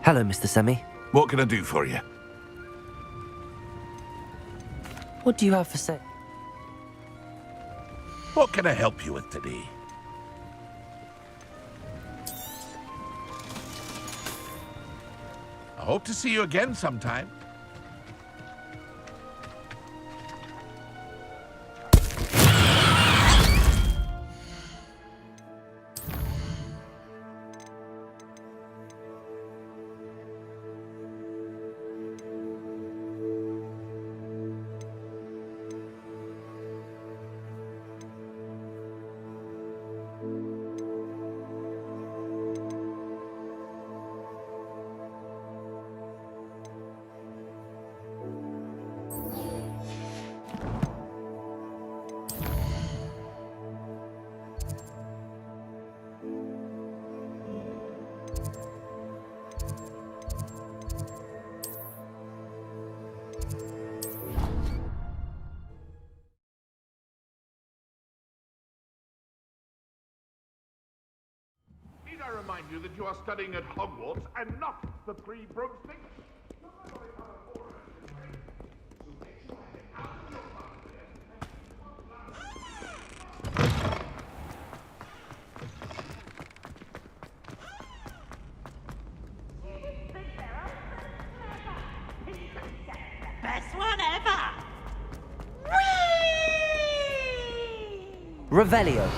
Hello, Mr. Semi. What can I do for you? What do you have for sale? What can I help you with today? I hope to see you again sometime. Need I remind you that you are studying at Hogwarts and not the Three Broomsticks? Best one ever! Revelio.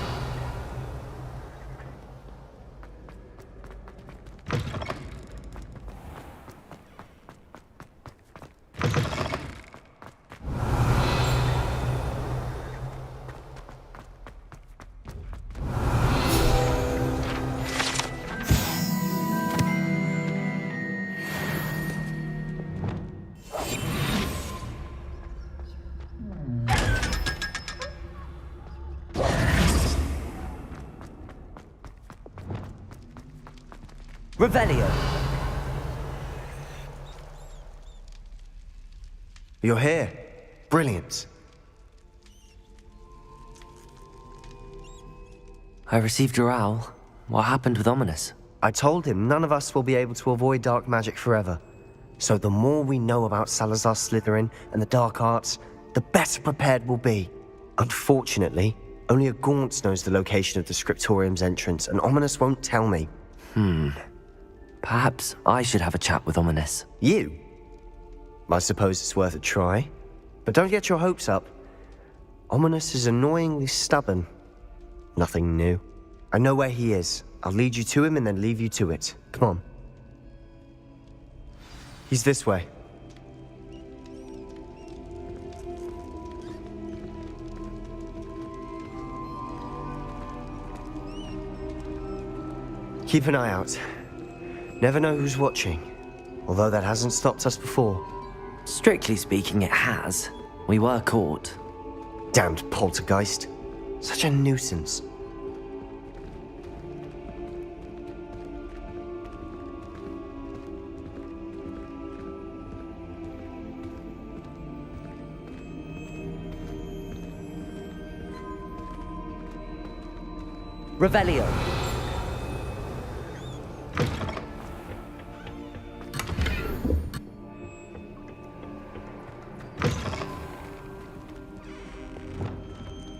Revelio. You're here. Brilliant. I received your owl. What happened with Ominous? I told him none of us will be able to avoid dark magic forever. So the more we know about Salazar Slytherin and the dark arts, the better prepared we'll be. Unfortunately, only a Gaunt knows the location of the Scriptorium's entrance, and Ominous won't tell me. Perhaps I should have a chat with Ominous. You? I suppose it's worth a try. But don't get your hopes up. Ominous is annoyingly stubborn. Nothing new. I know where he is. I'll lead you to him and then leave you to it. Come on. He's this way. Keep an eye out. Never know who's watching. Although that hasn't stopped us before. Strictly speaking, it has. We were caught. Damned poltergeist. Such a nuisance. Revelio.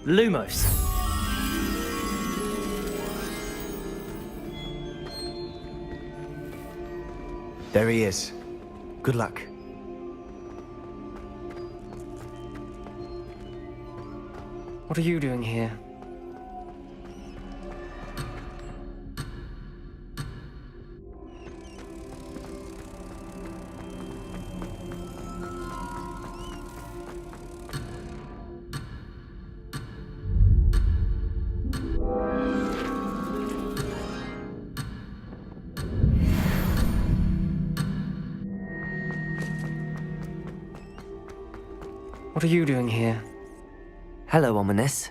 Lumos. There he is. Good luck. What are you doing here? What are you doing here? Hello, Ominous.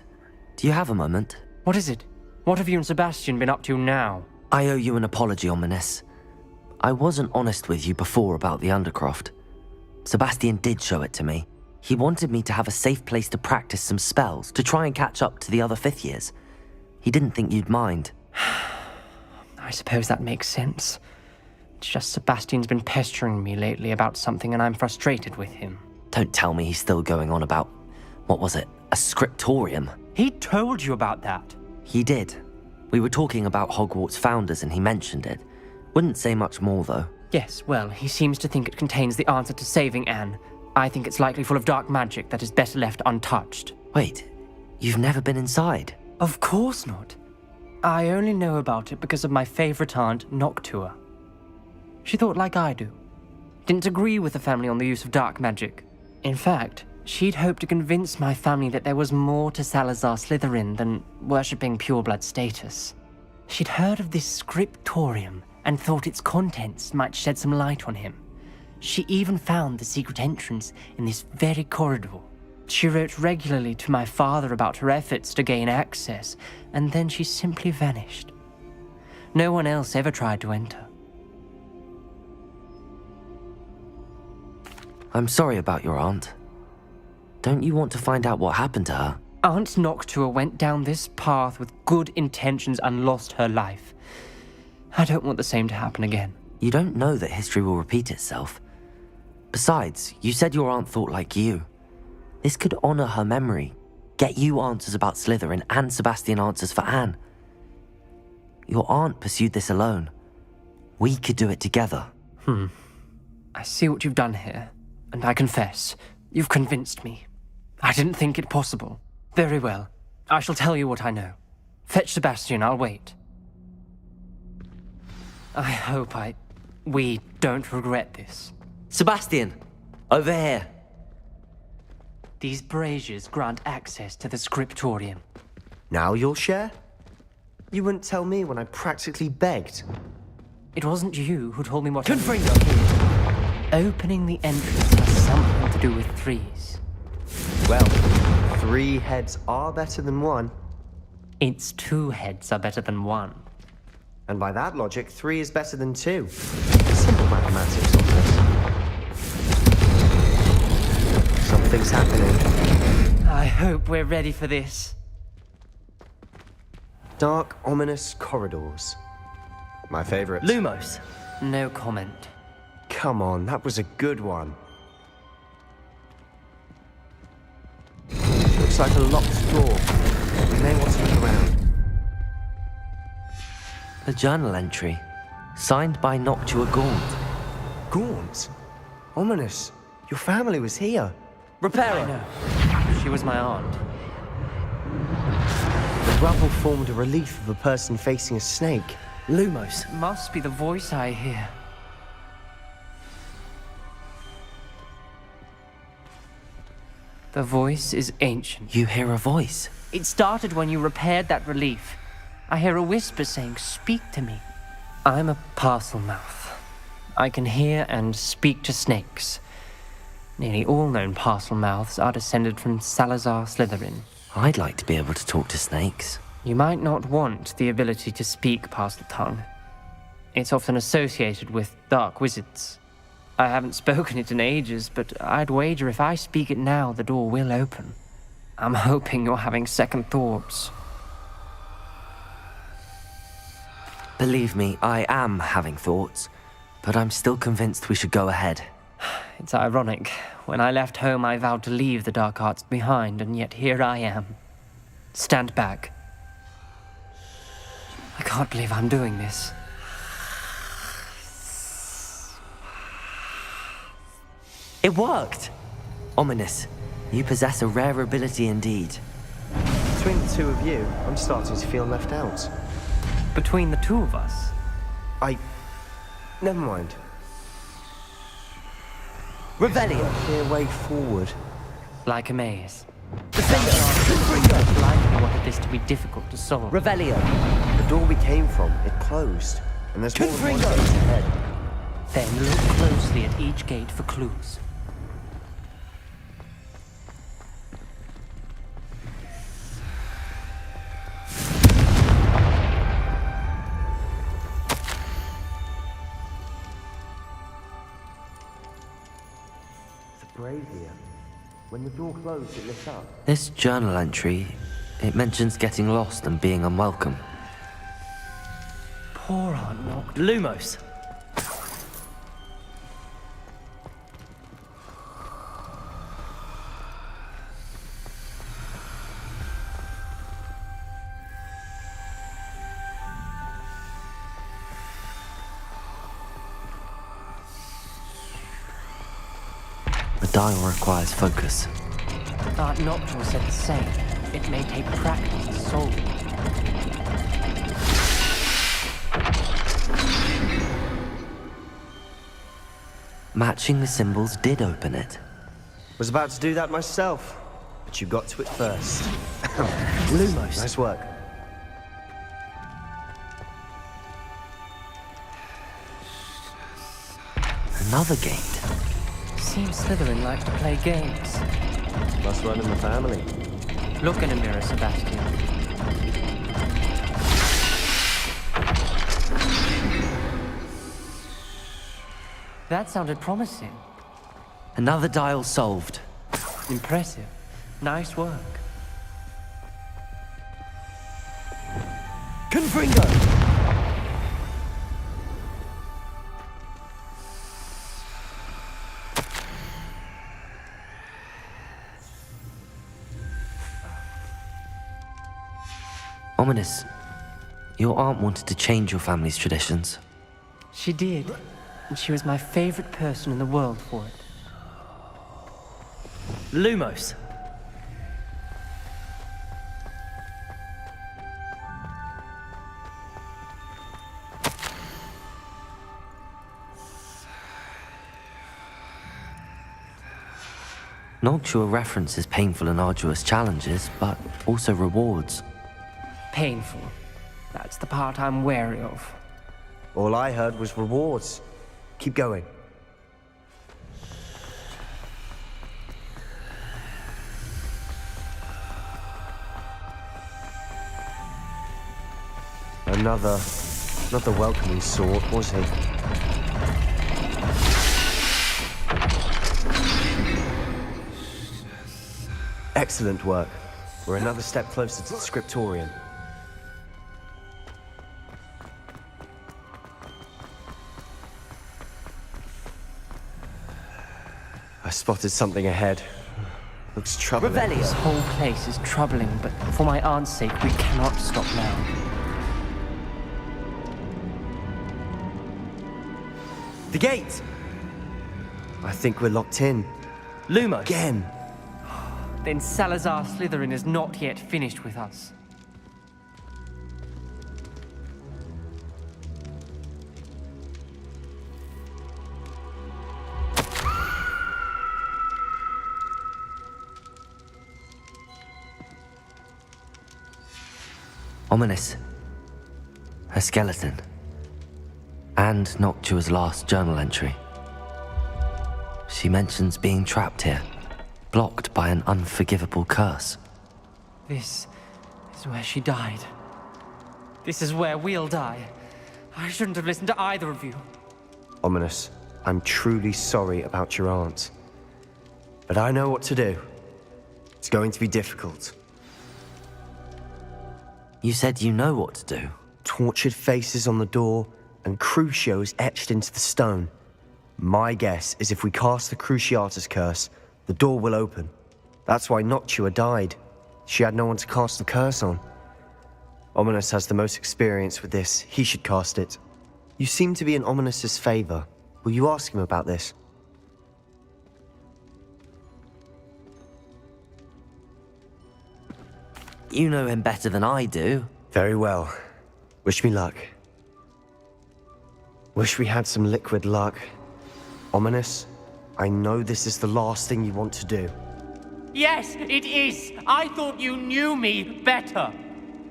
Do you have a moment? What is it? What have you and Sebastian been up to now? I owe you an apology, Ominous. I wasn't honest with you before about the Undercroft. Sebastian did show it to me. He wanted me to have a safe place to practice some spells, to try and catch up to the other fifth years. He didn't think you'd mind. I suppose that makes sense. It's just Sebastian's been pestering me lately about something and I'm frustrated with him. Don't tell me he's still going on about, what was it, a scriptorium? He told you about that. He did. We were talking about Hogwarts founders and he mentioned it. Wouldn't say much more though. Yes, well, he seems to think it contains the answer to saving Anne. I think it's likely full of dark magic that is better left untouched. Wait, you've never been inside? Of course not. I only know about it because of my favorite aunt, Noctua. She thought like I do. Didn't agree with the family on the use of dark magic. In fact, she'd hoped to convince my family that there was more to Salazar Slytherin than worshipping pureblood status. She'd heard of this scriptorium and thought its contents might shed some light on him. She even found the secret entrance in this very corridor. She wrote regularly to my father about her efforts to gain access, and then she simply vanished. No one else ever tried to enter. I'm sorry about your aunt. Don't you want to find out what happened to her? Aunt Noctua went down this path with good intentions and lost her life. I don't want the same to happen again. You don't know that history will repeat itself. Besides, you said your aunt thought like you. This could honor her memory, get you answers about Slytherin and Sebastian answers for Anne. Your aunt pursued this alone. We could do it together. I see what you've done here, and I confess, you've convinced me. I didn't think it possible. Very well. I shall tell you what I know. Fetch Sebastian, I'll wait. I hope we don't regret this. Sebastian! Over here! These braziers grant access to the scriptorium. Now you'll share? You wouldn't tell me when I practically begged. It wasn't you who told me what I Opening the entrance has something to do with threes. Well, 3 heads are better than 1. Its 2 heads are better than 1. And by that logic, 3 is better than 2. Simple mathematics on this. Something's happening. I hope we're ready for this. Dark, ominous corridors. My favorite. Lumos! No comment. Come on, that was a good one. Looks like a locked door. We may want to look around. A journal entry, signed by Noctua Gaunt. Gaunt? Ominous. Your family was here. I know. She was my aunt. The rubble formed a relief of a person facing a snake. Lumos. Must be the voice I hear. The voice is ancient. You hear a voice. It started when you repaired that relief. I hear a whisper saying, "Speak to me." I'm a parcel mouth. I can hear and speak to snakes. Nearly all known parcel mouths are descended from Salazar Slytherin. I'd like to be able to talk to snakes. You might not want the ability to speak parcel tongue. It's often associated with dark wizards. I haven't spoken it in ages, but I'd wager if I speak it now, the door will open. I'm hoping you're having second thoughts. Believe me, I am having thoughts, but I'm still convinced we should go ahead. It's ironic. When I left home, I vowed to leave the dark arts behind, and yet here I am. Stand back. I can't believe I'm doing this. It worked! Ominous, you possess a rare ability indeed. Between the 2 of you, I'm starting to feel left out. Between the 2 of us, Never mind. Revelio! Clear way forward. like a maze. Likely wanted this to be difficult to solve. Revelio! The door we came from, it closed. And there's more than one gate ahead. Then look closely at each gate for clues. Brazier. When the door closed, it lit up. This journal entry, it mentions getting lost and being unwelcome. Poor Aunt Noct. Lumos! The dial requires focus. Aunt Noctua said the same. It may take practice to solve it. Matching the symbols did open it. Was about to do that myself, but you got to it first. Lumos. Nice work. Another gate. Seems Slytherin likes to play games. Must run in the family. Look in a mirror, Sebastian. That sounded promising. Another dial solved. Impressive. Nice work. Confringo! Ominous. Your aunt wanted to change your family's traditions. She did, and she was my favorite person in the world for it. Lumos. Noctua references painful and arduous challenges, but also rewards. Painful. That's the part I'm wary of. All I heard was rewards. Keep going. Another, not the welcoming sort, was he? Excellent work. We're another step closer to the scriptorium. I spotted something ahead. Looks troubling. This whole place is troubling, but for my aunt's sake, we cannot stop now. The gate! I think we're locked in. Lumos. Again. Then Salazar Slytherin is not yet finished with us. Ominous. Her skeleton. And Noctua's last journal entry. She mentions being trapped here, blocked by an unforgivable curse. This is where she died. This is where we'll die. I shouldn't have listened to either of you. Ominous, I'm truly sorry about your aunt. But I know what to do. It's going to be difficult. You said you know what to do. Tortured faces on the door, and Crucio etched into the stone. My guess is if we cast the Cruciatus curse, the door will open. That's why Noctua died. She had no one to cast the curse on. Ominous has the most experience with this. He should cast it. You seem to be in Ominous's favor. Will you ask him about this? You know him better than I do. Very well. Wish me luck. Wish we had some liquid luck. Ominous, I know this is the last thing you want to do. Yes, it is. I thought you knew me better.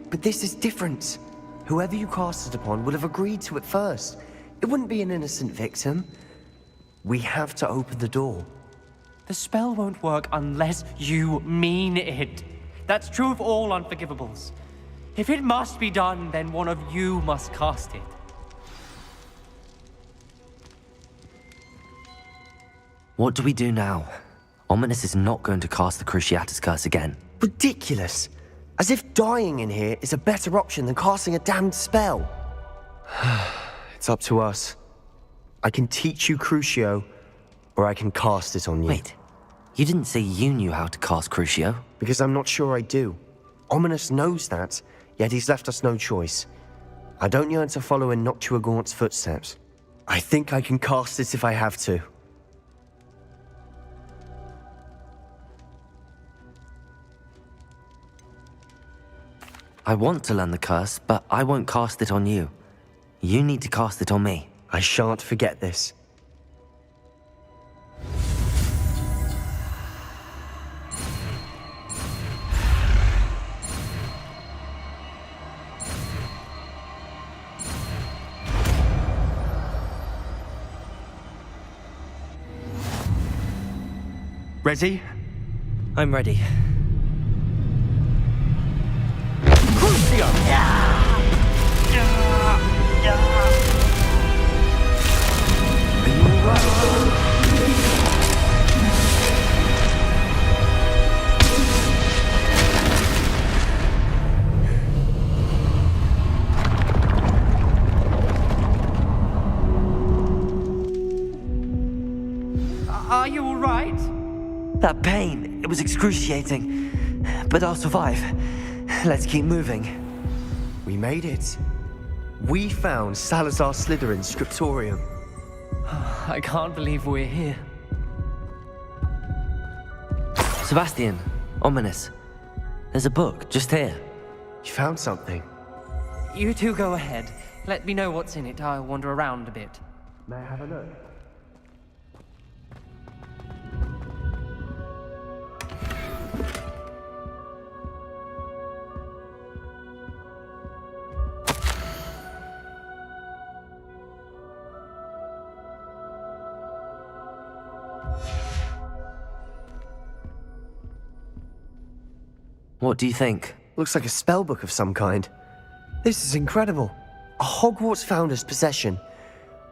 But this is different. Whoever you cast it upon would have agreed to it first. It wouldn't be an innocent victim. We have to open the door. The spell won't work unless you mean it. That's true of all unforgivables. If it must be done, then one of you must cast it. What do we do now? Ominous is not going to cast the Cruciatus curse again. Ridiculous. As if dying in here is a better option than casting a damned spell. It's up to us. I can teach you Crucio, or I can cast it on you. Wait, you didn't say you knew how to cast Crucio? Because I'm not sure I do. Ominous knows that, yet he's left us no choice. I don't yearn to follow in Noctua Gaunt's footsteps. I think I can cast it if I have to. I want to learn the curse, but I won't cast it on you. You need to cast it on me. I shan't forget this. Ready? I'm ready. Are you all right? That pain, it was excruciating. But I'll survive. Let's keep moving. We made it. We found Salazar Slytherin's scriptorium. I can't believe we're here. Sebastian, ominous. There's a book just here. You found something. You two go ahead. Let me know what's in it. I'll wander around a bit. May I have a look? What do you think? Looks like a spellbook of some kind. This is incredible. A Hogwarts founder's possession.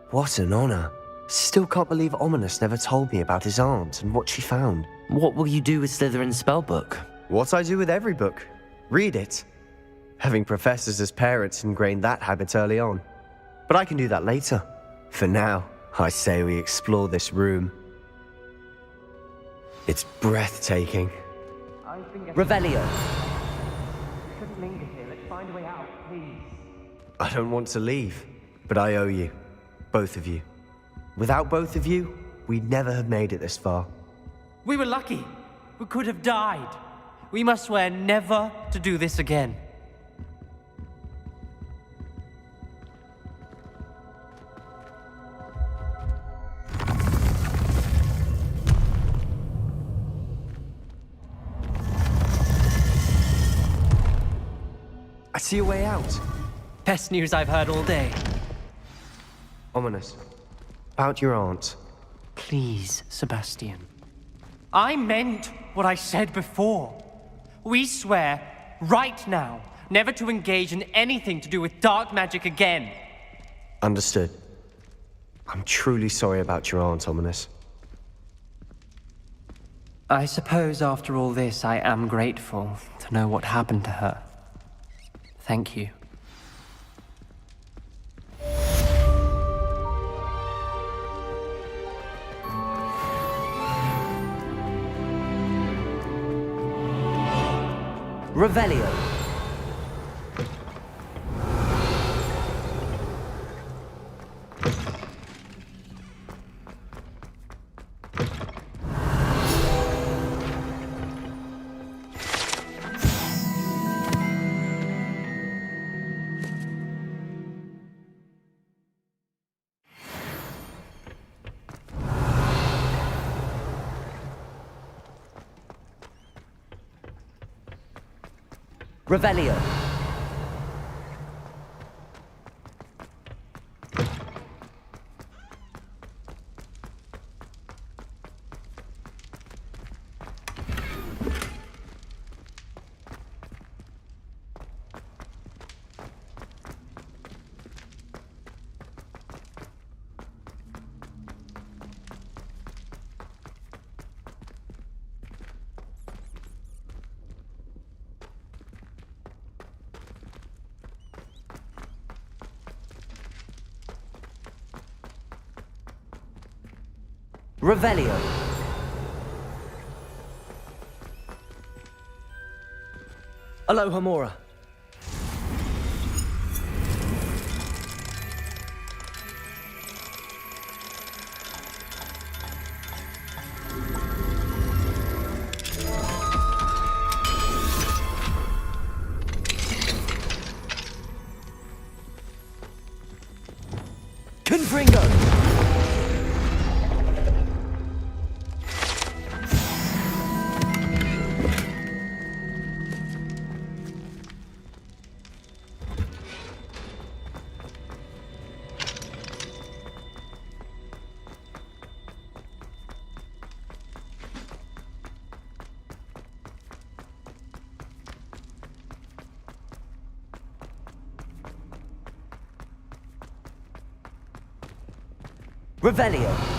What an honor. Still can't believe Ominous never told me about his aunt and what she found. What will you do with Slytherin's spellbook? What I do with every book. Read it. Having professors as parents ingrained that habit early on. But I can do that later. For now, I say we explore this room. It's breathtaking. Revelio. Shouldn't linger here. Let's find a way out, please. I don't want to leave, but I owe you. Both of you. Without both of you, we'd never have made it this far. We were lucky. We could have died. We must swear never to do this again. I see a way out. Best news I've heard all day. Ominous. About your aunt. Please, Sebastian. I meant what I said before. We swear, right now, never to engage in anything to do with dark magic again. Understood. I'm truly sorry about your aunt, Ominous. I suppose after all this, I am grateful to know what happened to her. Thank you. Revelio. Revelio. Revelio. Aloha Mora. Revelio.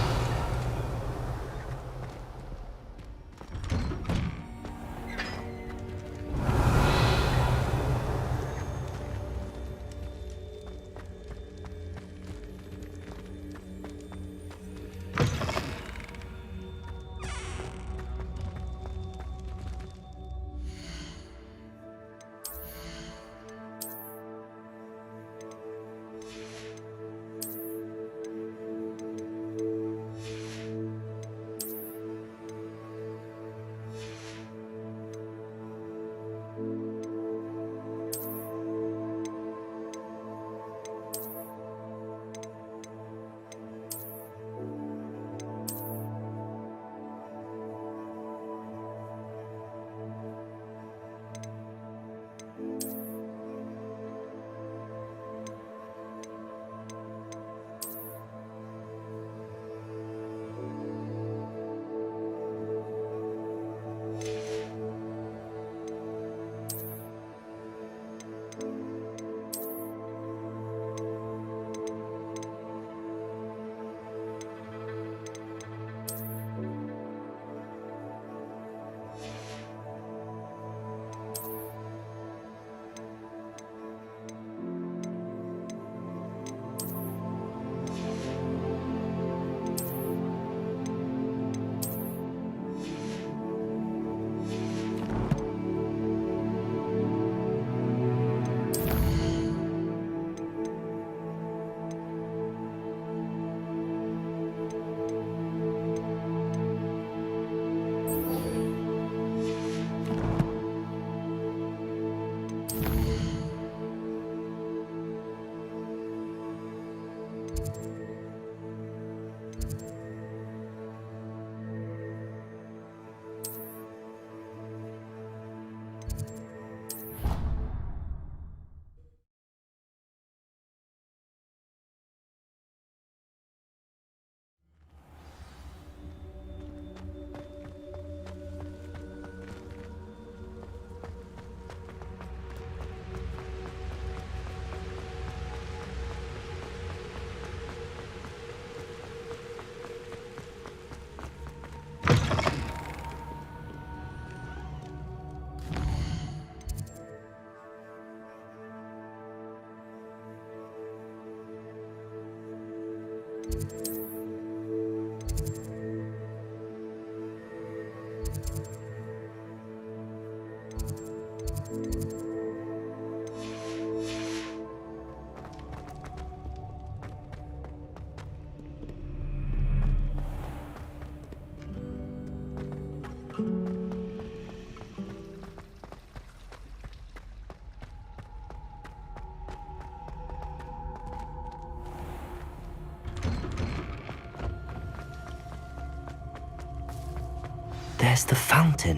There's the fountain.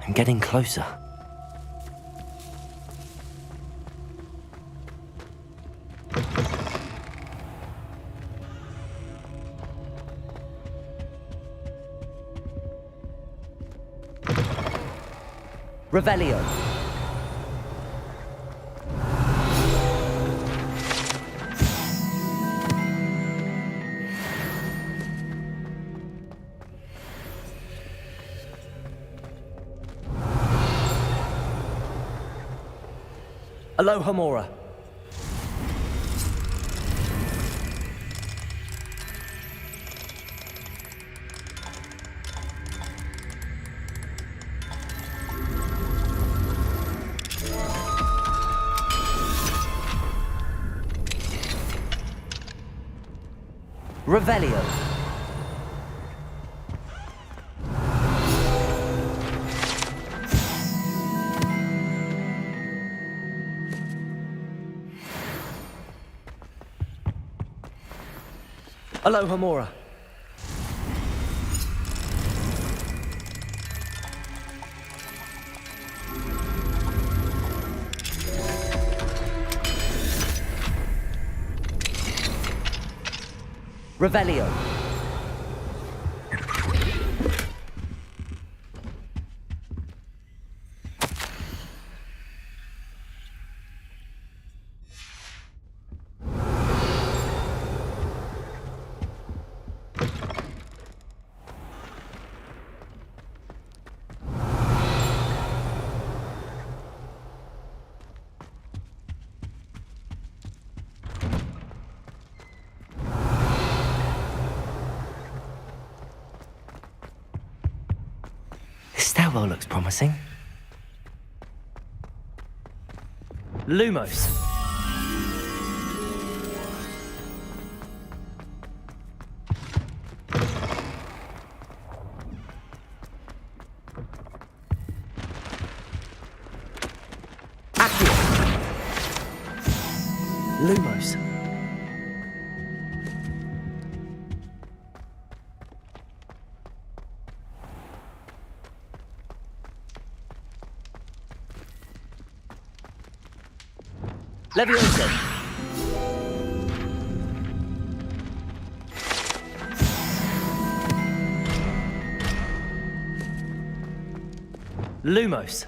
I'm getting closer. Revelio. Aloha Mora. Revelio. Aloha Mora. Revelio. stairwell looks promising. Lumos. Lumos. Leviosa. Lumos.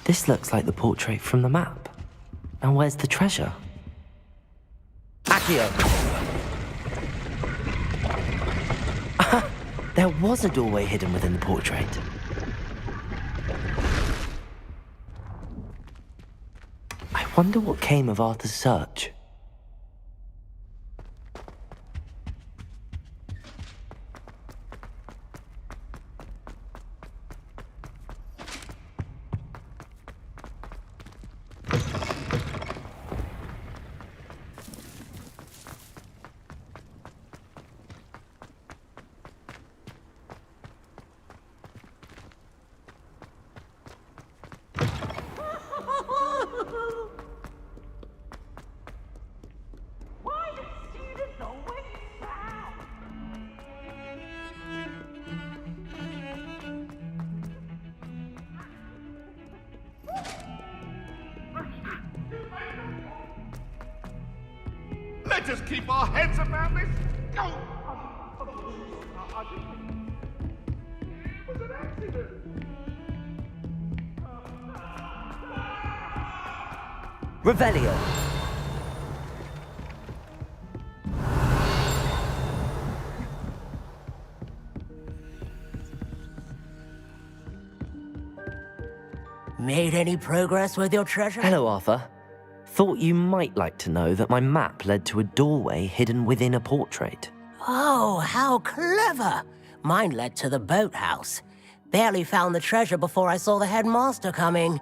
This looks like the portrait from the map. Now where's the treasure? Accio. There was a doorway hidden within the portrait. I wonder what came of Arthur's search. Why do students always frown? Let us keep our heads about this. Go! It was an accident. Revelio. Made any progress with your treasure? Hello, Arthur. Thought you might like to know that my map led to a doorway hidden within a portrait. Oh, how clever! Mine led to the boathouse. Barely found the treasure before I saw the headmaster coming.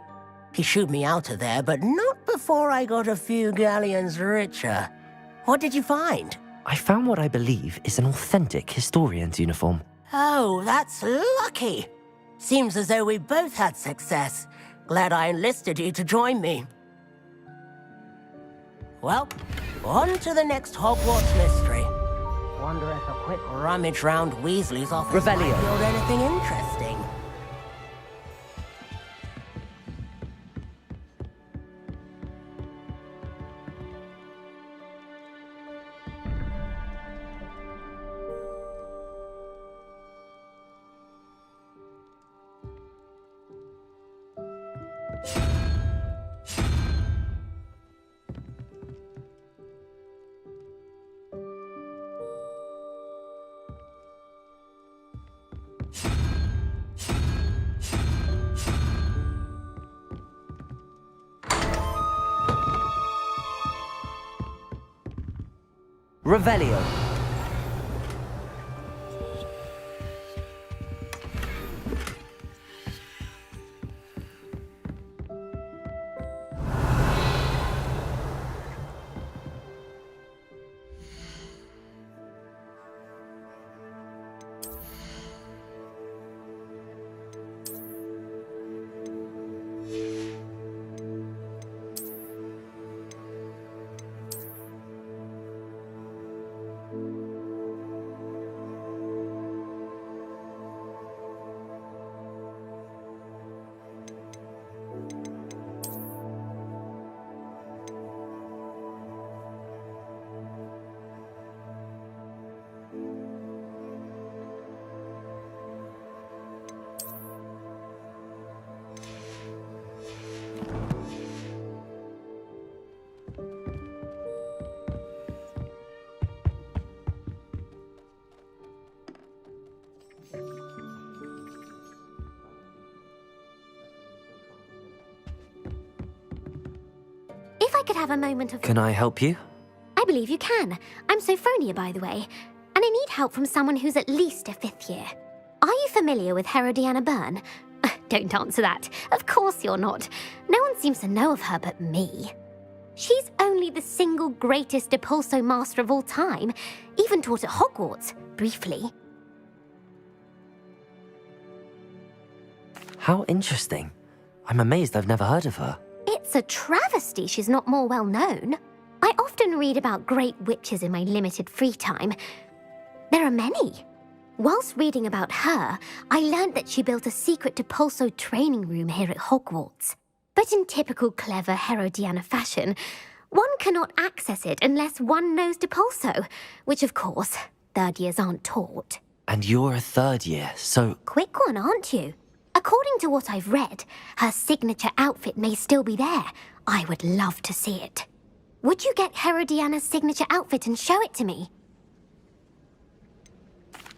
He shooed me out of there, but not before I got a few galleons richer. What did you find? I found what I believe is an authentic historian's uniform. Oh, that's lucky. Seems as though we both had success. Glad I enlisted you to join me. Well, on to the next Hogwarts mystery. Wonder if a quick rummage round Weasley's office might Revelio. yield anything interesting. Revelio. If I could have a moment of... Can I help you? I believe you can. I'm Sophronia, by the way, and I need help from someone who's at least a 5th year. Are you familiar with Herodiana Byrne? Don't answer that. Of course you're not. No one seems to know of her but me. She's only the single greatest Depulso master of all time, even taught at Hogwarts, briefly. How interesting. I'm amazed I've never heard of her. It's a travesty she's not more well known. I often read about great witches in my limited free time. There are many. Whilst reading about her, I learned that she built a secret Depulso training room here at Hogwarts. But in typical clever Herodiana fashion, one cannot access it unless one knows Depulso, which of course, 3rd years aren't taught. And you're a 3rd year, so... Quick one, aren't you? According to what I've read, her signature outfit may still be there. I would love to see it. Would you get Herodiana's signature outfit and show it to me?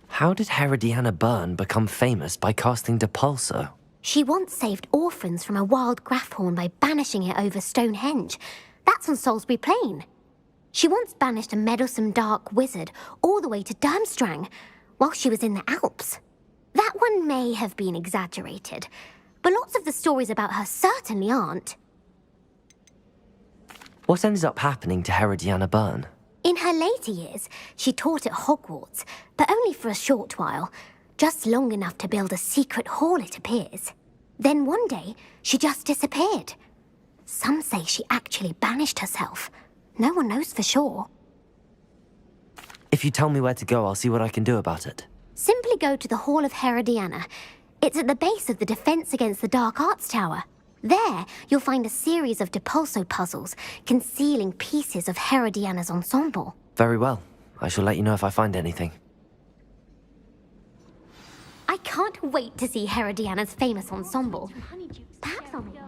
How did Herodiana Byrne become famous by casting Depulso? She once saved orphans from a wild Grafhorn by banishing it over Stonehenge. That's on Salisbury Plain. She once banished a meddlesome dark wizard all the way to Durmstrang while she was in the Alps. That one may have been exaggerated, but lots of the stories about her certainly aren't. What ended up happening to Herodiana Byrne? In her later years, she taught at Hogwarts, but only for a short while. Just long enough to build a secret hall, it appears. Then one day, she just disappeared. Some say she actually banished herself. No one knows for sure. If you tell me where to go, I'll see what I can do about it. Simply go to the Hall of Herodiana. It's at the base of the Defense Against the Dark Arts Tower. There, you'll find a series of Depulso puzzles concealing pieces of Herodiana's ensemble. Very well. I shall let you know if I find anything. I can't wait to see Herodiana's famous ensemble. Perhaps I'll make it.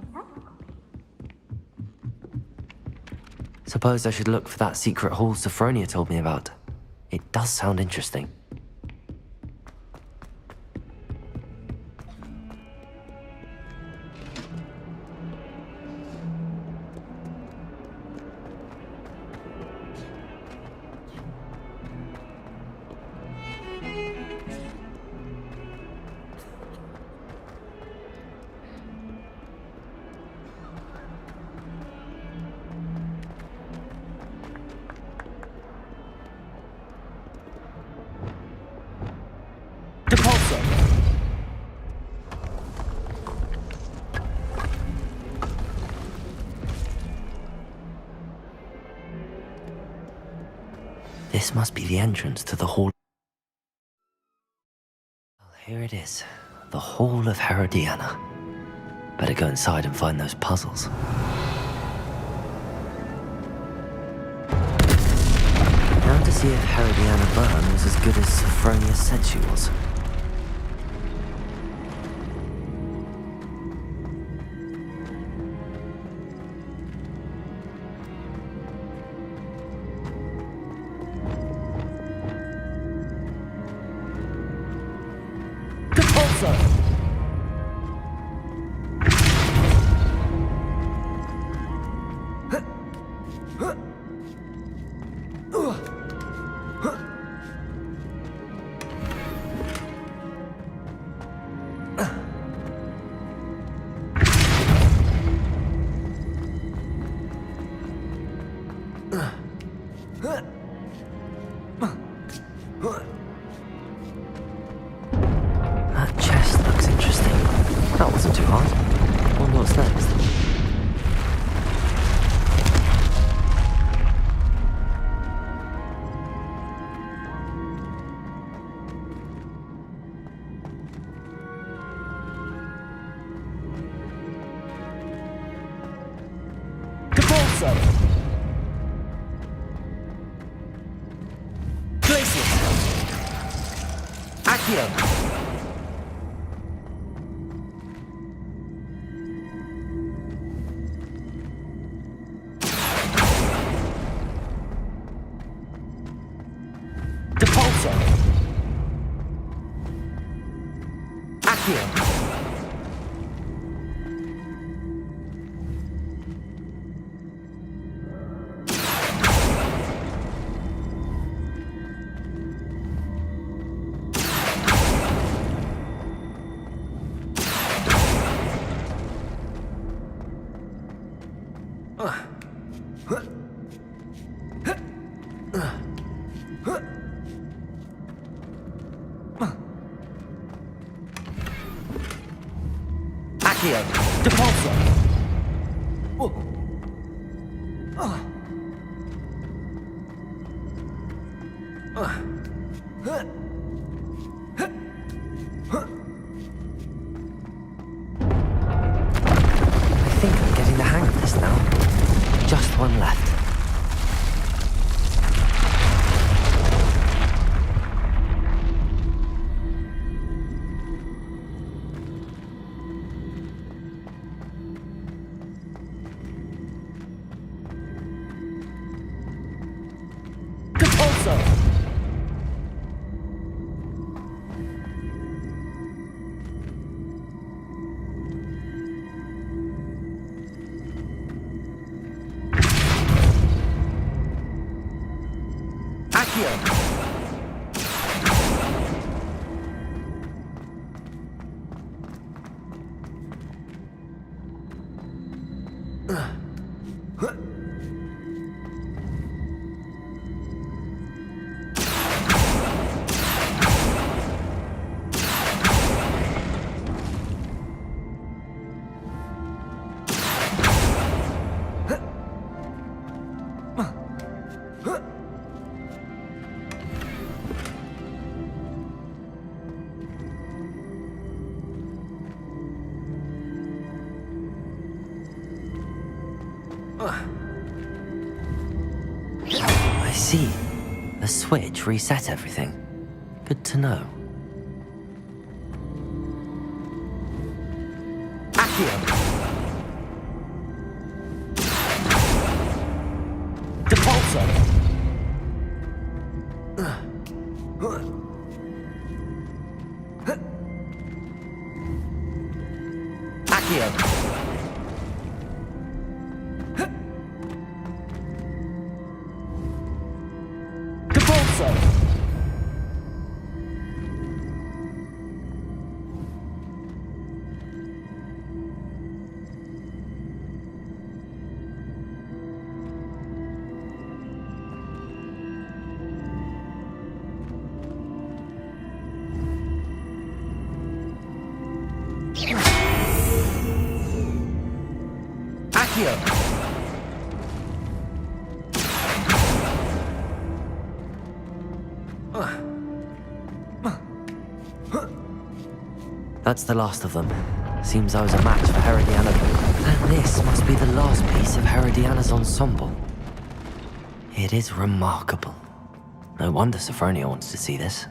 Suppose I should look for that secret hall Sophronia told me about. It does sound interesting. This must be the entrance to the hall. Well, here it is. The Hall of Herodiana. Better go inside and find those puzzles. Now to see if Herodiana Byrne was as good as Sophronia said she was. That chest looks interesting. That wasn't too hard. Wonder what's next. Accio. Accio. Depulso. I think I'm getting the hang of this now. Just one left. Depulso. Accio. I see. The switch reset everything. Good to know. Accio. Depulso. Accio. Depulso. Accio. That's the last of them. Seems I was a match for Herodiana. And this must be the last piece of Herodiana's ensemble. It is remarkable. No wonder Sophronia wants to see this.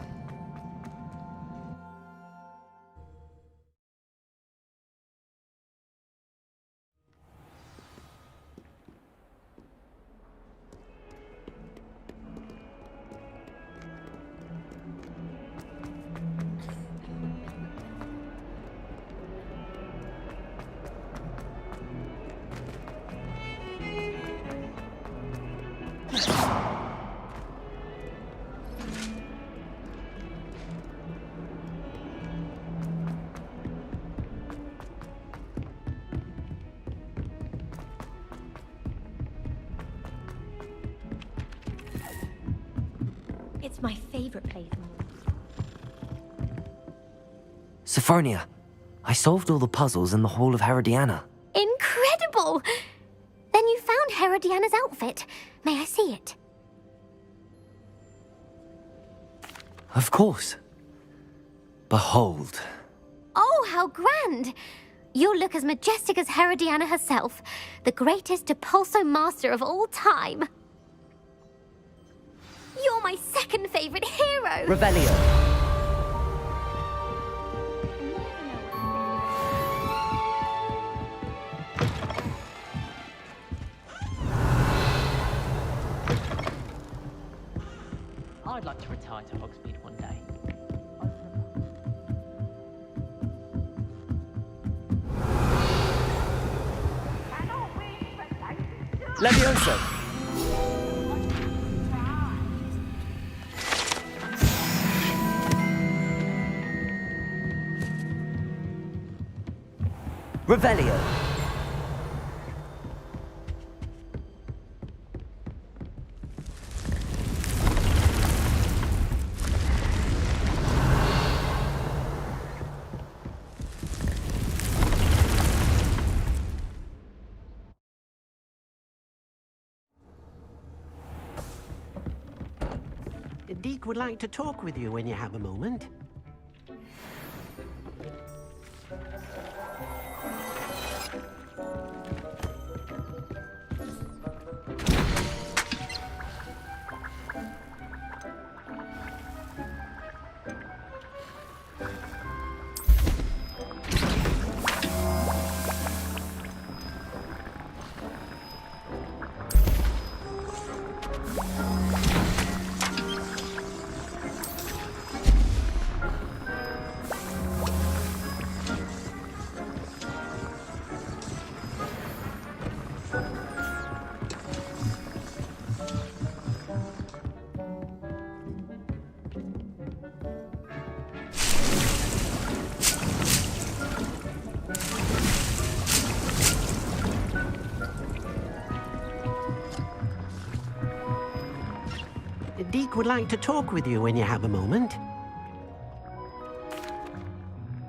It's my favorite place. Sophronia, I solved all the puzzles in the Hall of Herodiana. Incredible! Then you found Herodiana's outfit. May I see it? Of course. Behold. Oh, how grand! You'll look as majestic as Herodiana herself, the greatest Depulso master of all time. You're my second favorite hero! Revelio. I'd like to retire to Hogsmeade one day. Levioso! Revelio! Deke would like to talk with you when you have a moment. Deke would like to talk with you when you have a moment.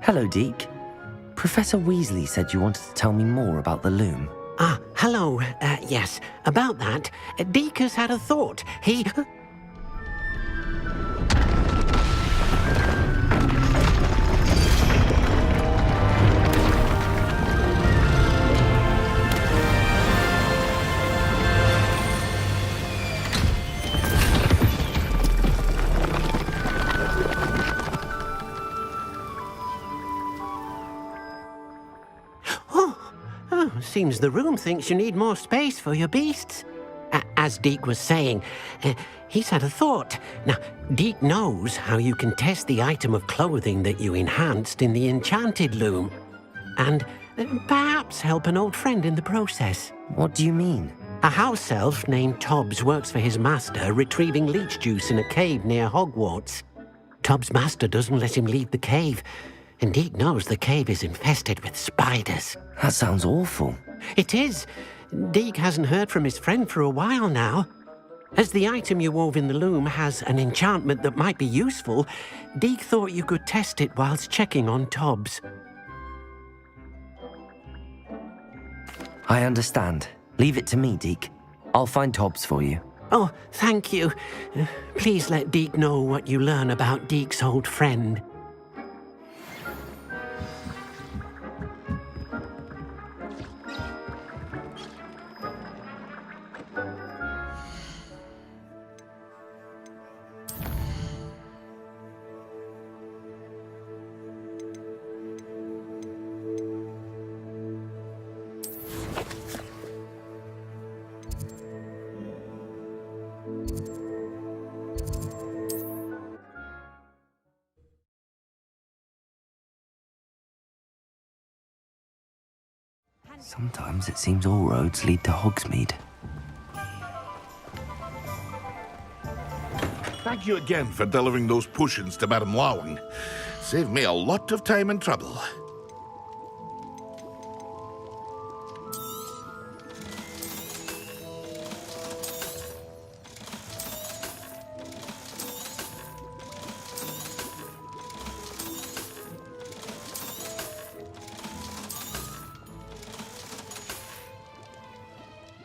Hello, Deke. Professor Weasley said you wanted to tell me more about the loom. Ah, hello. Yes, about that. Deke has had a thought. He... Seems the room thinks you need more space for your beasts. As Deke was saying, he's had a thought. Now, Deke knows how you can test the item of clothing that you enhanced in the enchanted loom. And perhaps help an old friend in the process. What do you mean? A house elf named Tobbs works for his master retrieving leech juice in a cave near Hogwarts. Tobbs' master doesn't let him leave the cave. And Deke knows the cave is infested with spiders. That sounds awful. It is. Deke hasn't heard from his friend for a while now. As the item you wove in the loom has an enchantment that might be useful, Deke thought you could test it whilst checking on Tobbs. I understand. Leave it to me, Deke. I'll find Tobbs for you. Oh, thank you. Please let Deke know what you learn about Deke's old friend. Sometimes it seems all roads lead to Hogsmeade. Thank you again for delivering those potions to Madame Lowing. Saved me a lot of time and trouble.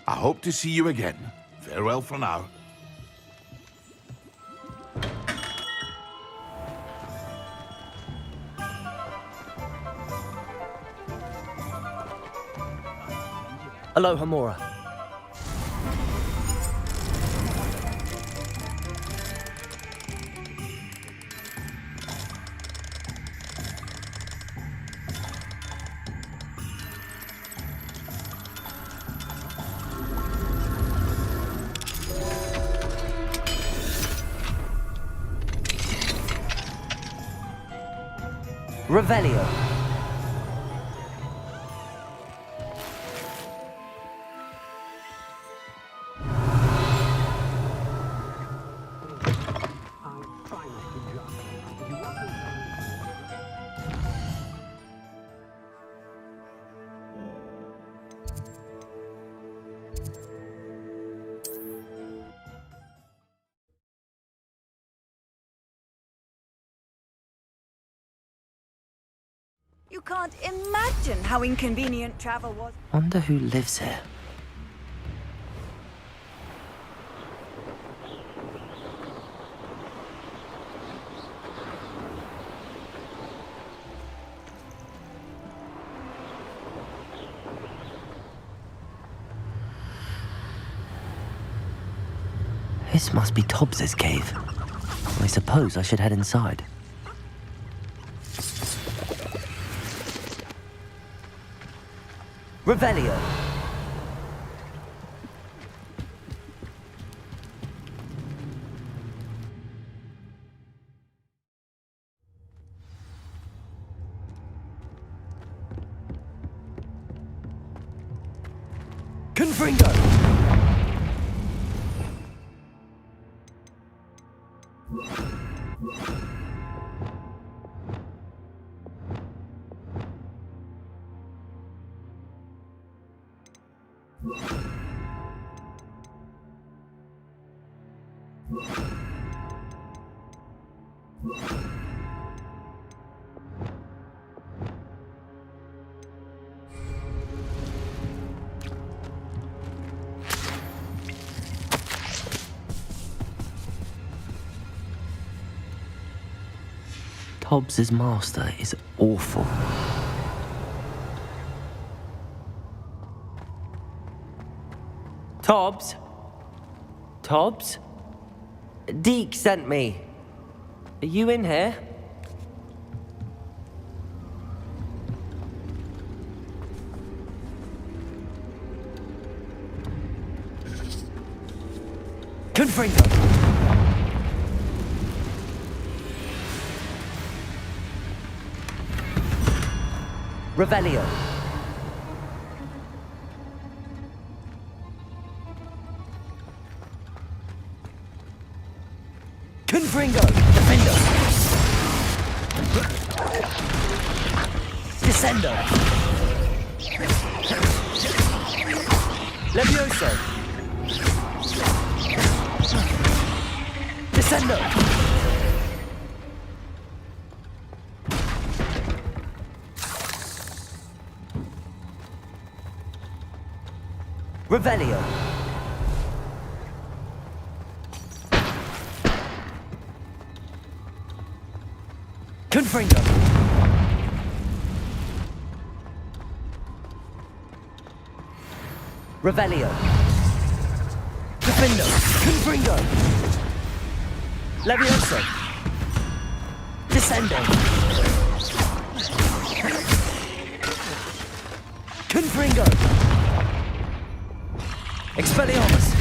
I hope to see you again. Farewell for now. Aloha Mora. Revelio. can't imagine how inconvenient travel was. Wonder who lives here. This must be Tobbs's cave. I suppose I should head inside. Revelio. Confringo. Tobbs's master is awful. Tobbs? Tobbs? Deke sent me. Are you in here? Confringo. Revelio. Confringo. Defendo. Descendo. Levioso. Descendo. Revelio. Confringo. Revelio. Defendo. Confringo. Levioso. Descendo. Confringo. Expelliarmus.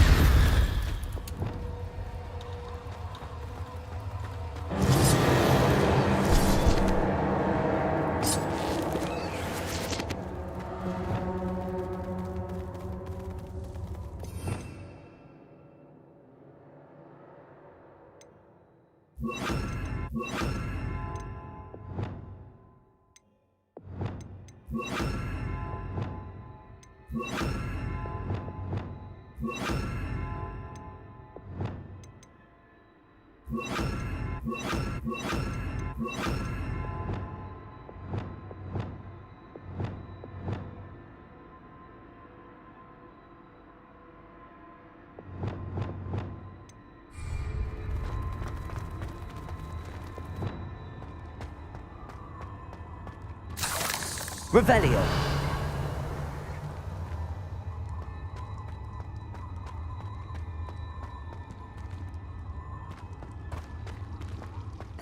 Revelio.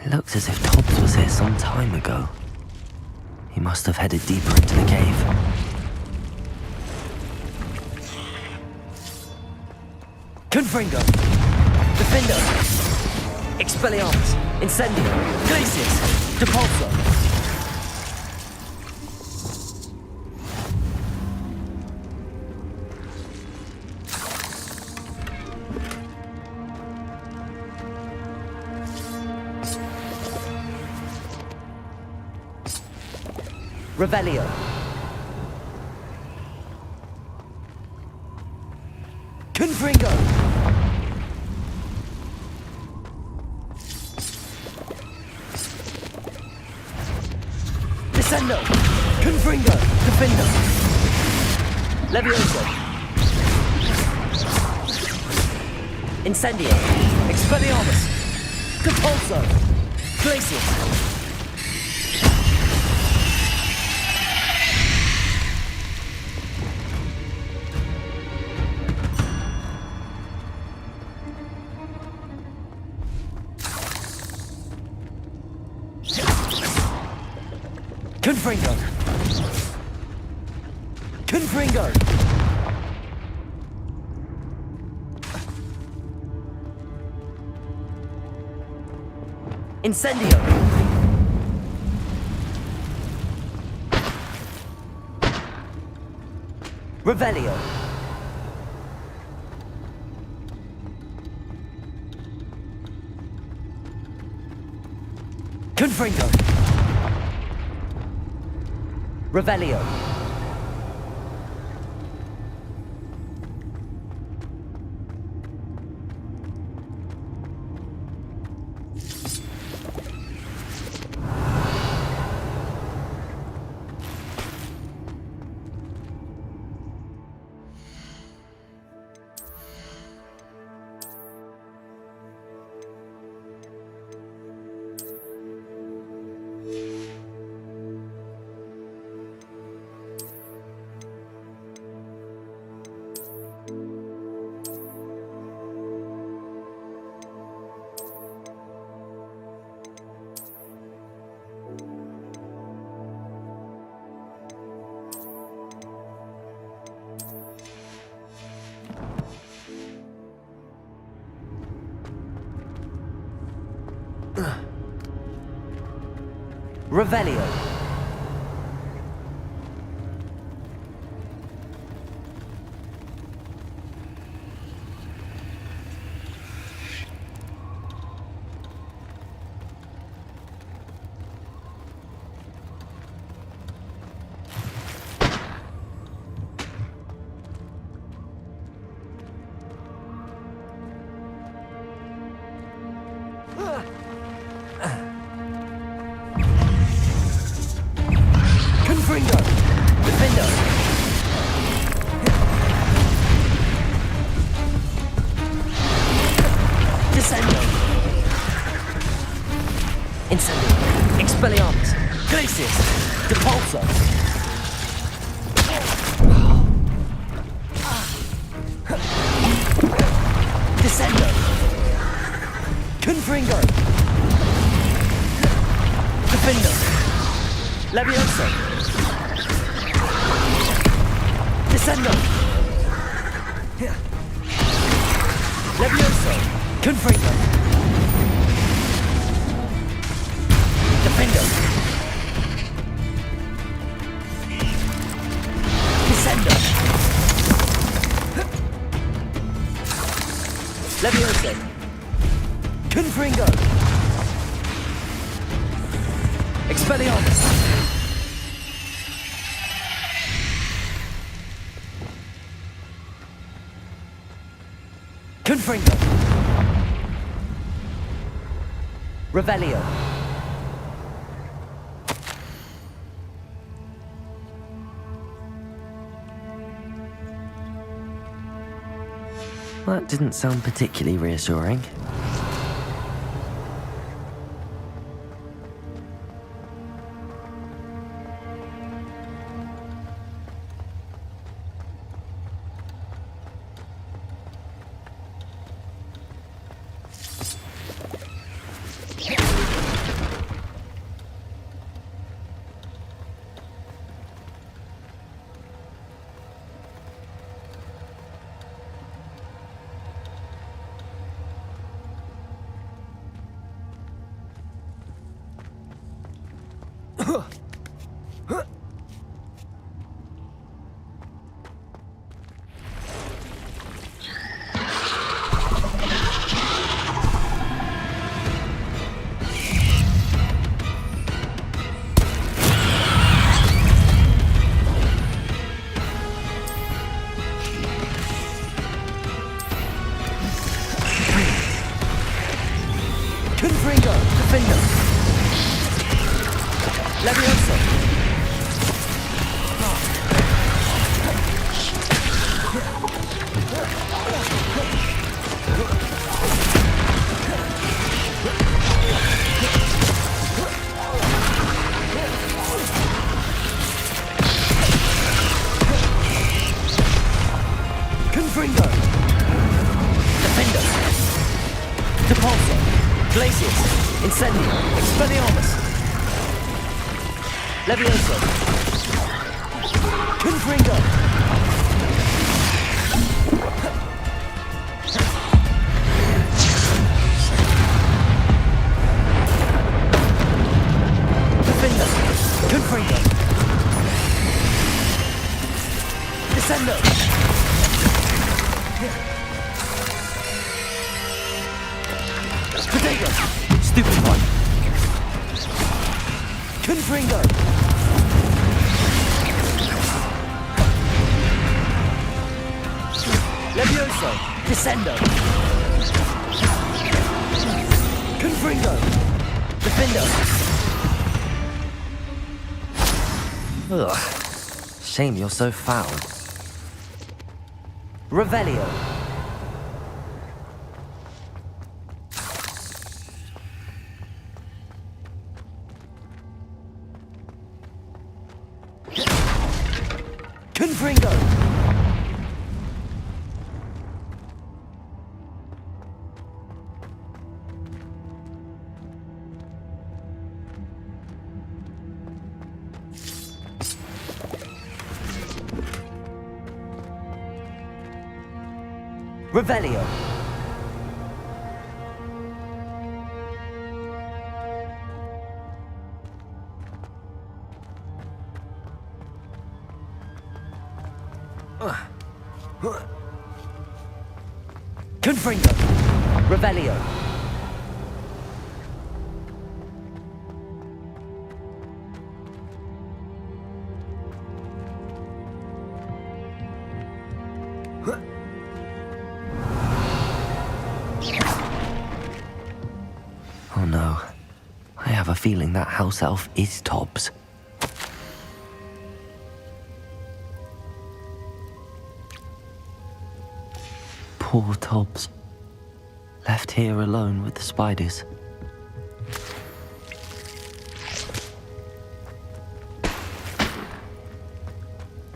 It looks as if Tobbs was here some time ago. He must have headed deeper into the cave. Confringo. Defendo. Expelliarmus. Incendio. Glacius. Depulso. Revelio. Confringo. Descendo! Confringo! Defendo! Levioso! Incendio! Expelliarmus! Depulso! Glacius! Confringo! Confringo! Incendio! Revelio! Confringo! Revelio! Revelio! Confringo! Defendo! Descendo! Incendio! Expelliarmus! Glacius! Depulso! Descendo! Confringo! Defendo! Levioso! Descendo! Levioso! Confringo! Defendo! Descendo! Levioso! Confringo! Expelliarmus! Confringo! Revelio! That didn't sound particularly reassuring. Confringo! Defendo! Levioso! Lucius! Incendio! Expelliarmus! Levioso! Confringo! Defender! Confringo! Descendo! Potato! Stupid one! Confringo! Levioso! Descendo! Confringo! Defendo! Ugh. Shame you're so foul. Revelio. Confringo. Revelio. Confringo. Revelio. Oh no. I have a feeling that house elf is Tobbs. Poor Tobbs. Left here alone with the spiders.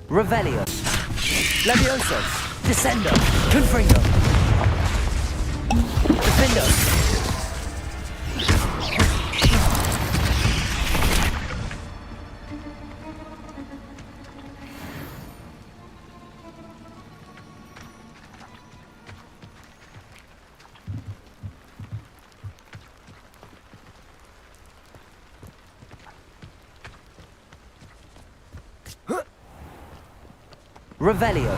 Revelio. Levioso. Descendo. Confringo. Defendo. Revelio.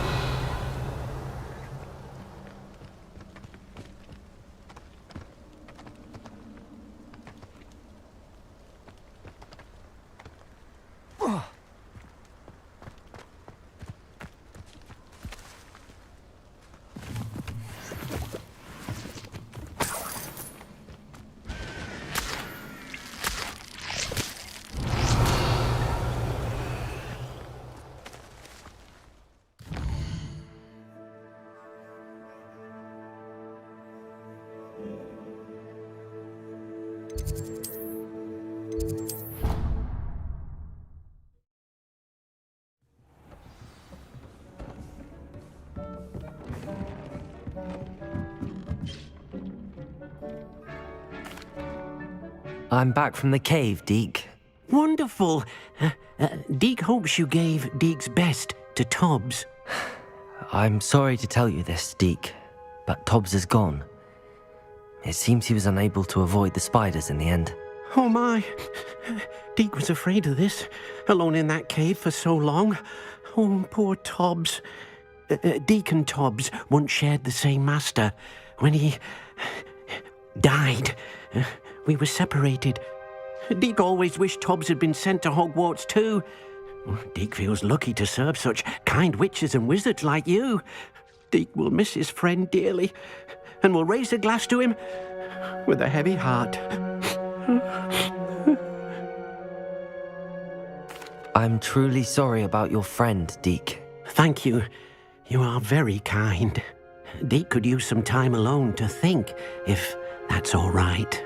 I'm back from the cave, Deke. Wonderful. Deke hopes you gave Deke's best to Tobbs. I'm sorry to tell you this, Deke, but Tobbs is gone. It seems he was unable to avoid the spiders in the end. Oh my. Deke was afraid of this, alone in that cave for so long. Oh, poor Tobbs. Deke and Tobbs once shared the same master. When he died, we were separated. Deke always wished Tobbs had been sent to Hogwarts too. Deke feels lucky to serve such kind witches and wizards like you. Deke will miss his friend dearly, and will raise a glass to him with a heavy heart. I'm truly sorry about your friend, Deke. Thank you. You are very kind. Deke could use some time alone to think, if that's all right.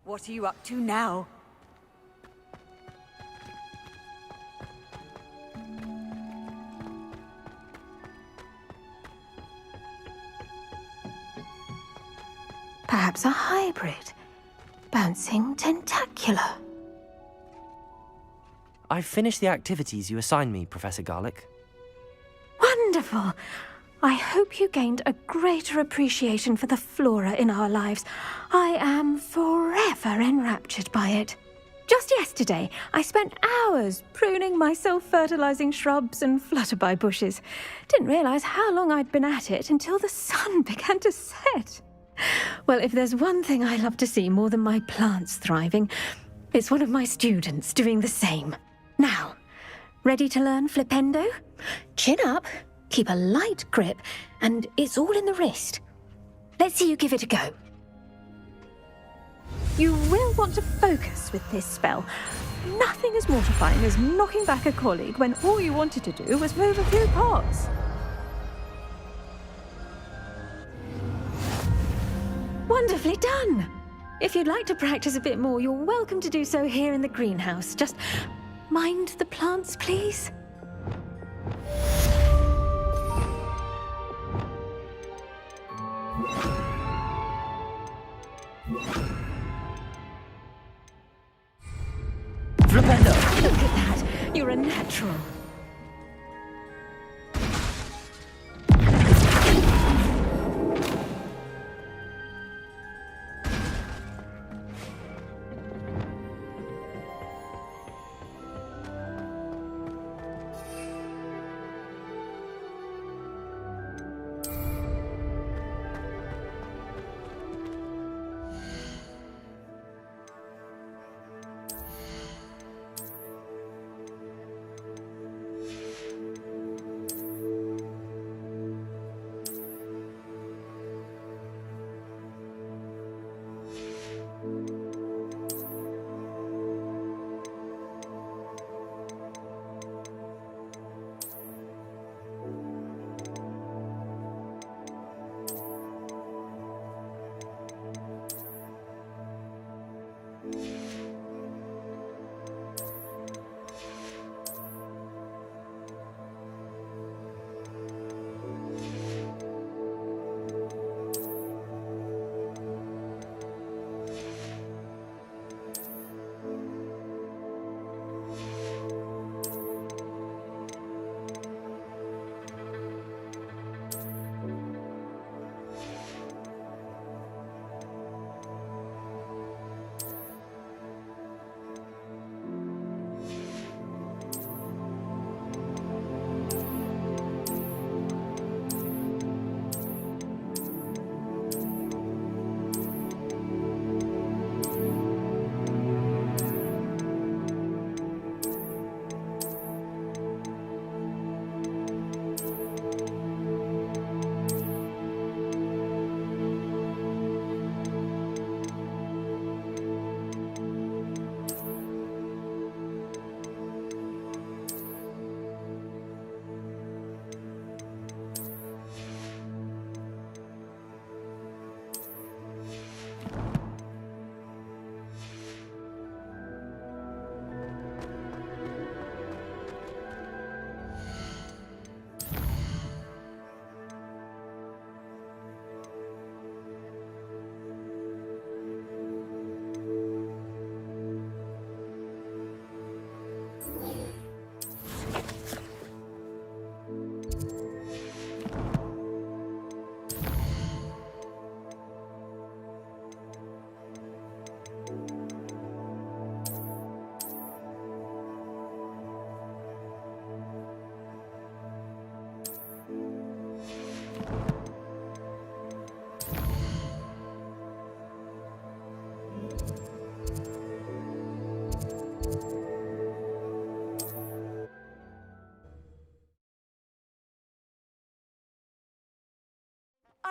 What are you up to now? Perhaps a hybrid. Bouncing tentacular. I've finished the activities you assigned me, Professor Garlick. Wonderful! I hope you gained a greater appreciation for the flora in our lives. I am forever enraptured by it. Just yesterday, I spent hours pruning my self-fertilizing shrubs and flutterby bushes. Didn't realize how long I'd been at it until the sun began to set. Well, if there's one thing I love to see more than my plants thriving, it's one of my students doing the same. Now, ready to learn flipendo? Chin up, keep a light grip, and it's all in the wrist. Let's see you give it a go. You will want to focus with this spell. Nothing as mortifying as knocking back a colleague when all you wanted to do was move a few pots. Wonderfully done! If you'd like to practice a bit more, you're welcome to do so here in the greenhouse. Just mind the plants, please. Flipendo! Look at that! You're a natural.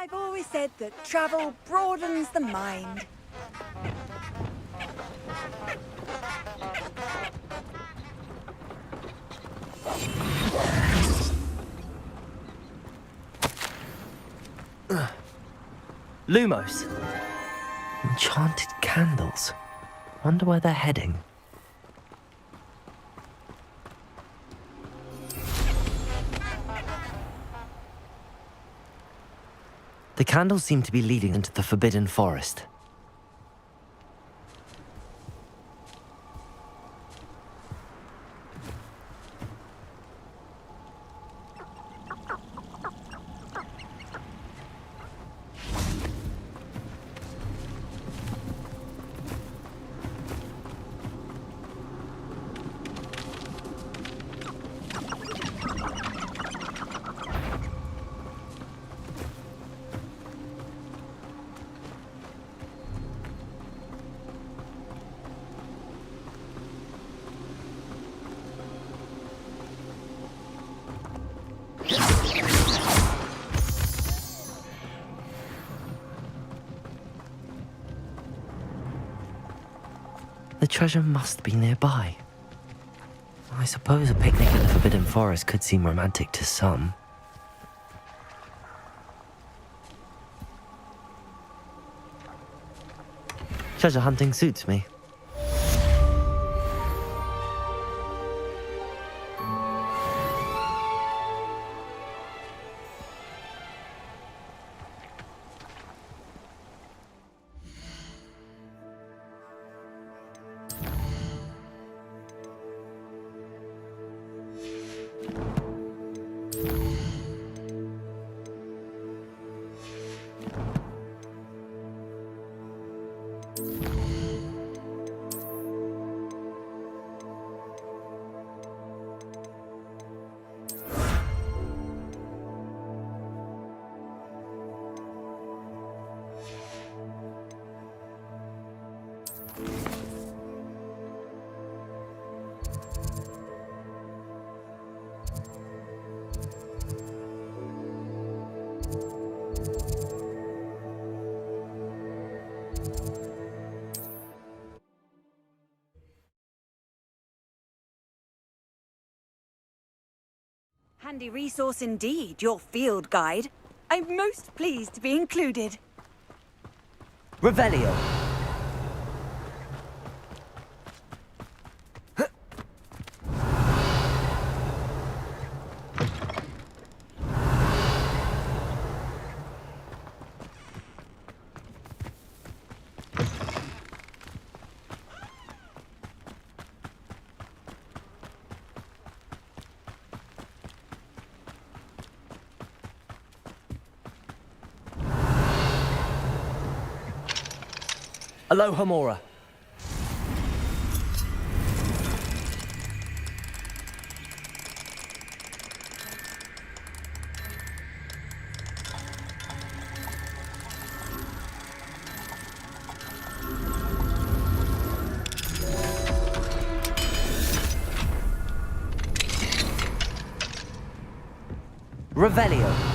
I've always said that travel broadens the mind. Lumos. Enchanted candles. Wonder where they're heading. The candles seem to be leading into the Forbidden Forest. The treasure must be nearby. I suppose a picnic in the Forbidden Forest could seem romantic to some. Treasure hunting suits me. Handy resource indeed, your field guide. I'm most pleased to be included. Revelio. Aloha Mora. Revelio.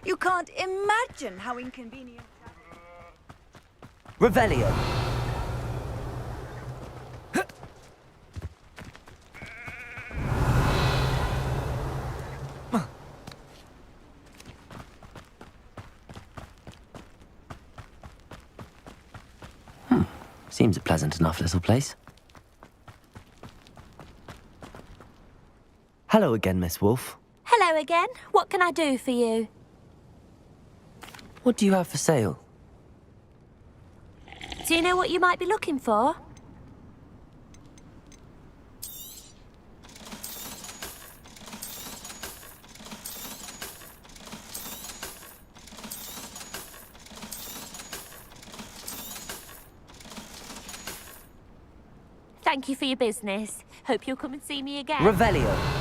You can't imagine how inconvenient. Revelio. Seems a pleasant enough little place. Hello again, Miss Wolf. Hello again. What can I do for you? What do you have for sale? Do you know what you might be looking for? Thank you for your business. Hope you'll come and see me again. Revelio.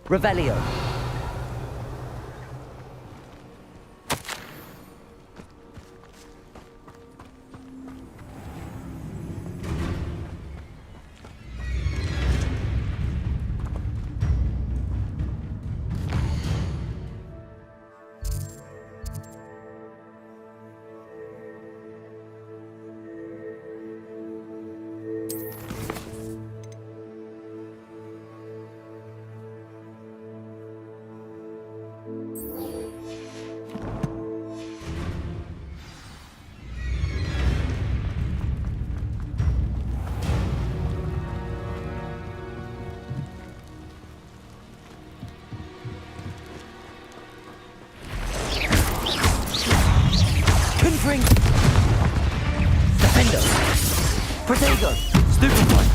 Revelio. Confring. Defender. Protego. Stupefy.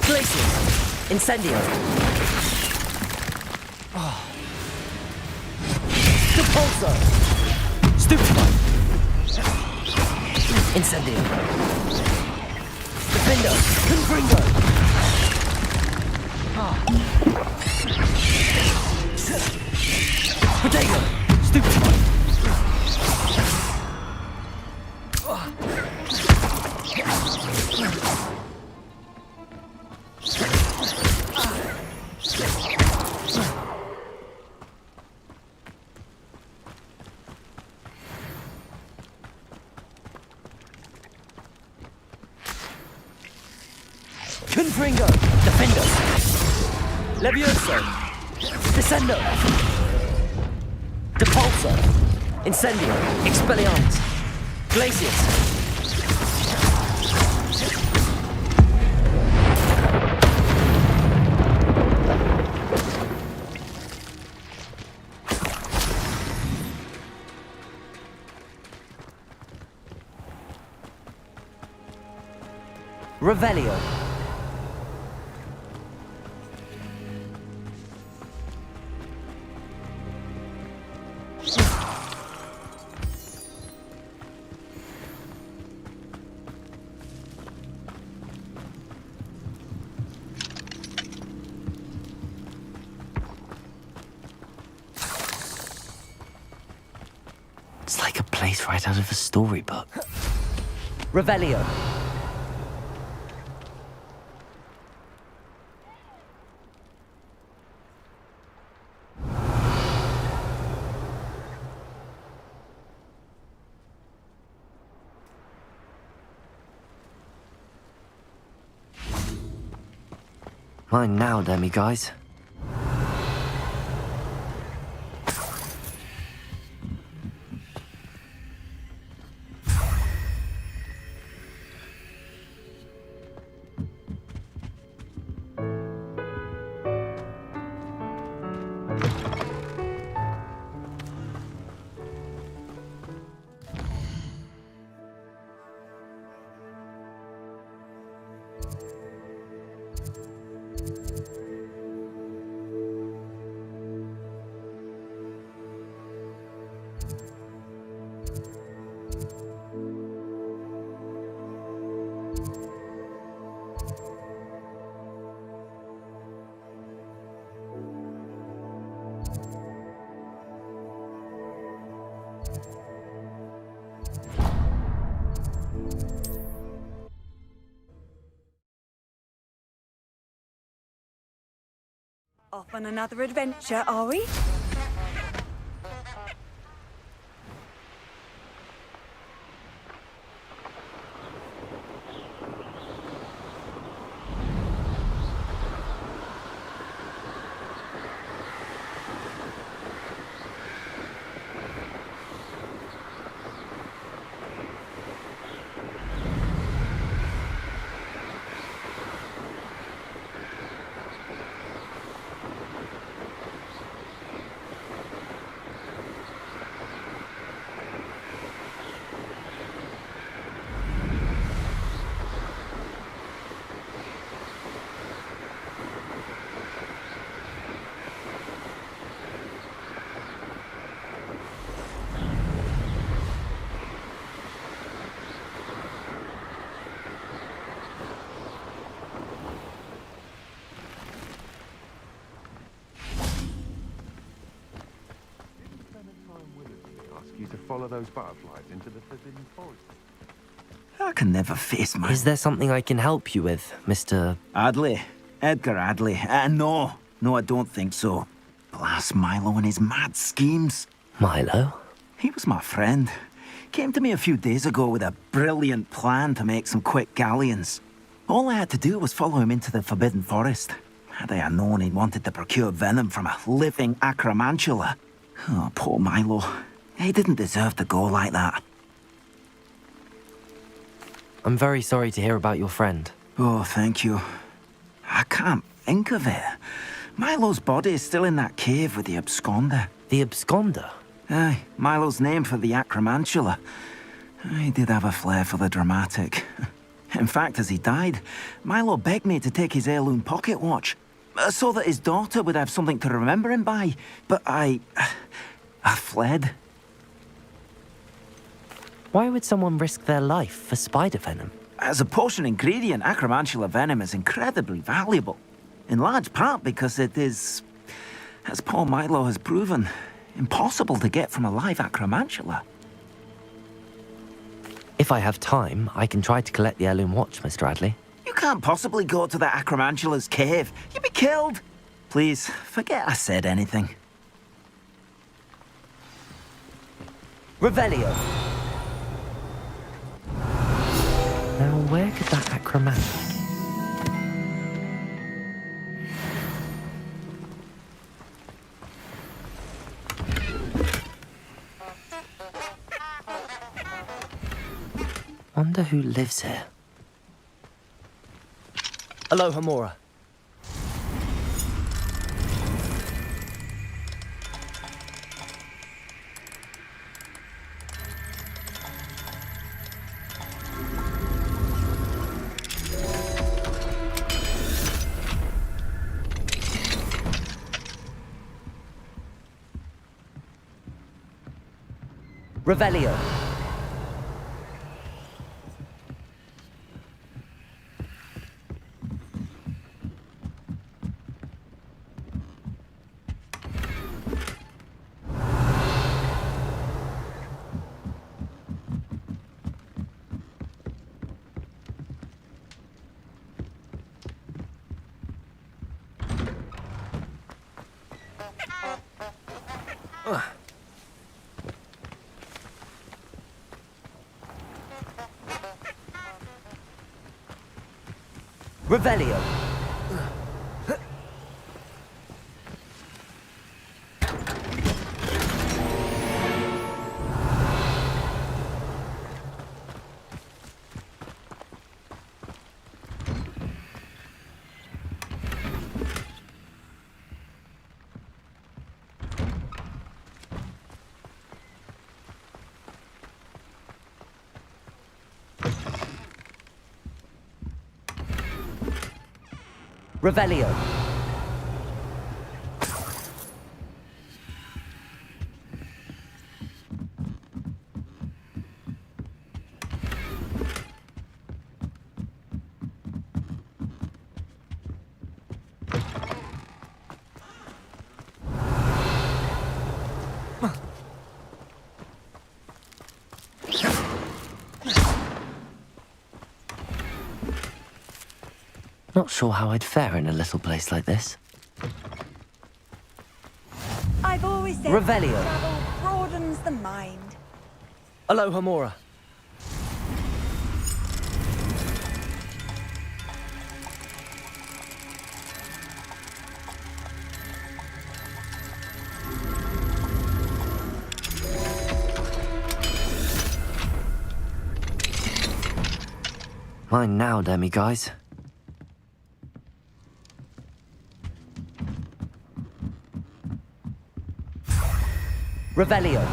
Glacius. Incendio. Depulso. Stupefy. Incendio. Defender. Confringo. Protego. Stupefy. Confringo. Defender. Levioso. Descendo. Depulso. Incendio. Expelliarmus. Glacius. Revelio. It's like a place right out of a storybook. Revelio. Mine now, demi-guys. Off on another adventure, are we? to follow those butterflies into the forbidden forest. I can never face my... Is there something I can help you with, Mr. Adley? Edgar Adley? No, I don't think so. Blast Milo and his mad schemes. Milo? He was my friend. Came to me a few days ago with a brilliant plan to make some quick galleons. All I had to do was follow him into the Forbidden Forest. Had I known he'd wanted to procure venom from a living acromantula. Oh, poor Milo. He didn't deserve to go like that. I'm very sorry to hear about your friend. Oh, thank you. I can't think of it. Milo's body is still in that cave with the absconder. The absconder? Aye, Milo's name for the acromantula. He did have a flair for the dramatic. In fact, as he died, Milo begged me to take his heirloom pocket watch, so that his daughter would have something to remember him by. But I fled. Why would someone risk their life for spider venom? As a potion ingredient, acromantula venom is incredibly valuable. In large part because it is, as poor Milo has proven, impossible to get from a live acromantula. If I have time, I can try to collect the heirloom watch, Mr. Adley. You can't possibly go to the acromantula's cave. You'd be killed. Please, forget I said anything. Revelio! Now, where could that acromantic... Wonder who lives here. Aloha, Mora. Revelio. Revelio. Revelio. Not sure how I'd fare in a little place like this. I've always said Revelio. travel broadens the mind. Aloha, Mora. Mine now, demi-guys. Revelio.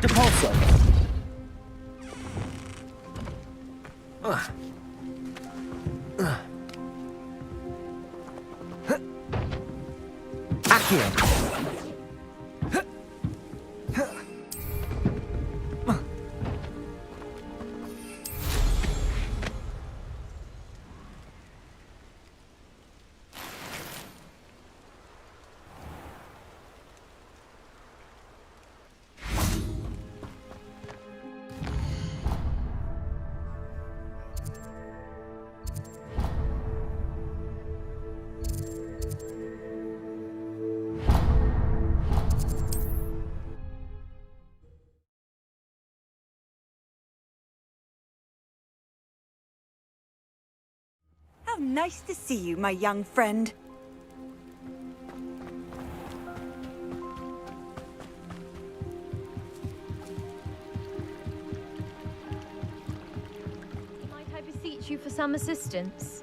Depulso. Accio. How nice to see you, my young friend. Might I beseech you for some assistance?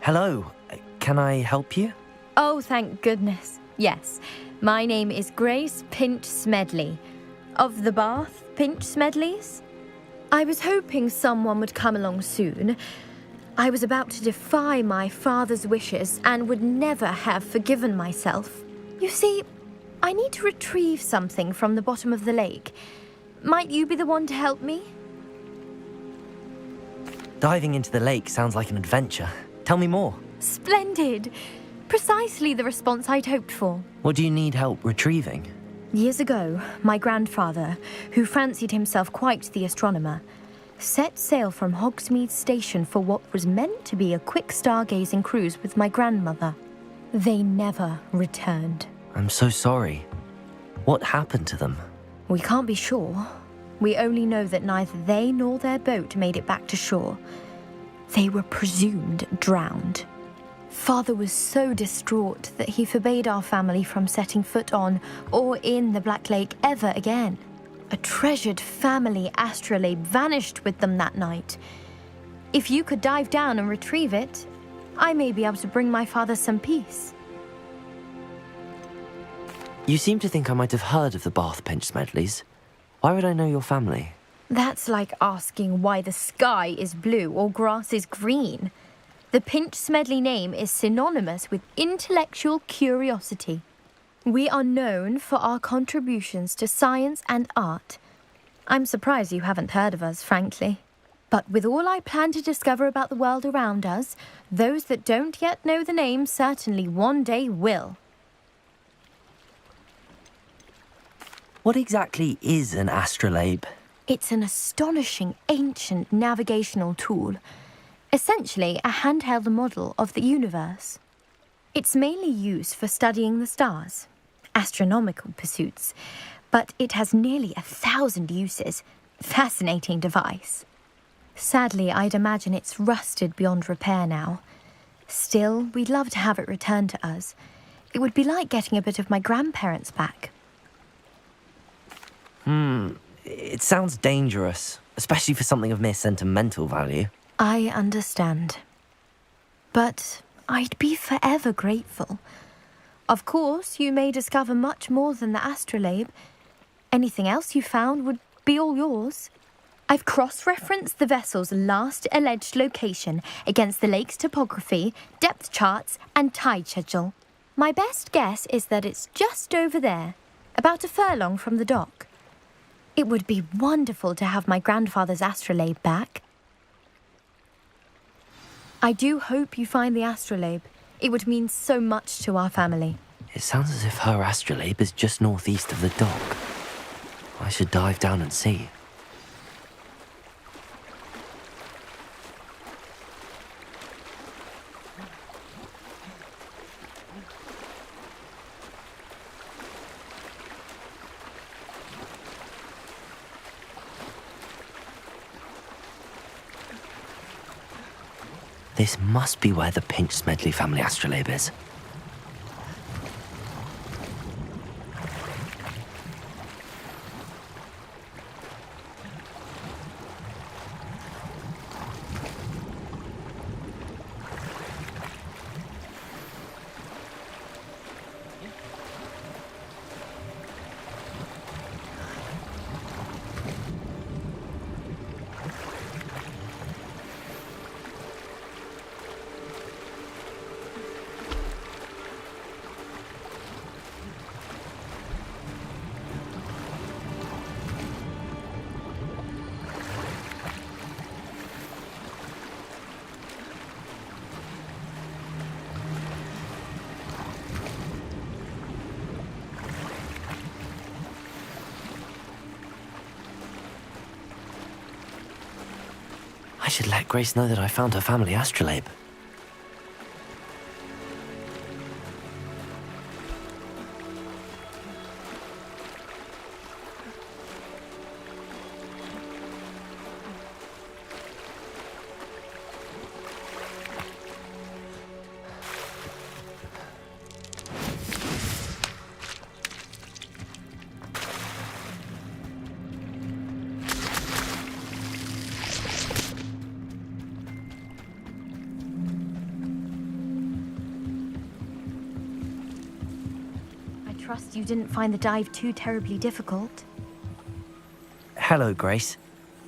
Hello, can I help you? Oh, thank goodness. Yes. My name is Grace Pinch Smedley. Of the Bath Pinch Smedleys? I was hoping someone would come along soon. I was about to defy my father's wishes and would never have forgiven myself. You see, I need to retrieve something from the bottom of the lake. Might you be the one to help me? Diving into the lake sounds like an adventure. Tell me more. Splendid! Precisely the response I'd hoped for. What do you need help retrieving? Years ago, my grandfather, who fancied himself quite the astronomer, set sail from Hogsmeade Station for what was meant to be a quick stargazing cruise with my grandmother. They never returned. I'm so sorry. What happened to them? We can't be sure. We only know that neither they nor their boat made it back to shore. They were presumed drowned. Father was so distraught that he forbade our family from setting foot on or in the Black Lake ever again. A treasured family astrolabe vanished with them that night. If you could dive down and retrieve it, I may be able to bring my father some peace. You seem to think I might have heard of the Bath Pinch Smedleys. Why would I know your family? That's like asking why the sky is blue or grass is green. The Pinch Smedley name is synonymous with intellectual curiosity. We are known for our contributions to science and art. I'm surprised you haven't heard of us, frankly. But with all I plan to discover about the world around us, those that don't yet know the name certainly one day will. What exactly is an astrolabe? It's an astonishing ancient navigational tool. Essentially, a handheld model of the universe. It's mainly used for studying the stars, astronomical pursuits, but it has nearly 1,000 uses. Fascinating device. Sadly, I'd imagine it's rusted beyond repair now. Still, we'd love to have it returned to us. It would be like getting a bit of my grandparents back. It sounds dangerous, especially for something of mere sentimental value. I understand. But I'd be forever grateful. Of course, you may discover much more than the astrolabe. Anything else you found would be all yours. I've cross-referenced the vessel's last alleged location against the lake's topography, depth charts, and tide schedule. My best guess is that it's just over there, about a furlong from the dock. It would be wonderful to have my grandfather's astrolabe back. I do hope you find the astrolabe. It would mean so much to our family. It sounds as if her astrolabe is just northeast of the dock. I should dive down and see. This must be where the Pinch Smedley family astrolabe is. should let Grace know that I found her family astrolabe. Trust you didn't find the dive too terribly difficult. Hello, Grace.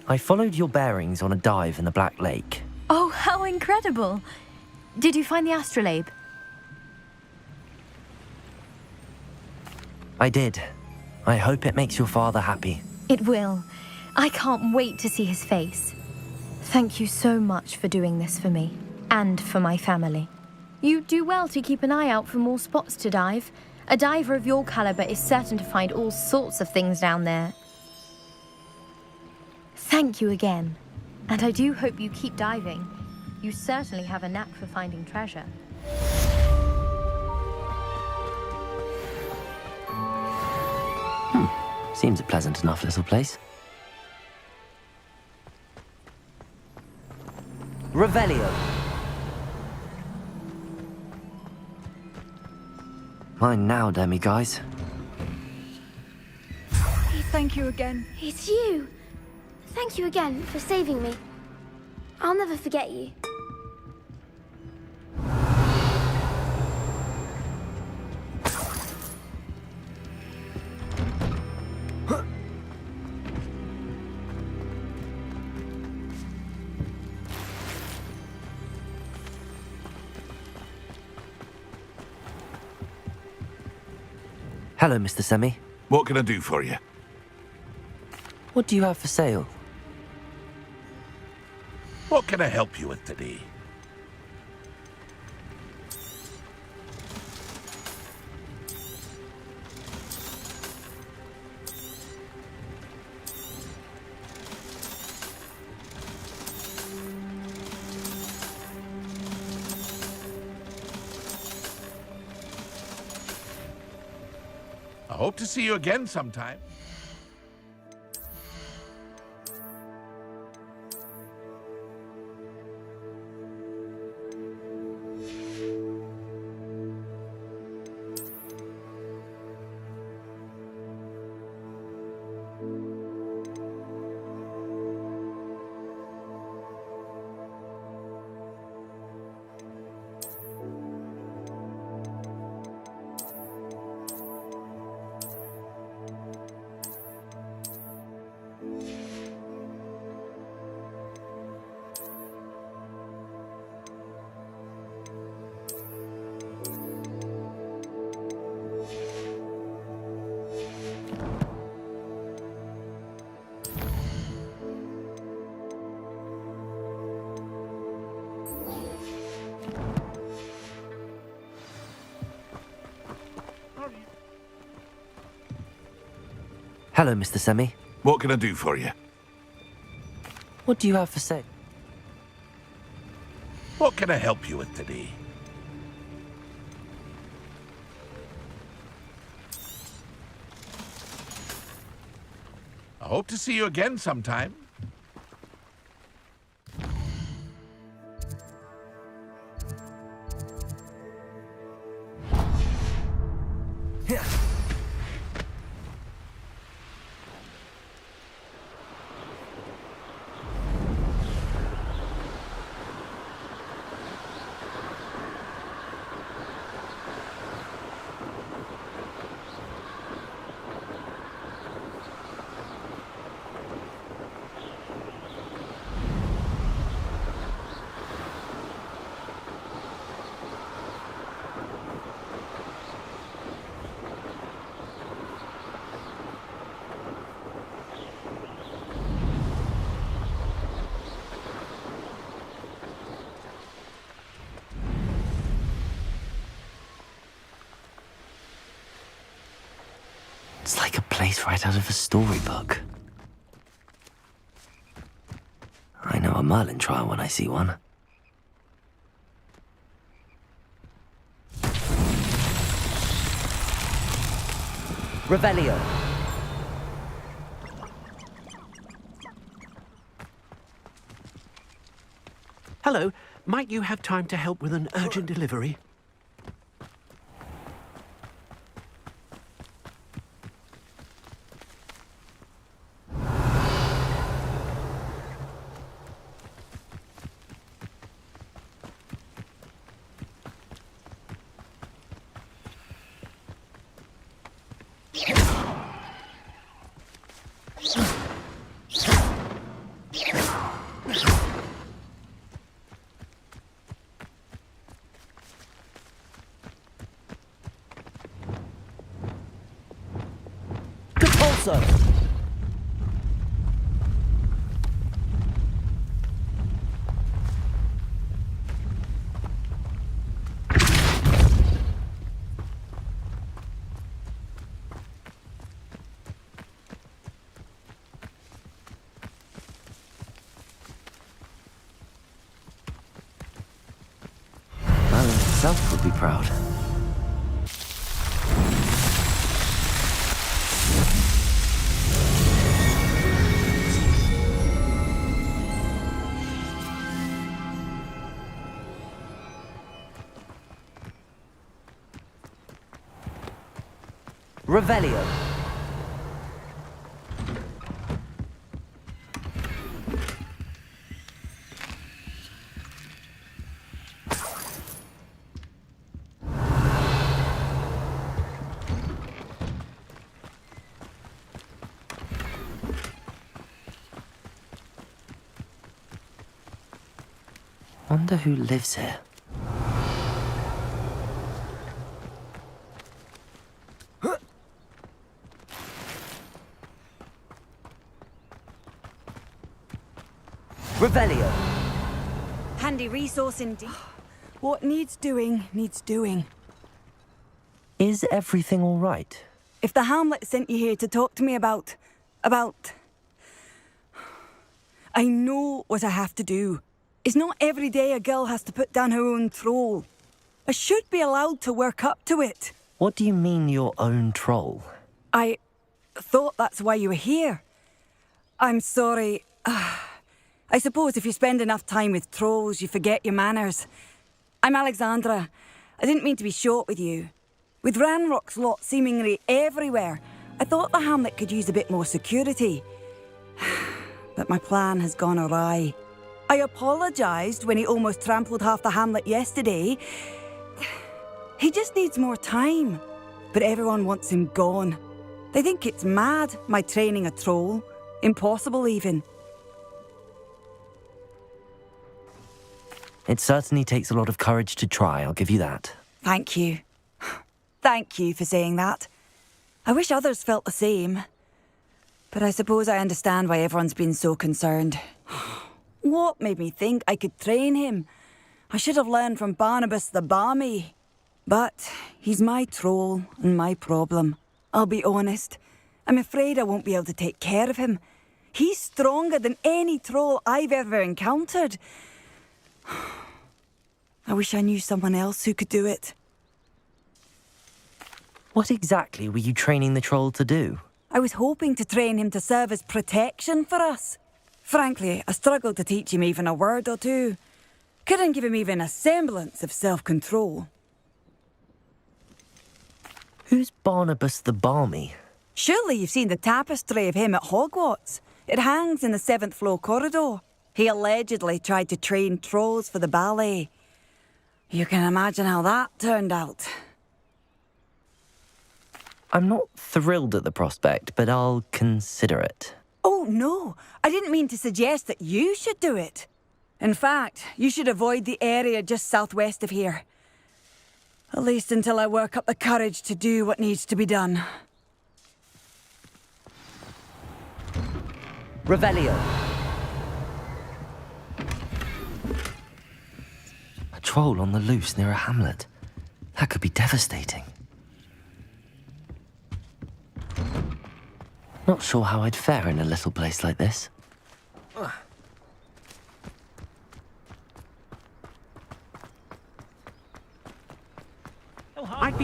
I followed your bearings on a dive in the Black Lake. Oh, how incredible! Did you find the astrolabe? I did. I hope it makes your father happy. It will. I can't wait to see his face. Thank you so much for doing this for me, and for my family. You do well to keep an eye out for more spots to dive. A diver of your caliber is certain to find all sorts of things down there. Thank you again. And I do hope you keep diving. You certainly have a knack for finding treasure. Seems a pleasant enough little place. Revelio. Mine now, demi-guys. Thank you again. It's you. Thank you again for saving me. I'll never forget you. Hello, Mr. Semi. What can I do for you? What do you have for sale? What can I help you with today? I hope to see you again sometime. Hello, Mr. Semi. What can I do for you? What do you have for sale? What can I help you with today? I hope to see you again sometime. It's like a place right out of a storybook. I know a a Merlin trial when I see one. Revelio. Hello, might you have time to help with an urgent delivery? Also. Merlin himself would be proud. Revelio. Wonder who lives here. Revelio. Handy resource indeed. What needs doing, needs doing. Is everything all right? If the Hamlet sent you here to talk to me about... I know what I have to do. It's not every day a girl has to put down her own troll. I should be allowed to work up to it. What do you mean, your own troll? I thought that's why you were here. I'm sorry. I suppose if you spend enough time with trolls, you forget your manners. I'm Alexandra. I didn't mean to be short with you. With Ranrock's lot seemingly everywhere, I thought the Hamlet could use a bit more security. But my plan has gone awry. I apologised when he almost trampled half the Hamlet yesterday. He just needs more time. But everyone wants him gone. They think it's mad, my training a troll. Impossible, even. It certainly takes a lot of courage to try, I'll give you that. Thank you. Thank you for saying that. I wish others felt the same. But I suppose I understand why everyone's been so concerned. What made me think I could train him? I should have learned from Barnabas the Barmy. But he's my troll and my problem. I'll be honest. I'm afraid I won't be able to take care of him. He's stronger than any troll I've ever encountered. I wish I knew someone else who could do it. What exactly were you training the troll to do? I was hoping to train him to serve as protection for us. Frankly, I struggled to teach him even a word or two. Couldn't give him even a semblance of self-control. Who's Barnabas the Barmy? Surely you've seen the tapestry of him at Hogwarts. It hangs in the 7th floor corridor. He allegedly tried to train trolls for the ballet. You can imagine how that turned out. I'm not thrilled at the prospect, but I'll consider it. Oh, no. I didn't mean to suggest that you should do it. In fact, you should avoid the area just southwest of here. At least until I work up the courage to do what needs to be done. Revelio. A troll on the loose near a hamlet. That could be devastating. Not sure how I'd fare in a little place like this.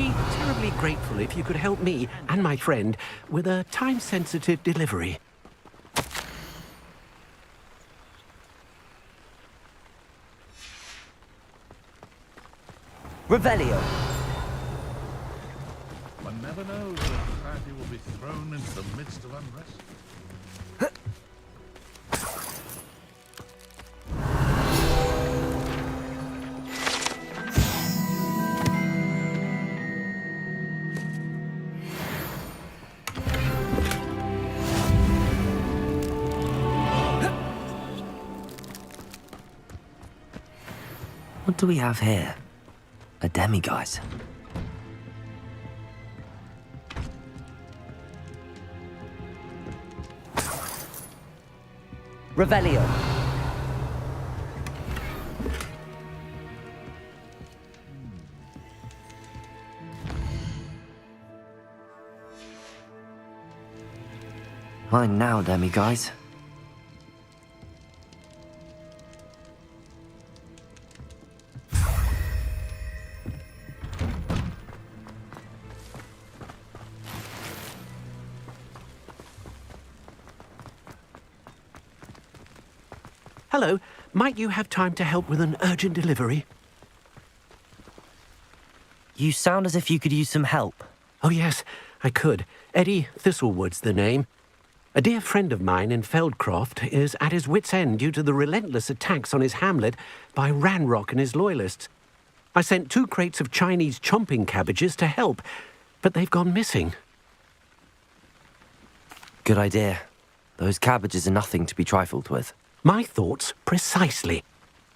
be terribly grateful if you could help me and my friend with a time-sensitive delivery. Revelio. One never knows when society will be thrown into the midst of unrest. What do we have here? A demiguise. Revelio. Mine now, demiguise. Hello, might you have time to help with an urgent delivery? You sound as if you could use some help. Oh yes, I could. Eddie Thistlewood's the name. A dear friend of mine in Feldcroft is at his wit's end due to the relentless attacks on his hamlet by Ranrock and his loyalists. I sent 2 crates of Chinese chomping cabbages to help, but they've gone missing. Good idea. Those cabbages are nothing to be trifled with. My thoughts precisely.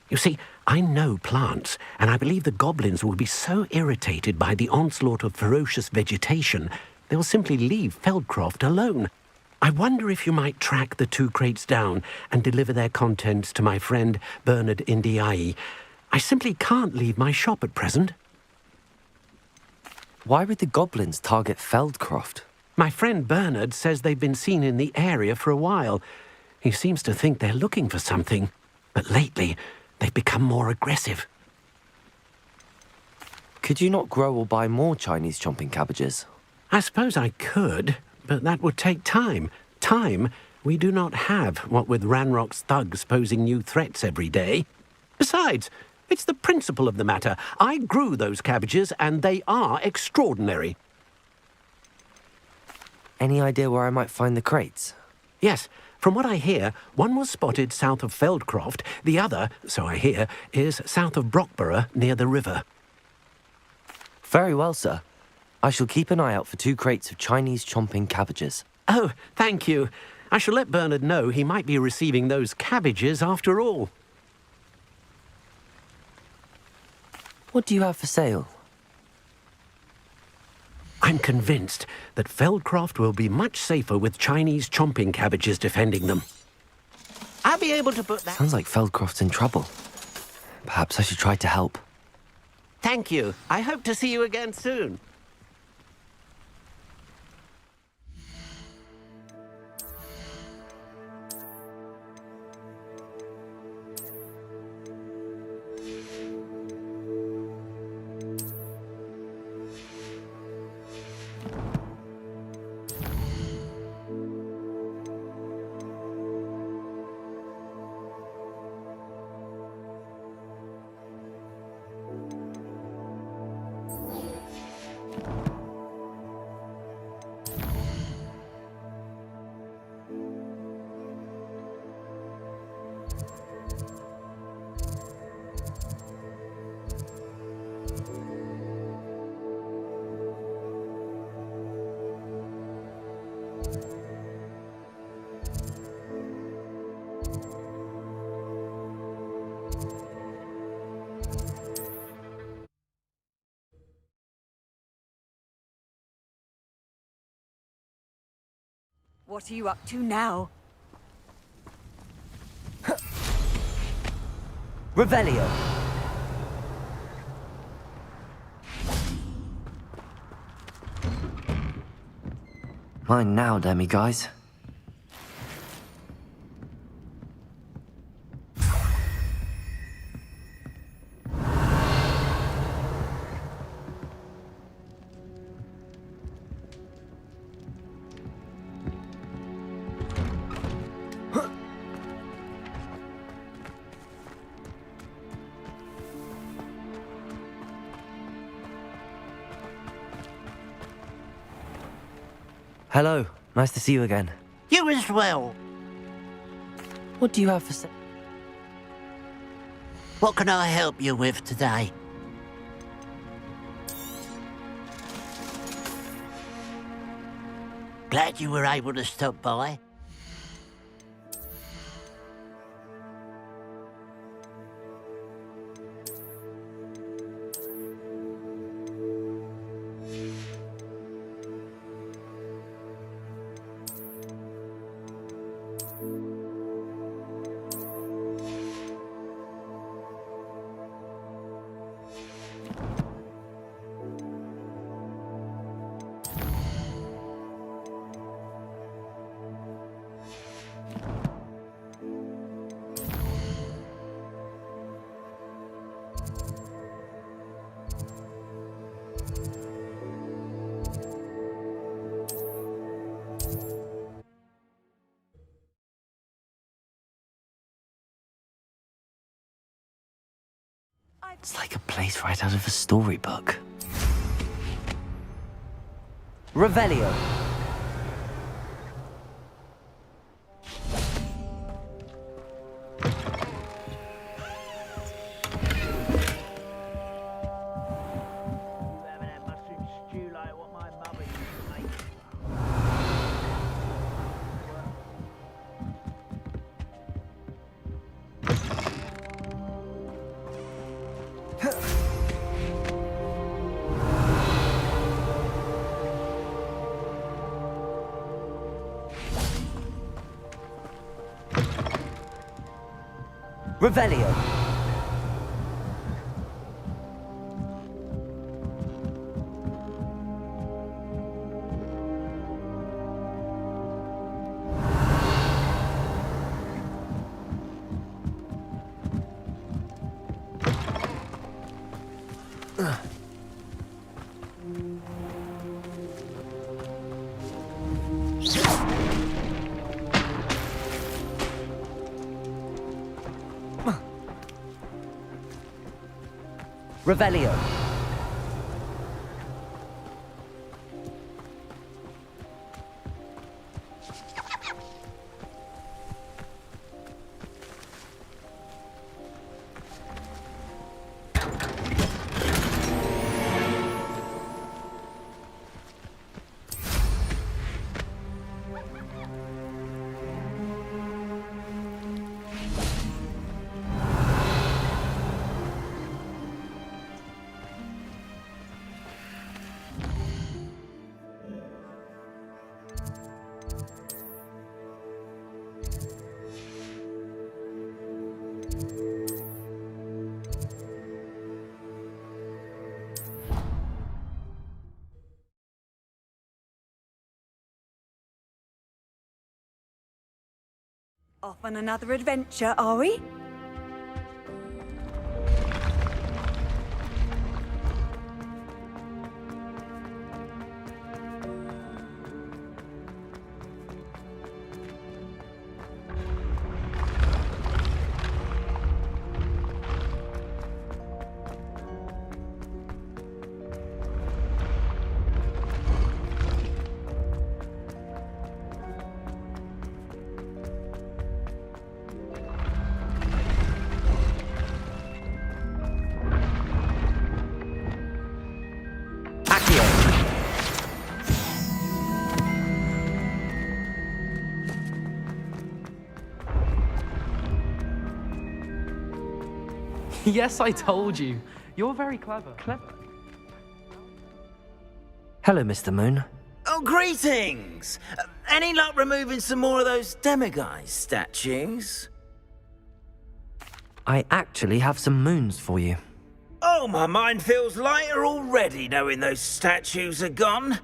You see, I know plants, and I believe the goblins will be so irritated by the onslaught of ferocious vegetation, they'll simply leave Feldcroft alone. I wonder if you might track the 2 crates down and deliver their contents to my friend Bernard Indiai. I simply can't leave my shop at present. Why would the goblins target Feldcroft? My friend Bernard says they've been seen in the area for a while. He seems to think they're looking for something, but lately they've become more aggressive. Could you not grow or buy more Chinese chomping cabbages? I suppose I could, but that would take time. Time we do not have, what with Ranrock's thugs posing new threats every day. Besides, it's the principle of the matter. I grew those cabbages, and they are extraordinary. Any idea where I might find the crates? Yes. From what I hear, one was spotted south of Feldcroft, the other, so I hear, is south of Brockborough near the river. Very well, sir. I shall keep an eye out for 2 crates of Chinese chomping cabbages. Oh, thank you. I shall let Bernard know he might be receiving those cabbages after all. What do you have for sale? I'm convinced that Feldcroft will be much safer with Chinese chomping cabbages defending them. I'll be able to put that... Sounds like Feldcroft's in trouble. Perhaps I should try to help. Thank you. I hope to see you again soon. What are you up to now? Revelio. Mine now, demiguise. Hello. Nice to see you again. You as well. What do you have for sale? What can I help you with today? Glad you were able to stop by. It's like a place right out of a storybook. Revelio. Revelio. Revelio. Off on another adventure, are we? Yes, I told you. You're very clever. Hello, Mr. Moon. Oh, greetings! Any luck removing some more of those demiguise statues? I actually have some moons for you. Oh, my mind feels lighter already knowing those statues are gone.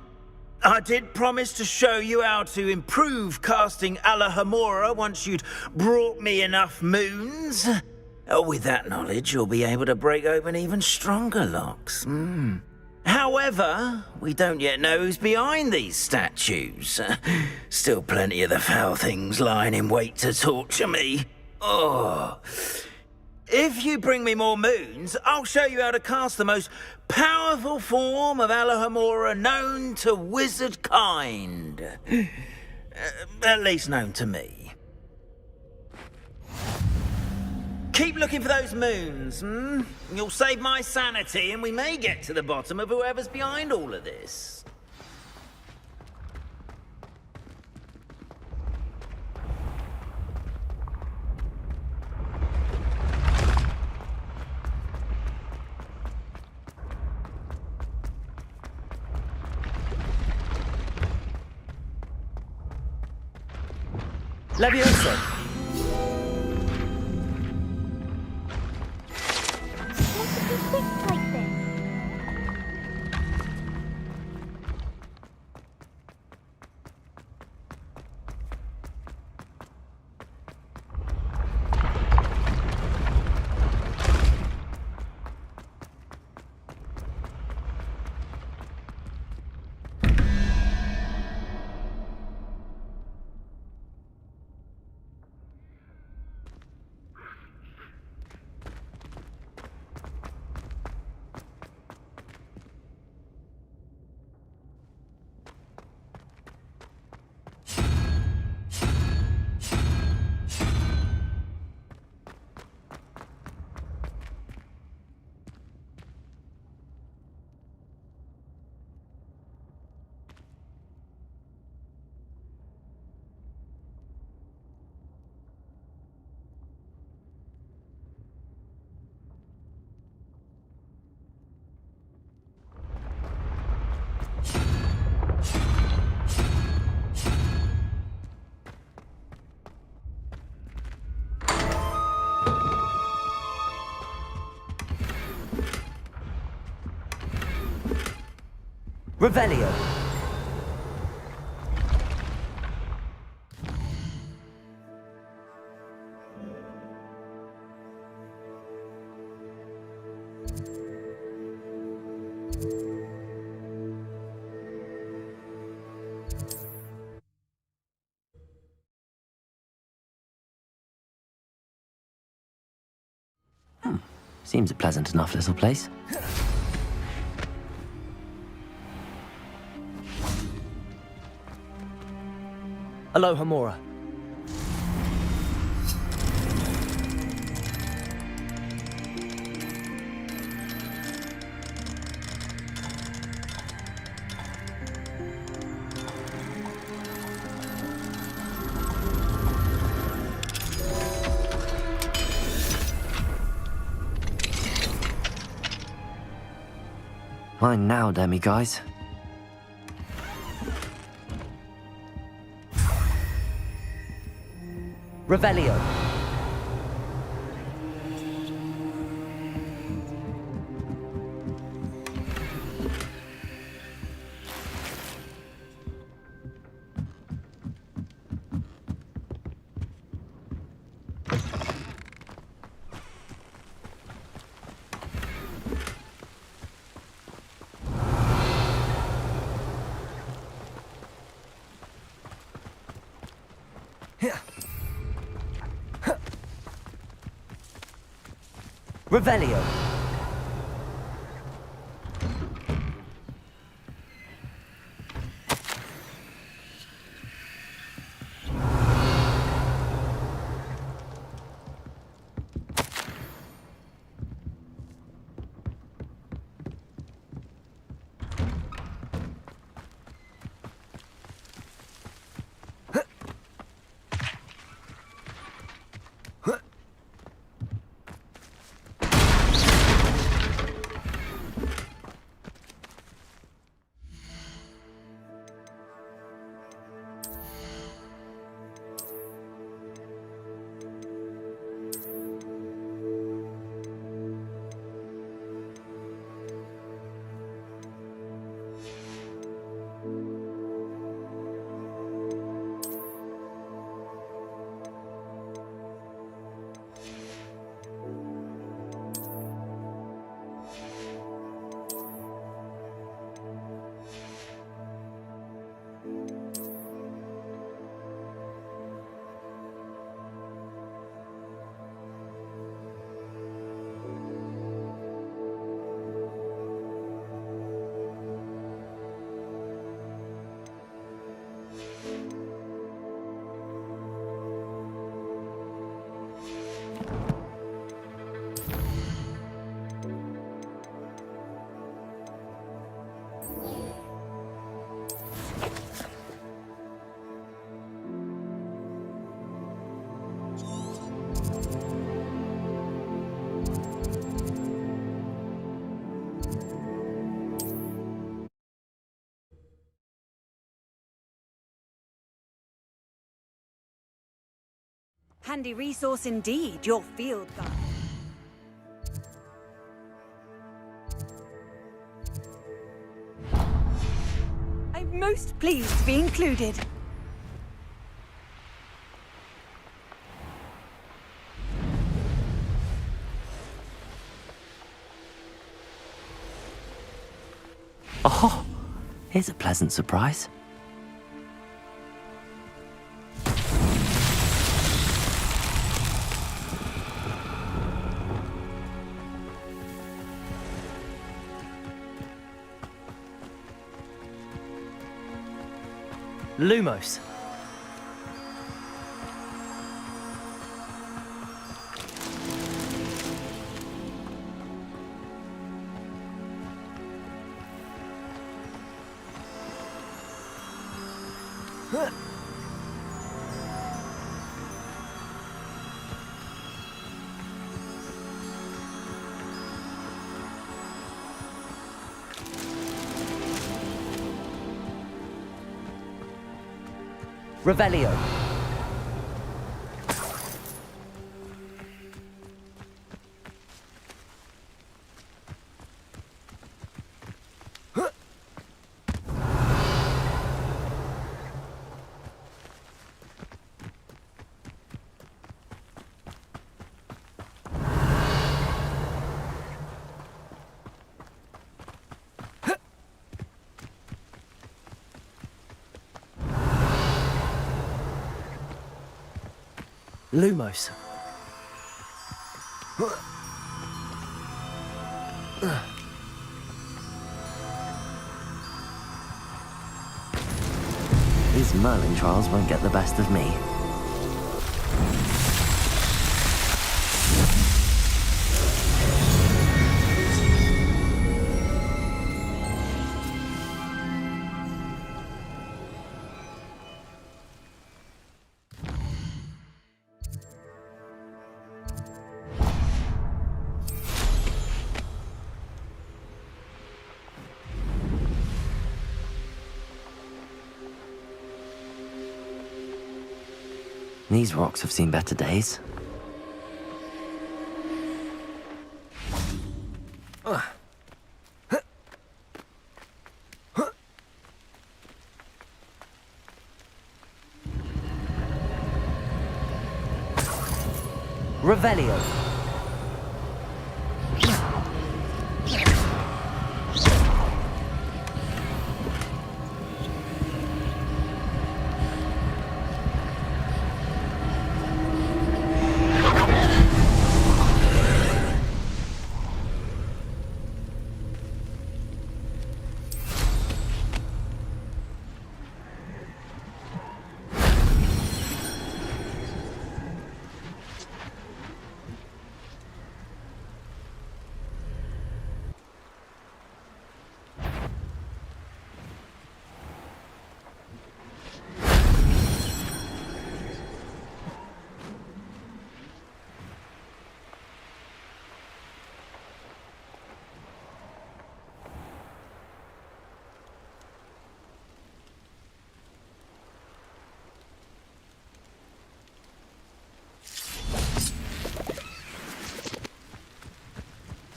I did promise to show you how to improve casting Alahamora once you'd brought me enough moons. With that knowledge, you'll be able to break open even stronger locks. However, we don't yet know who's behind these statues. Still plenty of the foul things lying in wait to torture me. Oh. If you bring me more moons, I'll show you how to cast the most powerful form of Alohomora known to wizard kind. At least known to me. Keep looking for those moons, hmm? You'll save my sanity and we may get to the bottom of whoever's behind all of this. Leviosa! Revelio. Seems a pleasant enough little place. Alohomora. Mine now, demi-guys. Revelio. Revelio. Handy resource indeed, your field guide. I'm most pleased to be included. Oh, here's a pleasant surprise. Lumos. Revelio. Lumos. These Merlin trials won't get the best of me. These rocks have seen better days. Revelio.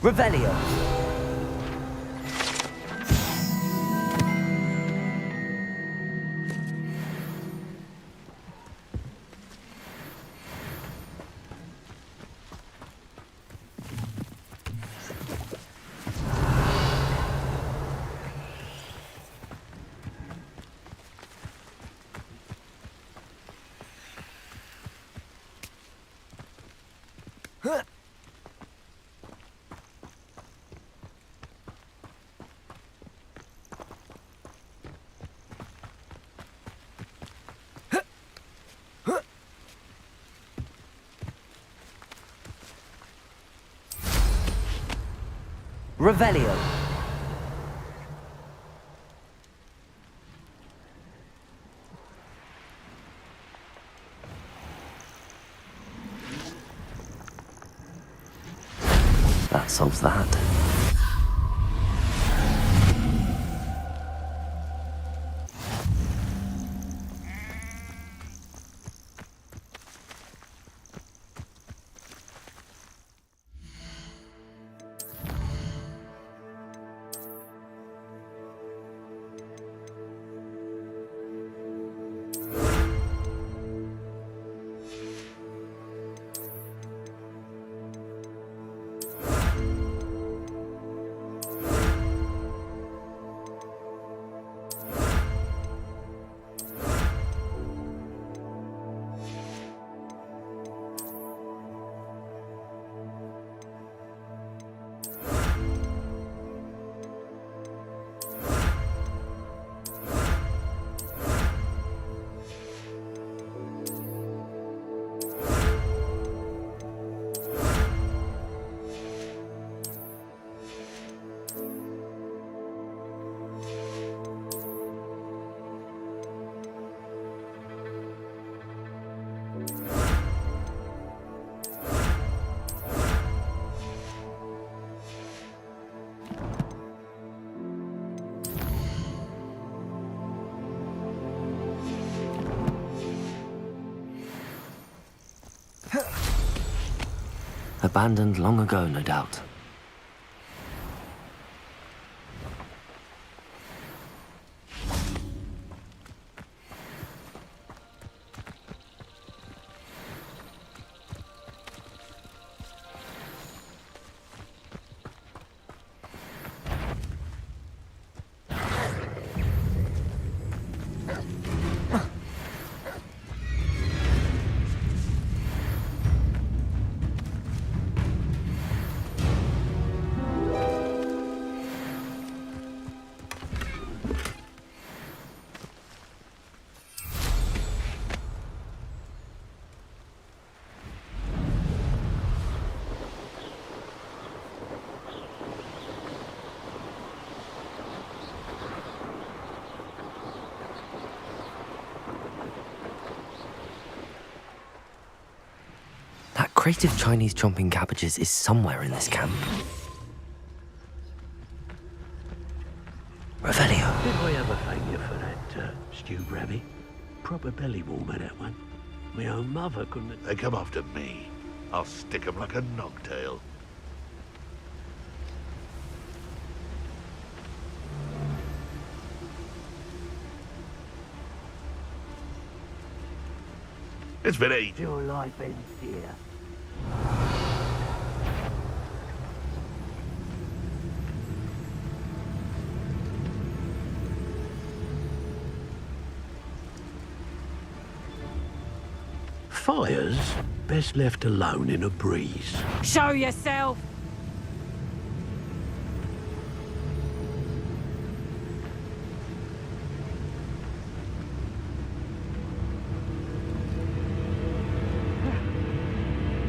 Revelio. Revelio. That solves that. abandoned long ago, no doubt. That crate of Chinese chomping cabbages is somewhere in this camp. Revelio. Did I ever thank you for that stew gravy? Proper belly warmer, that one. My own mother couldn't... They come after me. I'll stick 'em like a nogtail. It's been eight. Your life ends here. Fires best left alone in a breeze. Show yourself!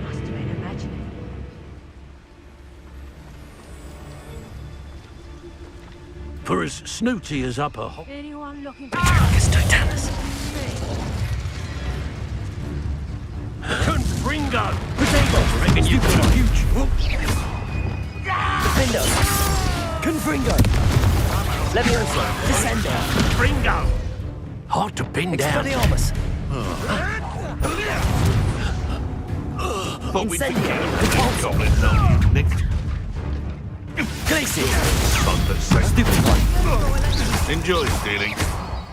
Must have been imagining. For as snooty as upper hop. Anyone looking for Confringo! Potato! Reckon you've got a future. Defender! Confringo! Leviosa! Descender! Confringo! Hard to pin down. Expelliarmus! Thought we'd be Incendio! getting goblins on you, Nick. Glacier! Thunder sake. Stupid one! Enjoy stealing.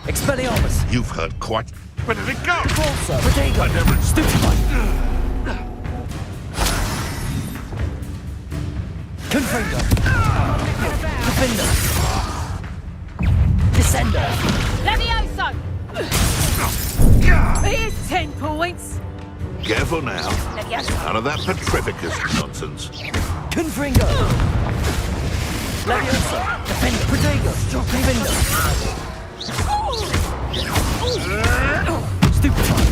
Expelliarmus! You've heard quite. Where did it go? Repulsor! Protego! I never. Stupid one! Confringo! Defender! Descender! Levioso! Here's 10 points. Careful now. None of that Petrificus nonsense. Confringo! Leviosa! Defender! Protego! Defender! Stupid one!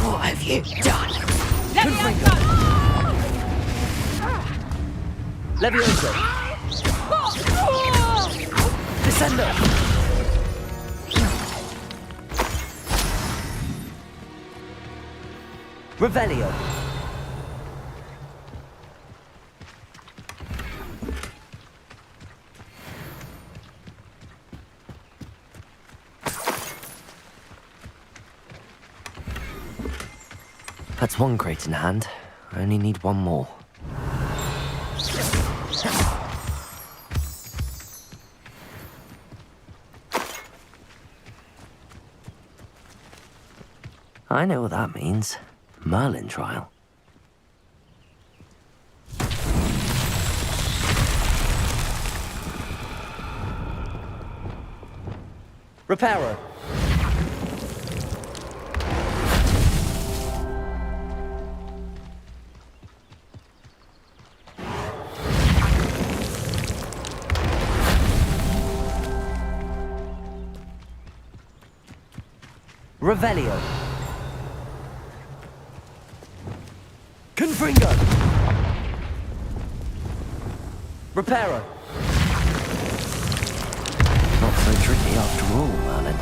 What have you done? Levioso! Leviosa! Descender! Revelio! That's one crate in hand. I only need one more. I know what that means. Merlin trial. Reparo! Revelio! Confringo! Reparo! Not so tricky after all, Merlin.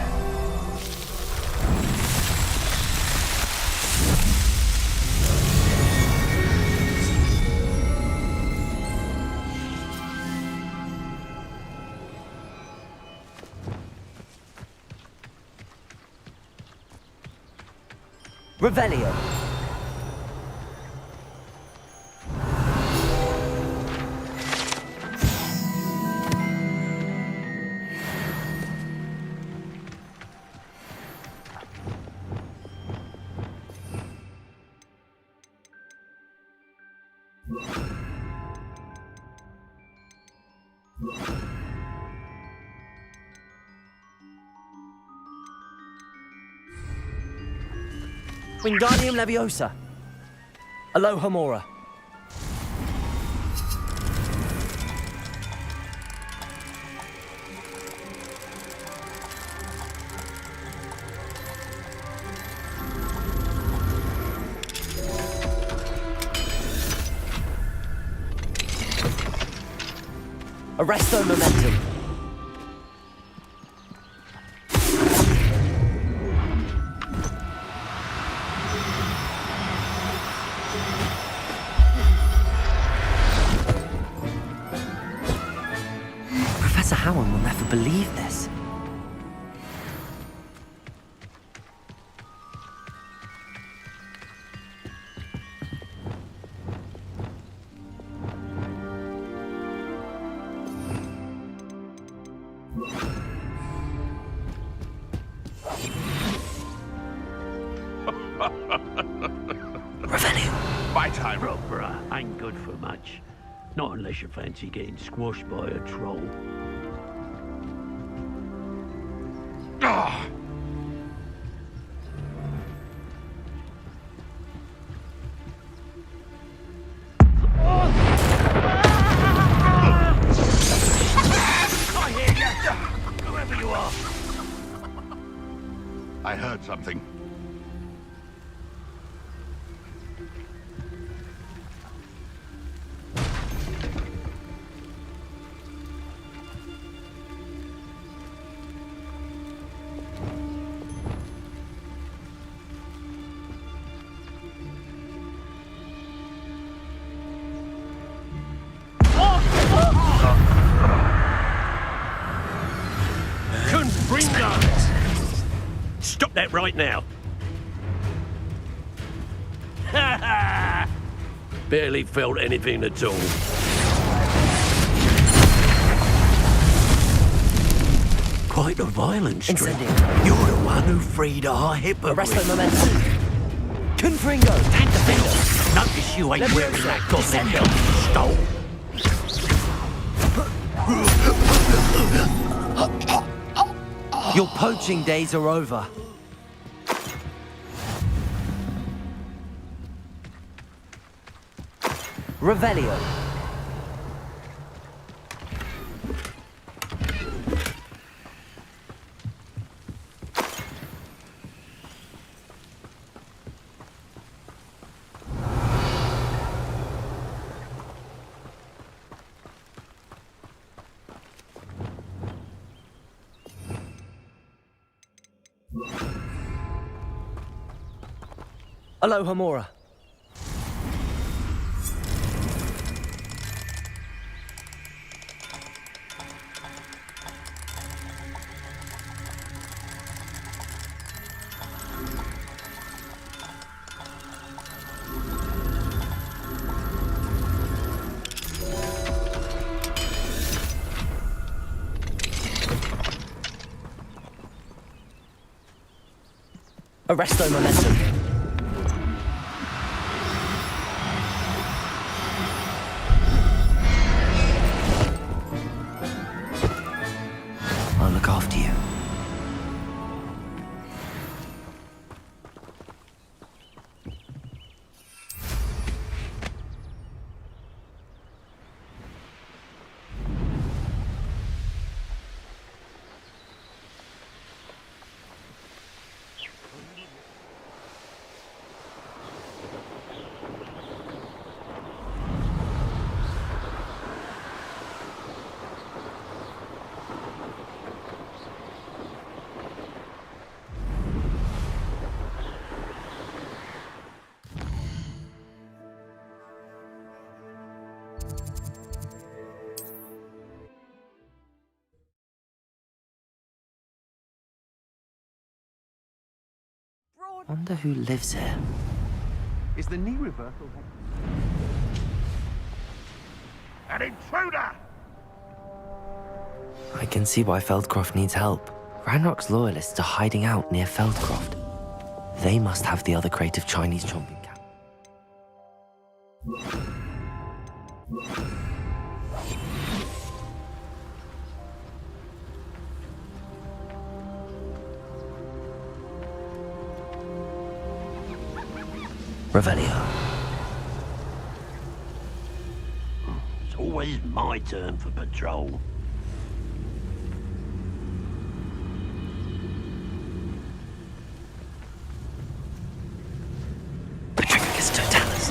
Revelio! Wingardium Leviosa. Alohomora. Arresto Momentum. Professor Howard will never believe this. My time. Bruh, ain't good for much. Not unless you fancy getting squashed by a troll. Ah! I hear you! Whoever you are! I heard something. Stop that right now! Ha ha! Barely felt anything at all. Quite a violent streak. Incendio. You're the one who freed our hippogriff. Arresto Momentum. Confringo. Defender, notice you ain't wearing that goddamn belt you stole. Your poaching days are over. Revelio. Alohomora. Arresto Momentum. I'll look after you. Wonder who lives here. Is the knee reversal? An intruder! I can see why Feldcroft needs help. Ranrock's loyalists are hiding out near Feldcroft. They must have the other crate of Chinese chomping cap. Revelio. It's always my turn for patrol. Petrificus Totalis.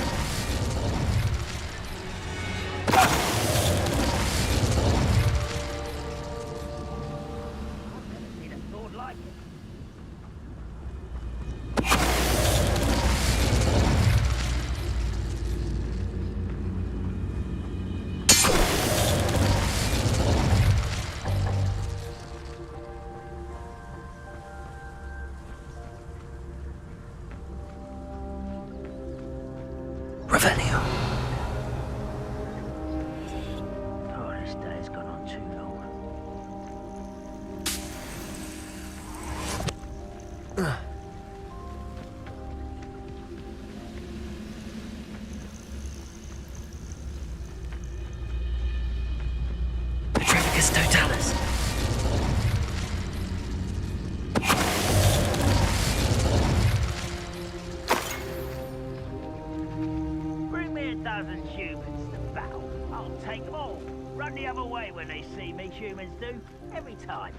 Revelio. Oh, this day's gone on too long. Petrificus Totalis. Bring me a dozen humans to battle. I'll take them all. Run the other way when they see me, humans do. Every time.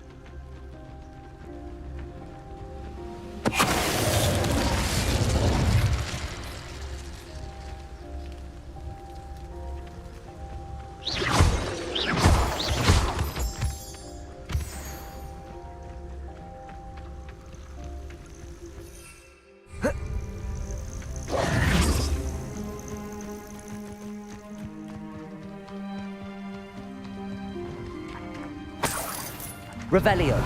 Revelio.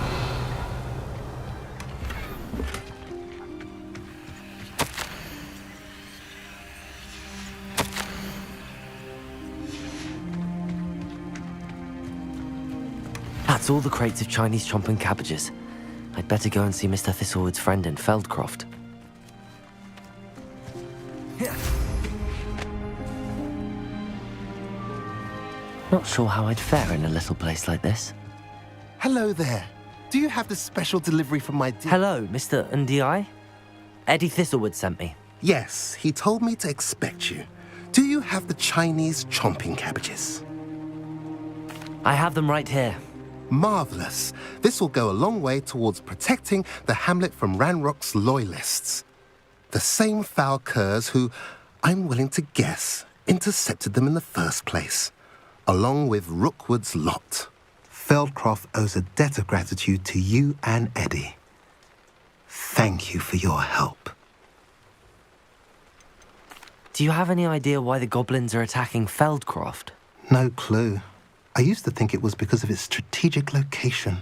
That's all the crates of Chinese chomping cabbages. I'd better go and see Mr. Thistlewood's friend in Feldcroft. Not sure how I'd fare in a little place like this. Hello there. Do you have the special delivery from my dear... Hello, Mr. Ndi? Eddie Thistlewood sent me. Yes, he told me to expect you. Do you have the Chinese chomping cabbages? I have them right here. Marvelous. This will go a long way towards protecting the hamlet from Ranrock's loyalists. The same foul curs who, I'm willing to guess, intercepted them in the first place, along with Rookwood's lot. Feldcroft owes a debt of gratitude to you and Eddie. Thank you for your help. Do you have any idea why the goblins are attacking Feldcroft? No clue. I used to think it was because of its strategic location,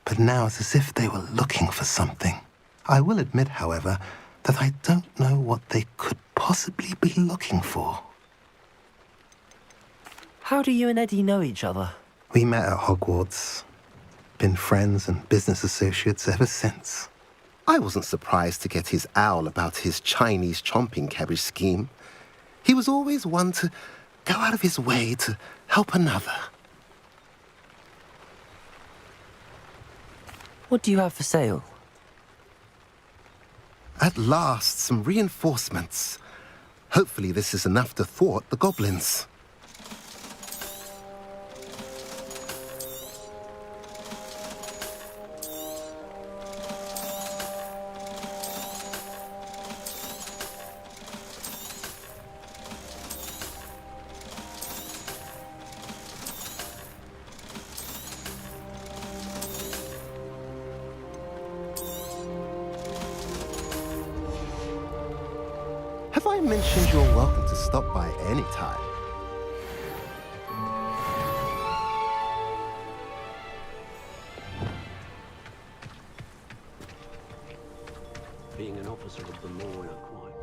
but now it's as if they were looking for something. I will admit, however, that I don't know what they could possibly be looking for. How do you and Eddie know each other? We met at Hogwarts. Been friends and business associates ever since. I wasn't surprised to get his owl about his Chinese chomping cabbage scheme. He was always one to go out of his way to help another. What do you have for sale? At last, some reinforcements. Hopefully this is enough to thwart the goblins. Have I mentioned you're welcome to stop by any time? Being an officer of the law in a quite...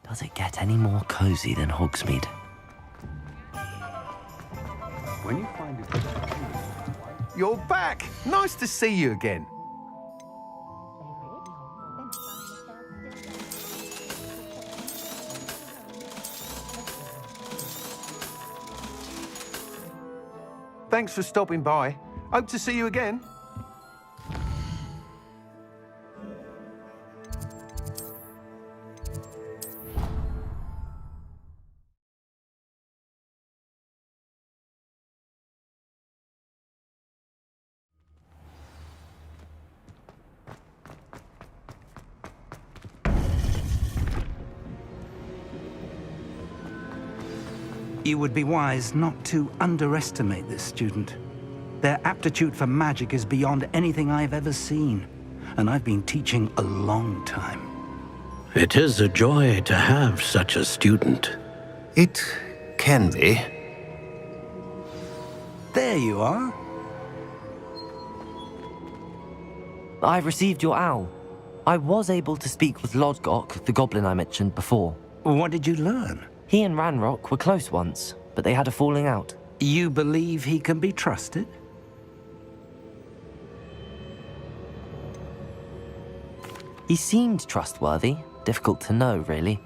Does it get any more cozy than Hogsmeade? When you find it... You're back! Nice to see you again. Thanks for stopping by. Hope to see you again. You would be wise not to underestimate this student. Their aptitude for magic is beyond anything I've ever seen, and I've been teaching a long time. It is a joy to have such a student. It can be. There you are. I've received your owl. I was able to speak with Lodgok, the goblin I mentioned before. What did you learn? He and Ranrock were close once, but they had a falling out. You believe he can be trusted? He seemed trustworthy. Difficult to know, really.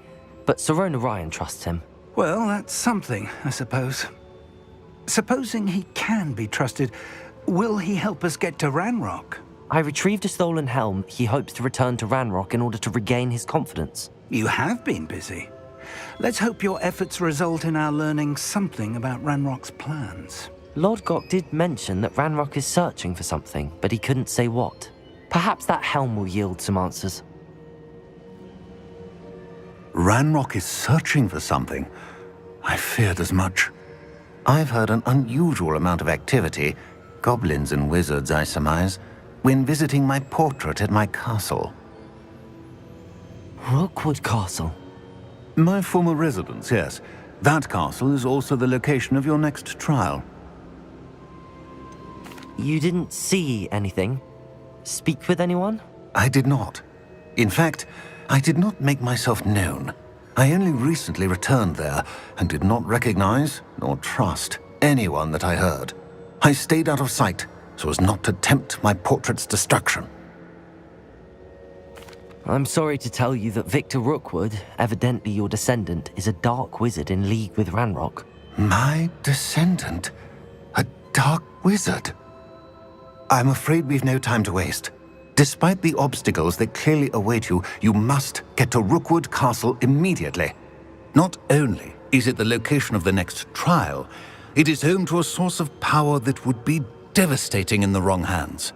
But Sirona Ryan trusts him. Well, that's something, I suppose. Supposing he can be trusted, will he help us get to Ranrock? I retrieved a stolen helm he hopes to return to Ranrock in order to regain his confidence. You have been busy. Let's hope your efforts result in our learning something about Ranrock's plans. Lodgok did mention that Ranrock is searching for something, but he couldn't say what. Perhaps that helm will yield some answers. Ranrock is searching for something. I feared as much. I've heard an unusual amount of activity, goblins and wizards, I surmise, when visiting my portrait at my castle. Rookwood Castle? My former residence, yes. That castle is also the location of your next trial. You didn't see anything? Speak with anyone? I did not. In fact, I did not make myself known. I only recently returned there and did not recognize nor trust anyone that I heard. I stayed out of sight so as not to tempt my portrait's destruction. I'm sorry to tell you that Victor Rookwood, evidently your descendant, is a dark wizard in league with Ranrock. My descendant? A dark wizard? I'm afraid we've no time to waste. Despite the obstacles that clearly await you, you must get to Rookwood Castle immediately. Not only is it the location of the next trial, it is home to a source of power that would be devastating in the wrong hands.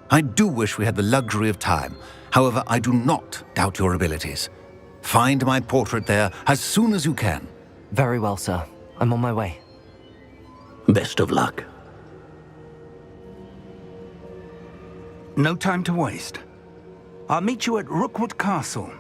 I do wish we had the luxury of time. However, I do not doubt your abilities. Find my portrait there as soon as you can. Very well, sir. I'm on my way. Best of luck. No time to waste. I'll meet you at Rookwood Castle.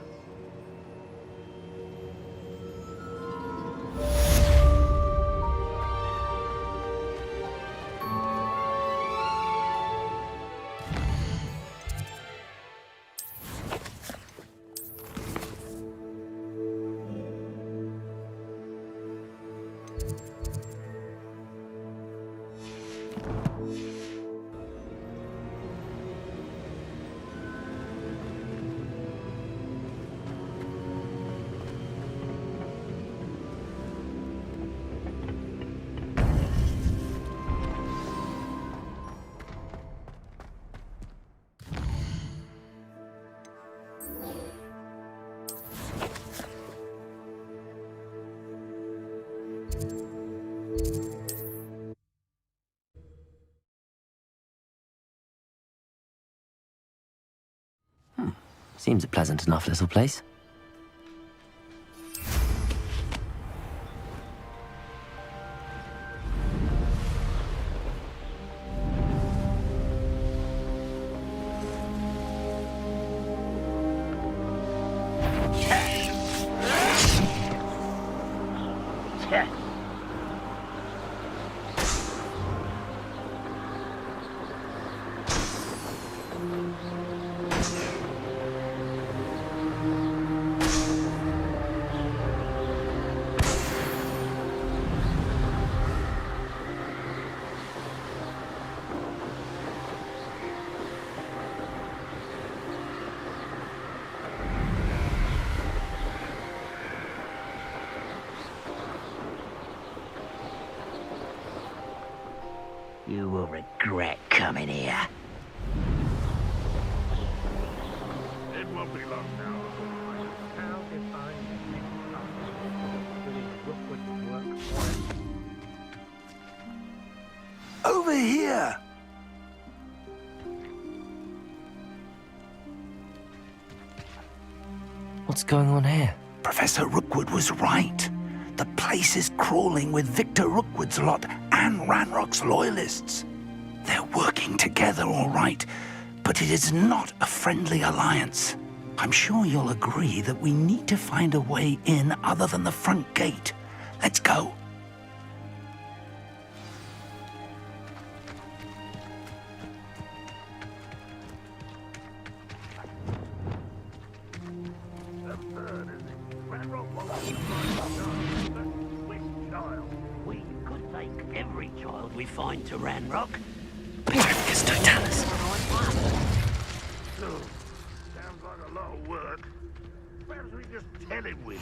Seems a pleasant enough little place. over here. What's going on here? Professor Rookwood was right. The place is crawling with Victor Rookwood's lot and Ranrock's loyalists. They're working together, all right, but it is not a friendly alliance. I'm sure you'll agree that we need to find a way in other than the front gate. Let's go. We could take every child we find to Ranrock. Petrificus totalis. Sounds like a lot of work. Perhaps we just tell him we know.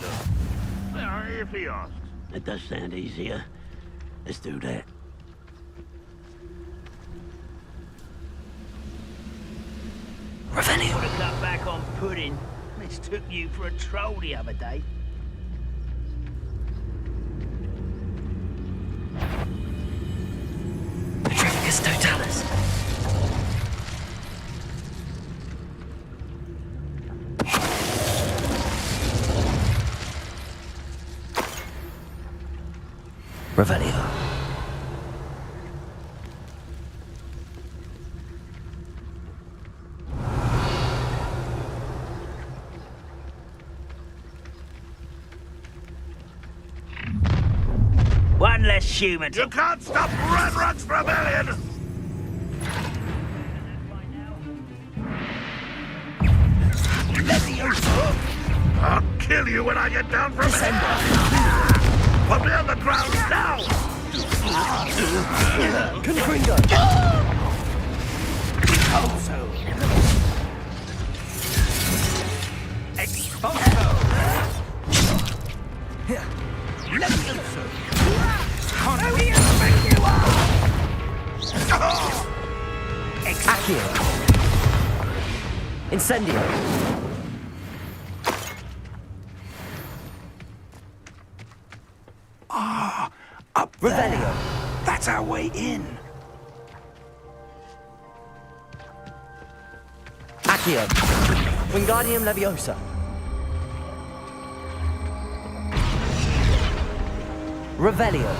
If he asks. It does sound easier. Let's do that. Revelio. Put a cut back on pudding. Mistook you for a troll the other day. Petrificus totalis. Revelio. One less human. You can't stop Ranrock's rebellion! I'll kill you when I get down from here! Put me on the ground now! Confringo! Also. Exposo. Levioso. Accio! Incendio! Up there. Revelio! That's our way in. Accio! Wingardium Leviosa! Revelio!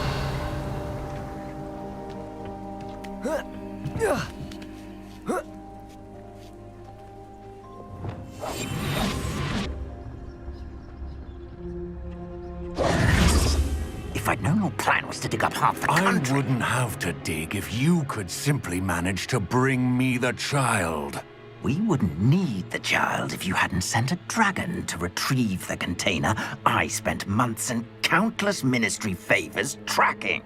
If I'd known your plan was to dig up half the country... I wouldn't have to dig if you could simply manage to bring me the child. We wouldn't need the child if you hadn't sent a dragon to retrieve the container I spent months and countless ministry favors tracking.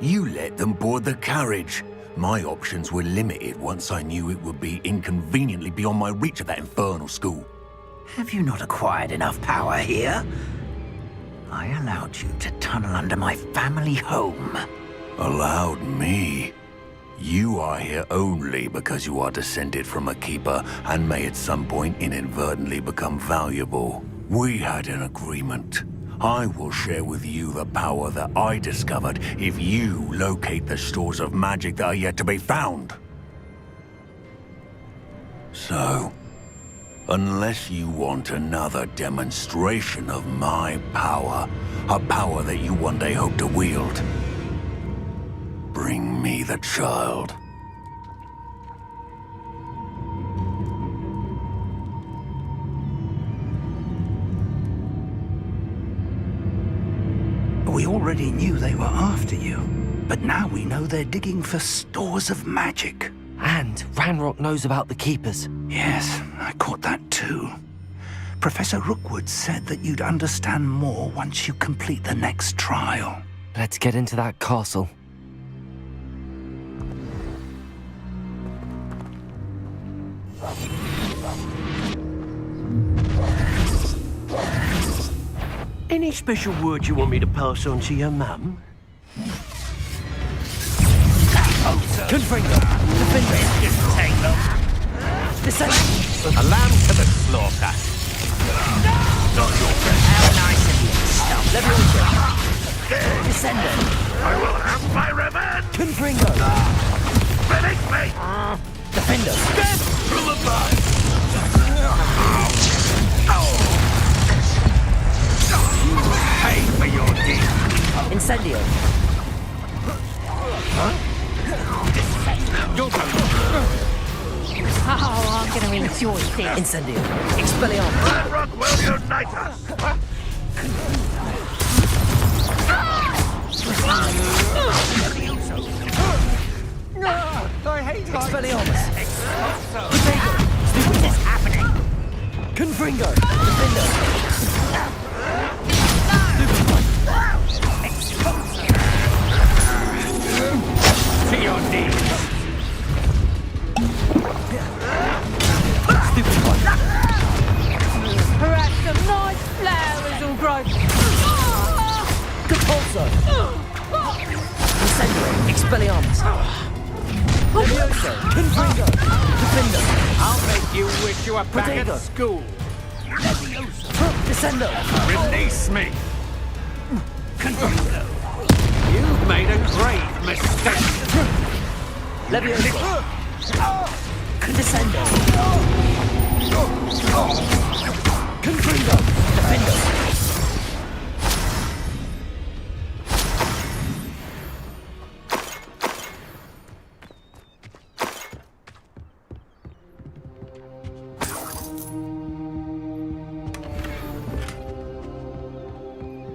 You let them board the carriage. My options were limited once I knew it would be inconveniently beyond my reach at that infernal school. Have you not acquired enough power here? I allowed you to tunnel under my family home. Allowed me? You are here only because you are descended from a keeper and may at some point inadvertently become valuable. We had an agreement. I will share with you the power that I discovered if you locate the stores of magic that are yet to be found. So, unless you want another demonstration of my power, a power that you one day hope to wield, bring me the child. We already knew they were after you, but now we know they're digging for stores of magic. And Ranrock knows about the Keepers. Yes, I caught that too. Professor Rookwood said that you'd understand more once you complete the next trial. Let's get into that castle. Any special word you want me to pass on to your mum? Confringo! Defender! Just take them. Descend! A lamb to the slaughter. Not your friend. How nice of you. Leviosa! scared. Descender. I will have my revenge. Confringo. Finish me. Defender. Death through the blood. Pay for your deed. Incendio. You'll go. Oh, I'm gonna enjoy this. Incendio. Expelliarmus. Ranrock will unite us. I hate life. Expelliarmus. What is happening? Confringo. Defender. To your knees. Perhaps some nice flowers will grow. Compulso. Incendio. Expelliarmus. Levioso. Confringo. Defender. I'll make you wish you were back Protego. at school. Descendo. Release me. You've made a grave mistake. Levioso. Descendo. Confringo. Defender.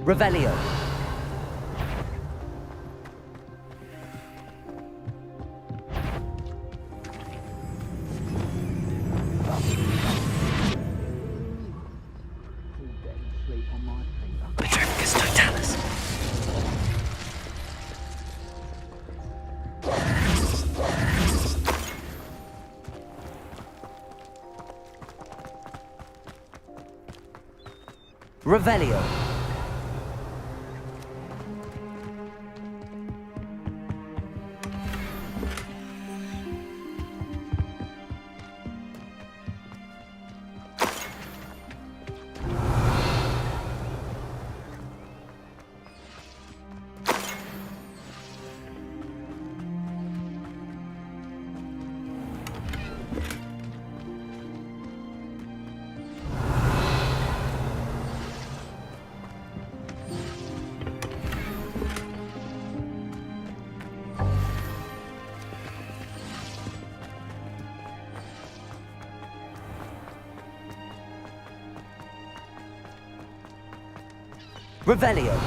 Revelio. Petricus totalis. Revelio. Revelio.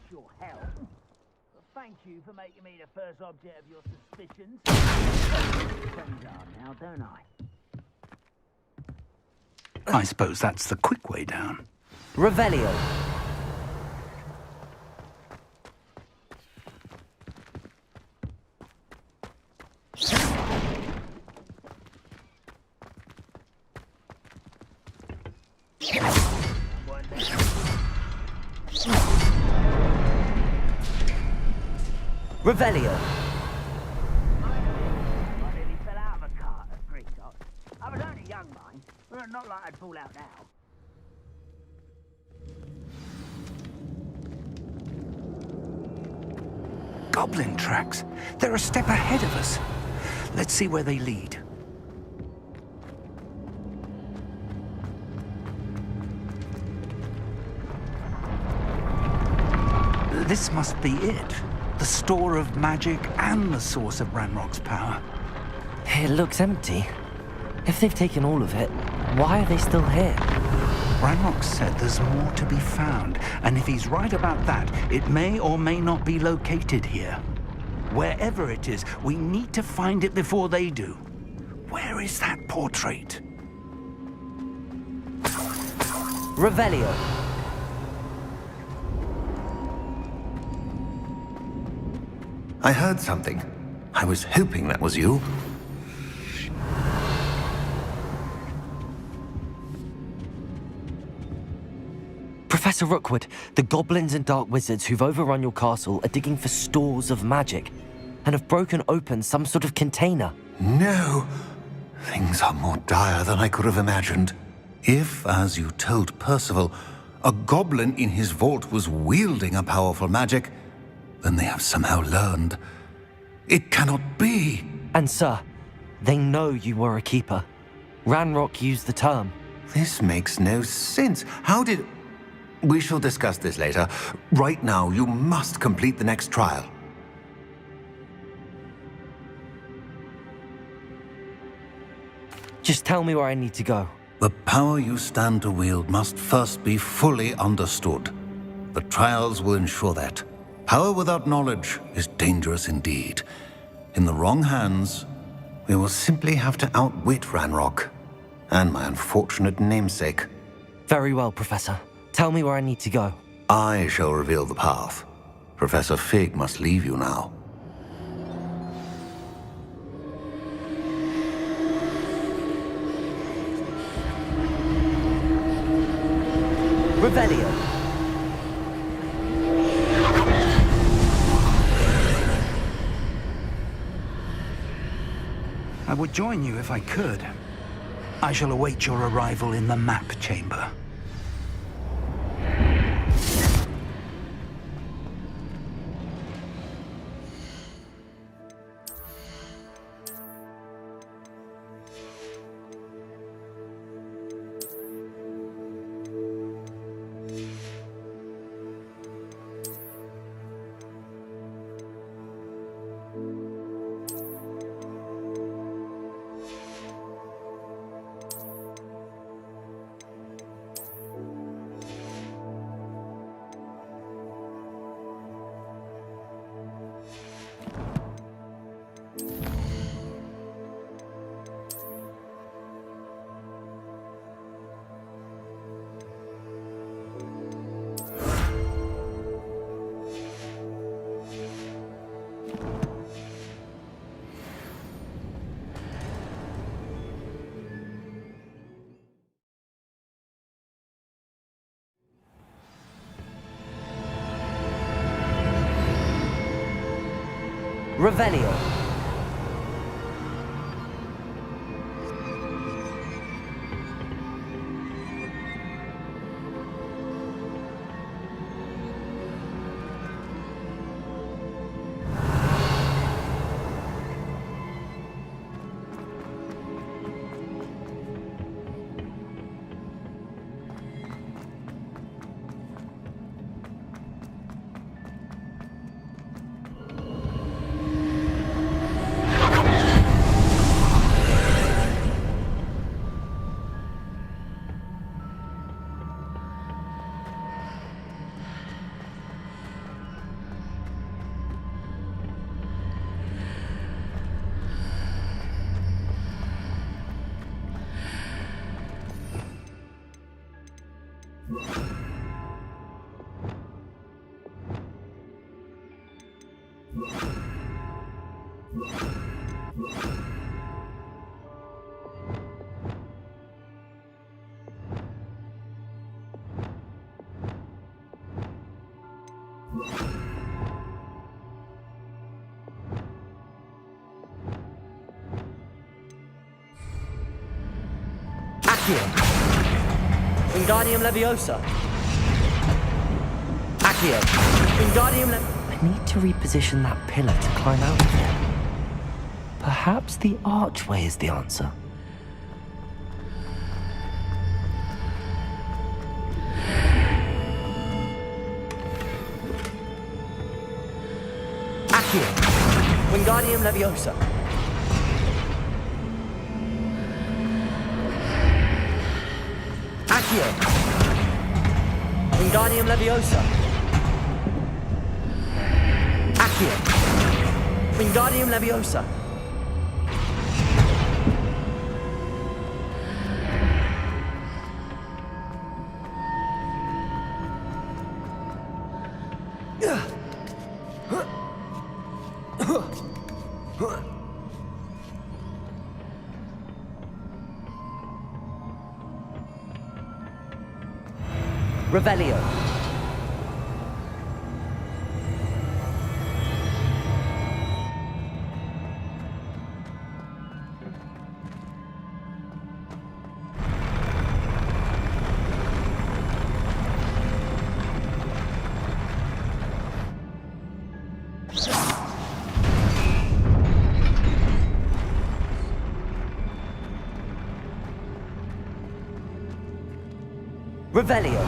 Your help. Thank you for making me the first object of your suspicions. Friends are now, don't I? I suppose that's the quick way down. Revelio. Revelio. I nearly fell out of a cart at Greastock. I was only young, mind. Well, not like I'd fall out now. Goblin tracks. They're a step ahead of us. Let's see where they lead. This must be it. The store of magic and the source of Ranrock's power. It looks empty. If they've taken all of it, why are they still here? Ranrock said there's more to be found, and if he's right about that, it may or may not be located here. Wherever it is, we need to find it before they do. Where is that portrait? Revelio. I heard something. I was hoping that was you. Professor Rookwood, the goblins and dark wizards who've overrun your castle are digging for stores of magic and have broken open some sort of container. No! Things are more dire than I could have imagined. If, as you told Percival, a goblin in his vault was wielding a powerful magic, then they have somehow learned. It cannot be! And sir, they know you were a keeper. Ranrock used the term. This makes no sense. How did... We shall discuss this later. Right now, you must complete the next trial. Just tell me where I need to go. The power you stand to wield must first be fully understood. The trials will ensure that. Power without knowledge is dangerous indeed. In the wrong hands, we will simply have to outwit Ranrock and my unfortunate namesake. Very well, Professor. Tell me where I need to go. I shall reveal the path. Professor Fig must leave you now. Revelio. I would join you if I could. I shall await your arrival in the map chamber. Revelio. Accio. Wingardium Leviosa. Accio. Wingardium I need to reposition that pillar to climb out of it. Perhaps the archway is the answer. Accio. Wingardium Leviosa. Accio. Wingardium Leviosa. Accio. Wingardium Leviosa. Revelio. Revelio.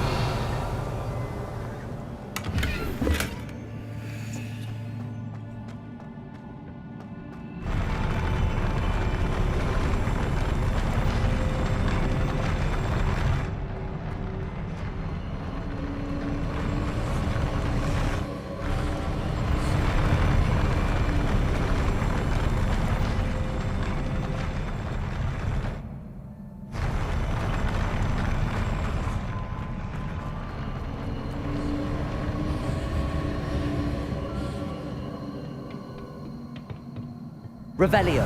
Revelio.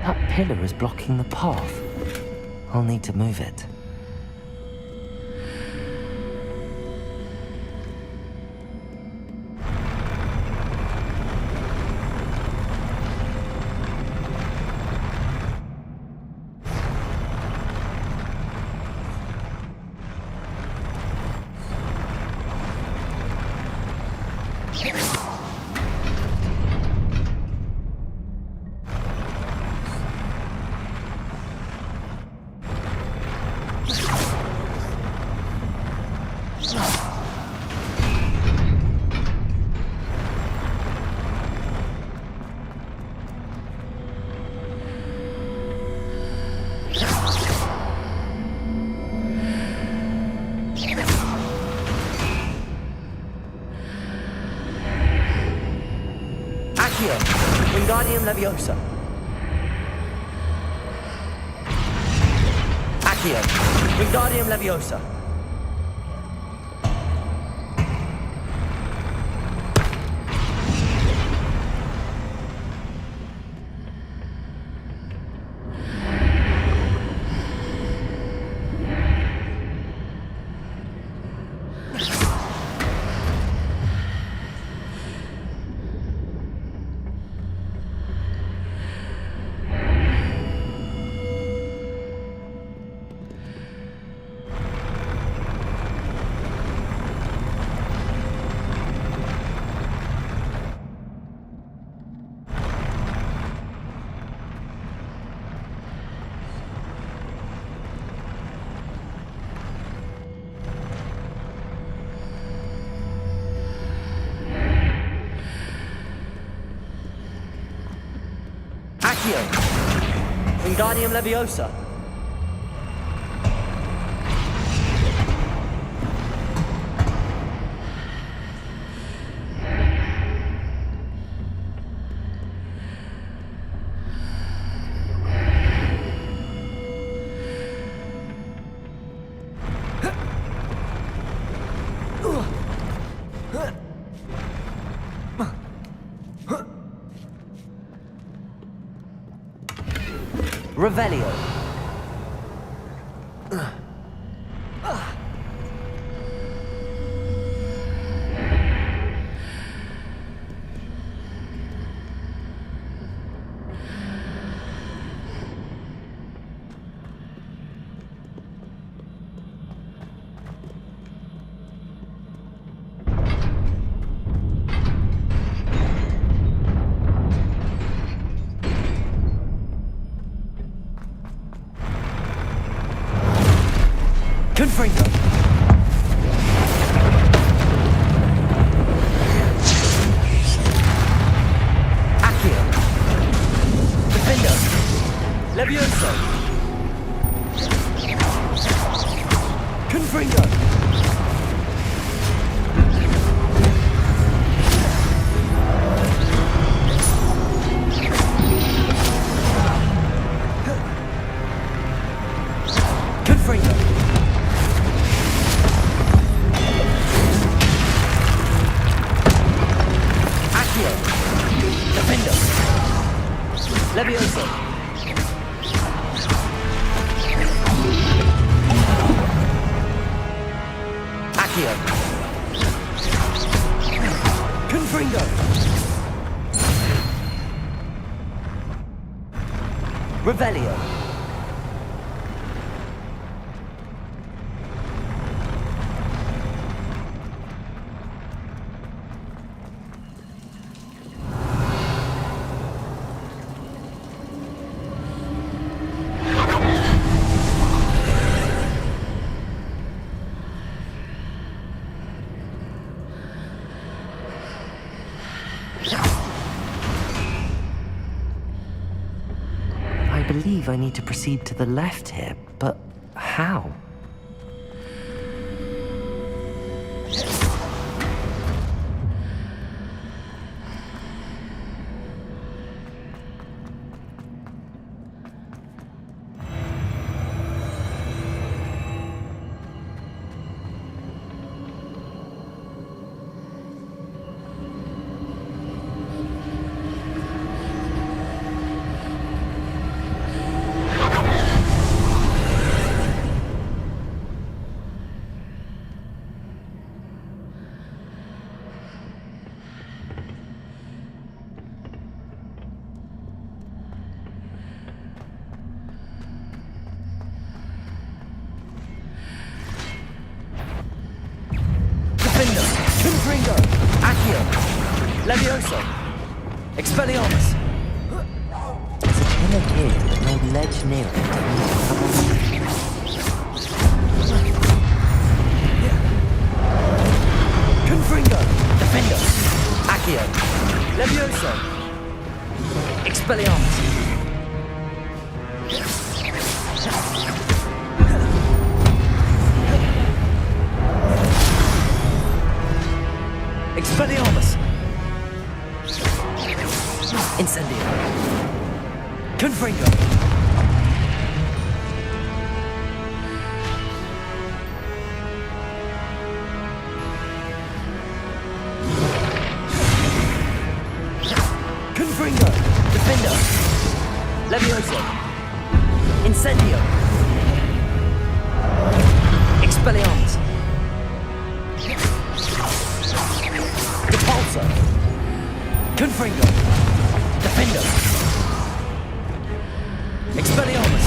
That pillar is blocking the path. I'll need to move it. Wingardium Leviosa. Accio. Wingardium Leviosa. Accio. Wingardium Leviosa. Revelio. Levioso! Accio! Confringo! Revelio! I believe I need to proceed to the left here, but how? Confringo! Accio! Levioso! Expelliarmus! There's a pillar here, but no ledge near it. Confringo! Defendo! Accio! Levioso! Expelliarmus! Expelliarmus! Incendio! Confringo! Confringo! Defendo! Levioso! Incendio! Expelliarmus! Repulsor! Confringo! Defendo! Expelliarmus!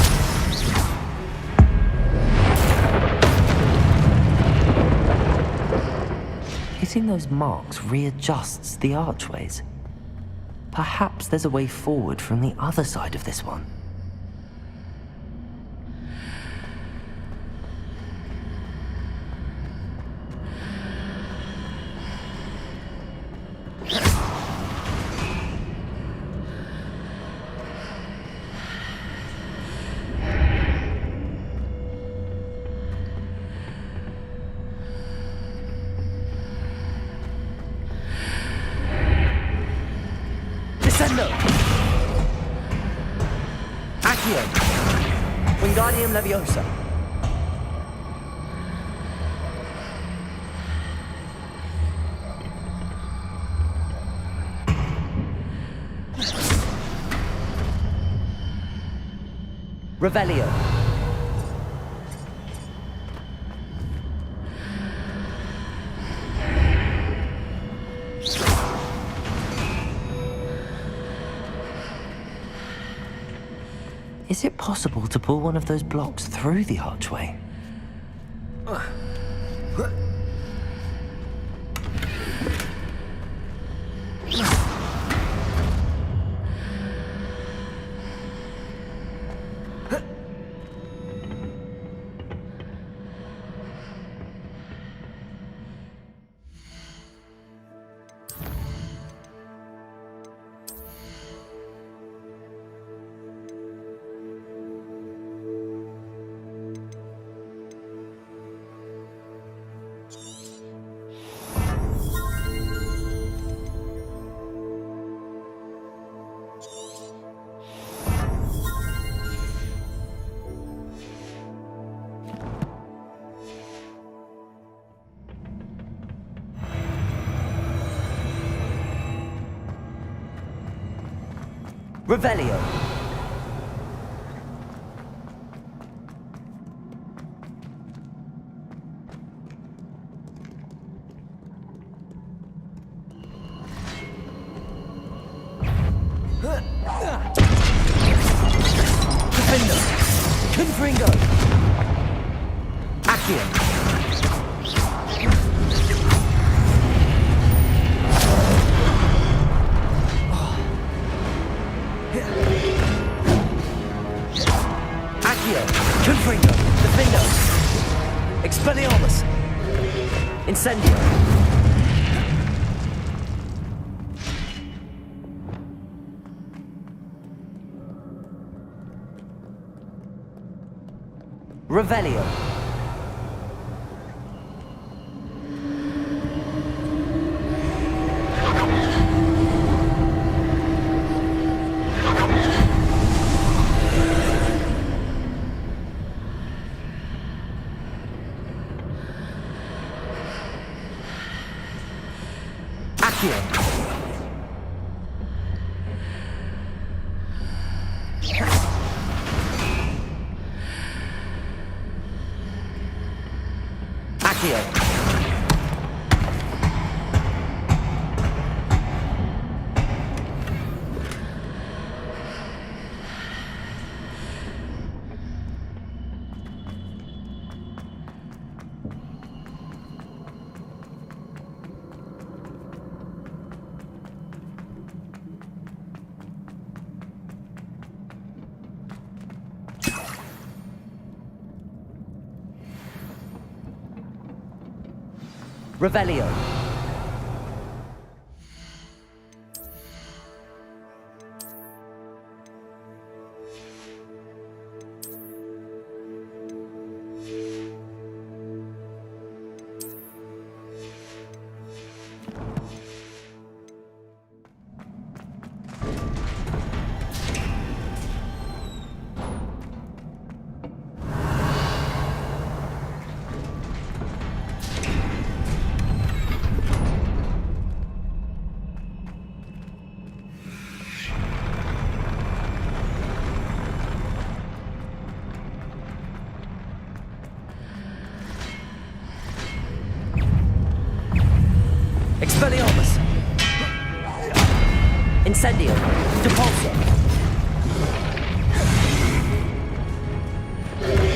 Hitting those marks readjusts the archways. Perhaps there's a way forward from the other side of this one. Descendo! Accio! Wingardium Leviosa! Revelio! Is it possible to pull one of those blocks through the archway? Revelio. Defender. Confringo. Accio. Confringo, Defendo, Expelliarmus, Incendio. Revelio. Revelio. Expelliarmus. Incendio. Depulso.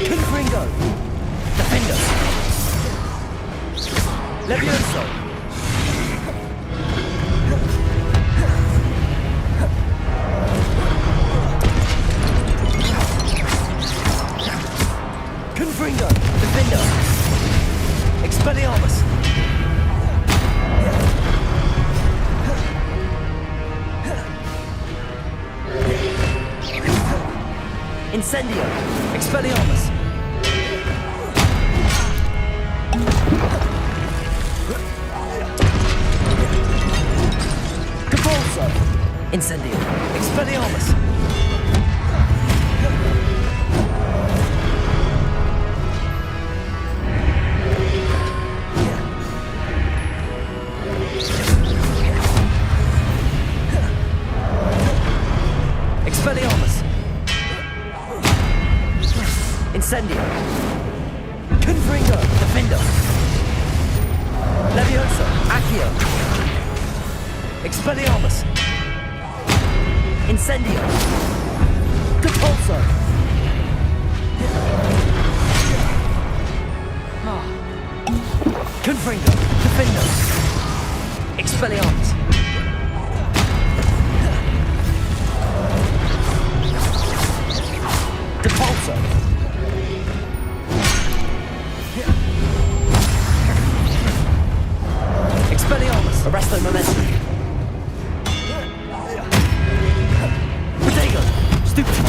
Confringo. Defendo. Levioso. Confringo. Defendo. Expelliarmus. Incendio! Expelliarmus! Capulso! Incendio! Expelliarmus! Expelliarmus! Incendio! Confringo! Defendo! Levioso! Accio! Expelliarmus! Incendio! Capulso! Confringo! Defendo! Expelliarmus! Depulso! Expelliarmus! Arresto momentum! Protego! Stupefy!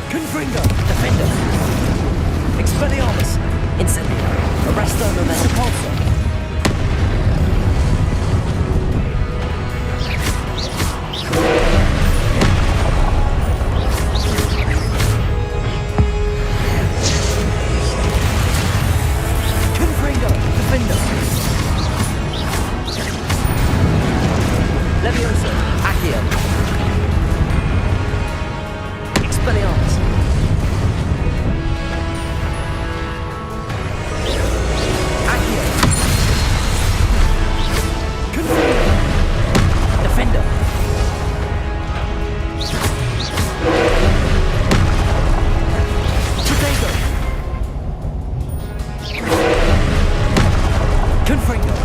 Confringo! Defendo! Expelliarmus! Incendio! Arresto momentum! Pulso! Confringo, Defender. Levioso, Accio. Expelliarmus. Accio. Confringo. Defender. Protego. Confringo.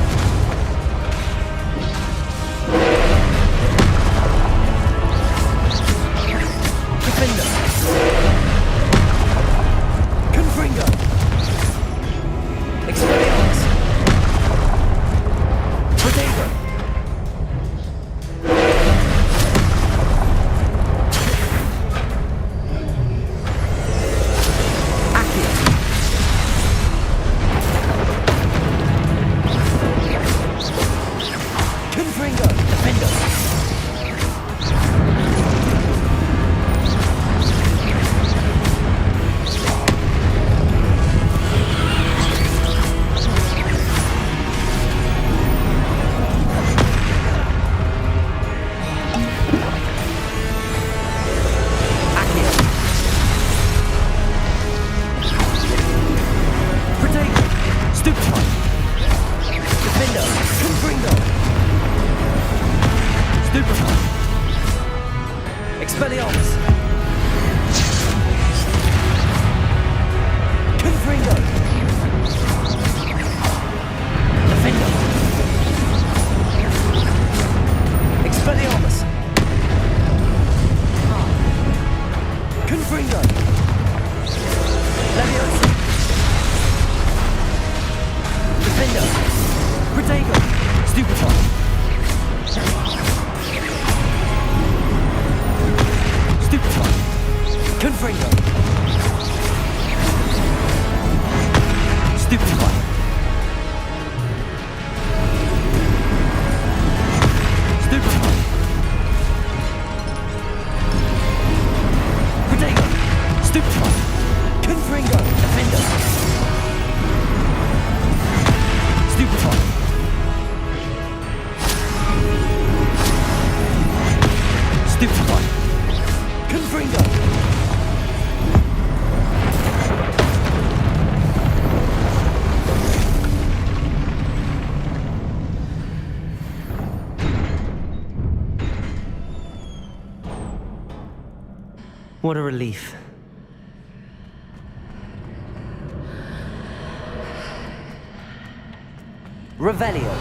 Defender. Confringo. Expelliarmus. Protego. Accio. Confringo. Defender. Accio. Protego. Stupefy. Defender. Confringo. Stupefy. Expelliarmus. Confringo. Defender. Expelliarmus. Confringo. Leviosa. Defender. Protego. Stupefy. Stupefy. Confringo. Stupefy. Stupefy. Protego. Stupefy. Confringo. Defender. Stupefy. Stupefy. Confringo. What a relief. Revelio.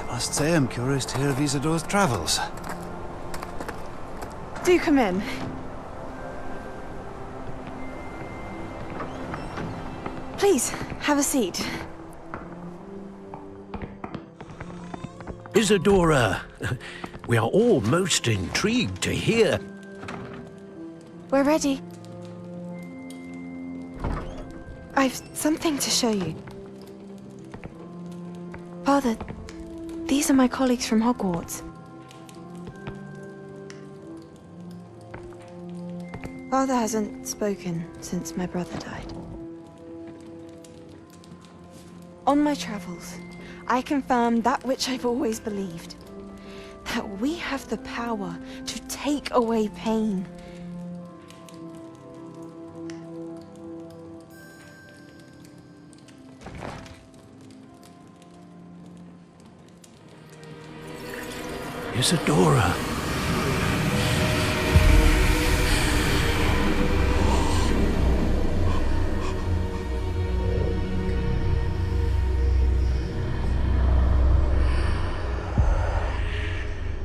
Must say I'm curious to hear of Isadore's travels. Do come in. Please, have a seat. Isadora, we are all most intrigued to hear. We're ready. I've something to show you. Father, these are my colleagues from Hogwarts. Father hasn't spoken since my brother died. On my travels, I confirmed that which I've always believed. That we have the power to take away pain. Isadora.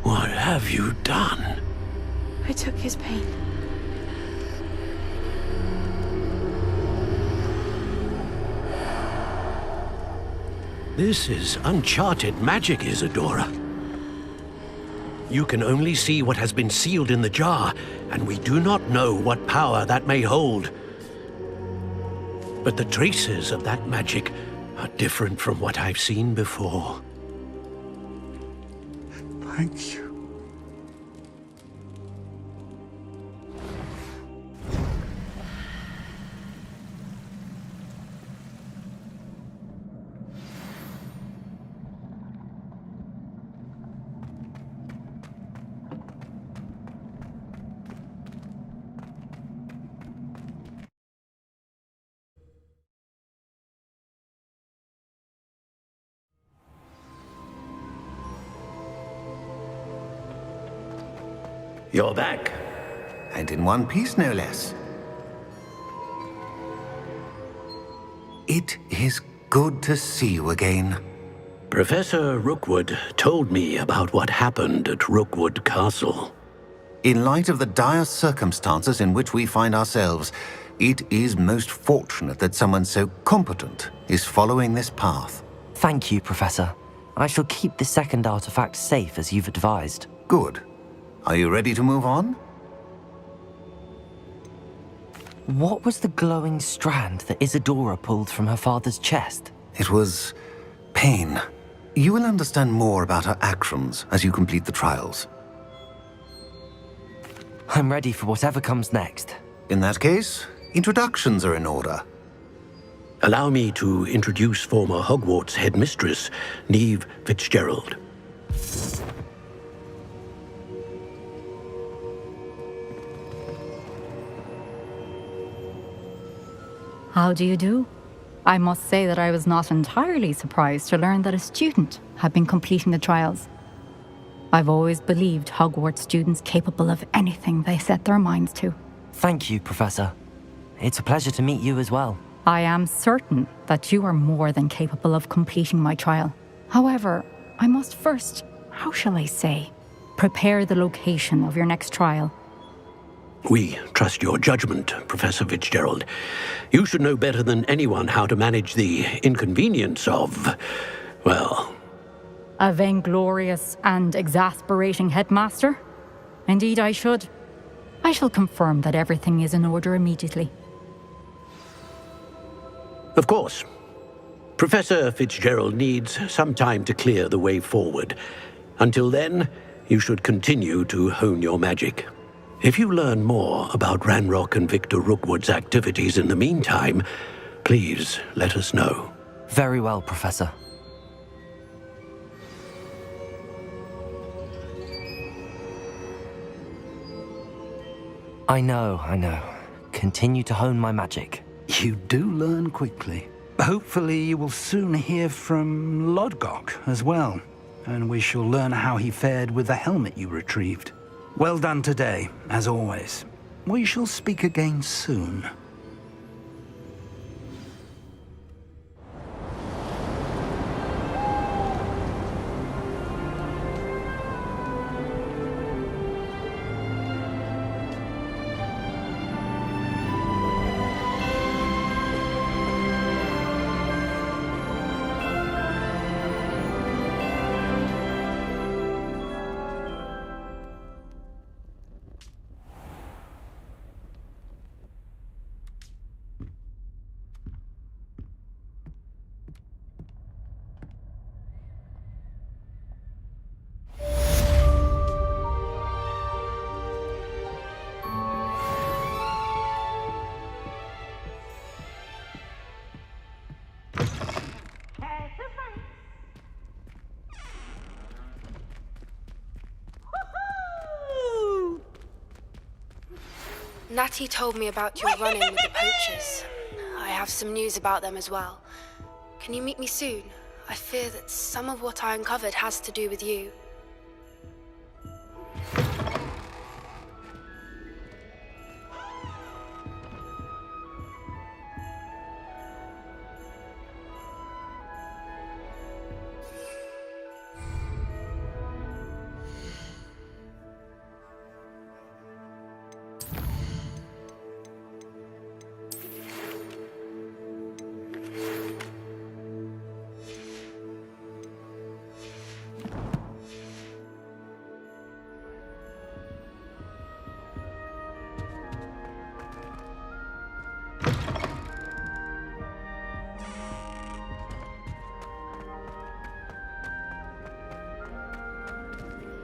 What have you done? I took his pain. This is uncharted magic, Isadora. You can only see what has been sealed in the jar, and we do not know what power that may hold. But the traces of that magic are different from what I've seen before. Thank you. You're back. And in one piece, no less. It is good to see you again. Professor Rookwood told me about what happened at Rookwood Castle. In light of the dire circumstances in which we find ourselves, it is most fortunate that someone so competent is following this path. Thank you, Professor. I shall keep the second artifact safe as you've advised. Good. Are you ready to move on? What was the glowing strand that Isadora pulled from her father's chest? It was pain. You will understand more about her actions as you complete the trials. I'm ready for whatever comes next. In that case, introductions are in order. Allow me to introduce former Hogwarts headmistress, Neve Fitzgerald. How do you do? I must say that I was not entirely surprised to learn that a student had been completing the trials. I've always believed Hogwarts students capable of anything they set their minds to. Thank you, Professor. It's a pleasure to meet you as well. I am certain that you are more than capable of completing my trial. However, I must first, how shall I say, prepare the location of your next trial. We trust your judgment, Professor Fitzgerald. You should know better than anyone how to manage the inconvenience of, well... A vainglorious and exasperating headmaster? Indeed I should. I shall confirm that everything is in order immediately. Of course. Professor Fitzgerald needs some time to clear the way forward. Until then, you should continue to hone your magic. If you learn more about Ranrock and Victor Rookwood's activities in the meantime, please let us know. Very well, Professor. I know. Continue to hone my magic. You do learn quickly. Hopefully you will soon hear from Lodgok as well, and we shall learn how he fared with the helmet you retrieved. Well done today, as always. We shall speak again soon. Natty told me about your run-in with the poachers. I have some news about them as well. Can you meet me soon? I fear that some of what I uncovered has to do with you.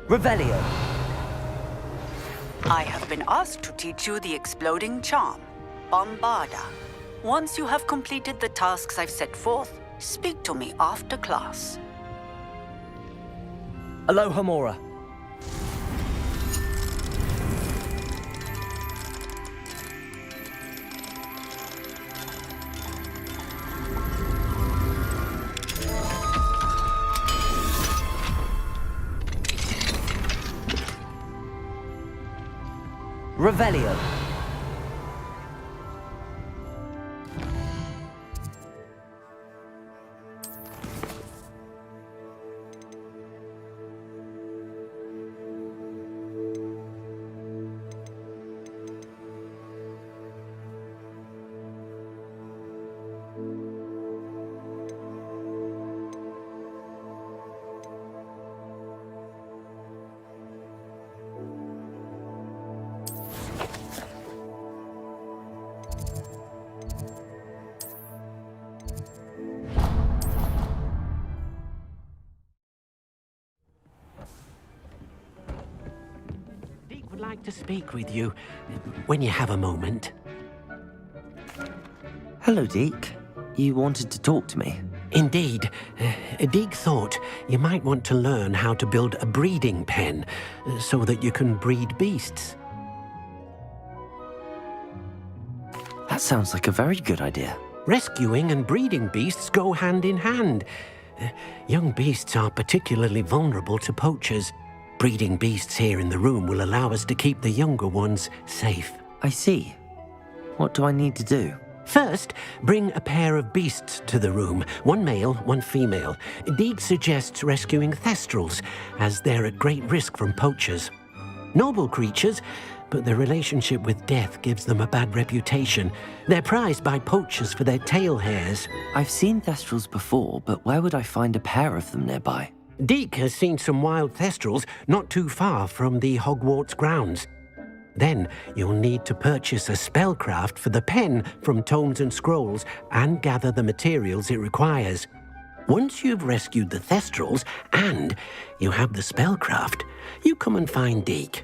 Revelio. I have been asked to teach you the exploding charm, Bombarda. Once you have completed the tasks I've set forth, speak to me after class. Aloha Mora. Revelio. Deke would like to speak with you when you have a moment. Hello, Deke. You wanted to talk to me? Indeed. Deke thought you might want to learn how to build a breeding pen so that you can breed beasts. That sounds like a very good idea. Rescuing and breeding beasts go hand in hand. Young beasts are particularly vulnerable to poachers. Breeding beasts here in the room will allow us to keep the younger ones safe. I see. What do I need to do? First, bring a pair of beasts to the room. One male, one female. Deke suggests rescuing thestrals, as they're at great risk from poachers. Noble creatures, but their relationship with death gives them a bad reputation. They're prized by poachers for their tail hairs. I've seen thestrals before, but where would I find a pair of them nearby? Deke has seen some wild thestrals not too far from the Hogwarts grounds. Then you'll need to purchase a spellcraft for the pen from Tomes and Scrolls and gather the materials it requires. Once you've rescued the thestrals and you have the spellcraft, you come and find Deke.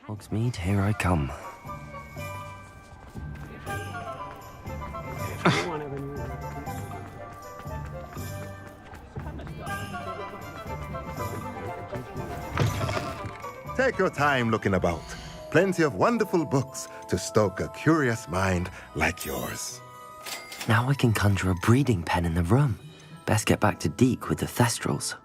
Hogsmeade, here I come. Take your time looking about. Plenty of wonderful books to stoke a curious mind like yours. Now I can conjure a breeding pen in the room. Best get back to Deke with the thestrals.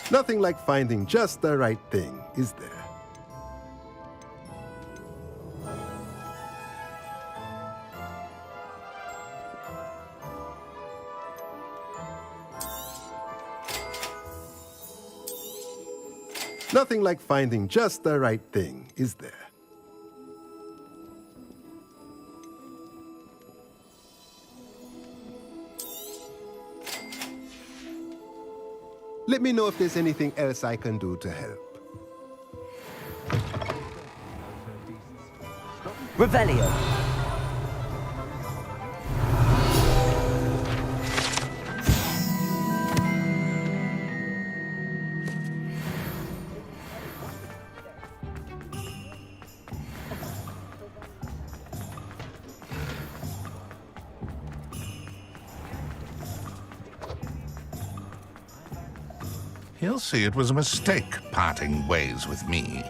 Nothing like finding just the right thing, is there? Nothing like finding just the right thing, is there? Let me know if there's anything else I can do to help. Revelio. He'll see it was a mistake parting ways with me.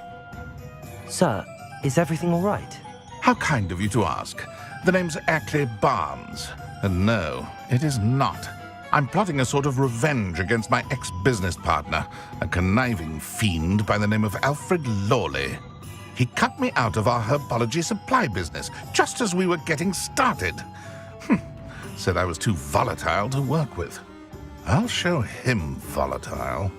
Sir, is everything all right? How kind of you to ask. The name's Ackley Barnes. And no, it is not. I'm plotting a sort of revenge against my ex-business partner, a conniving fiend by the name of Alfred Lawley. He cut me out of our herbology supply business just as we were getting started. Said I was too volatile to work with. I'll show him volatile.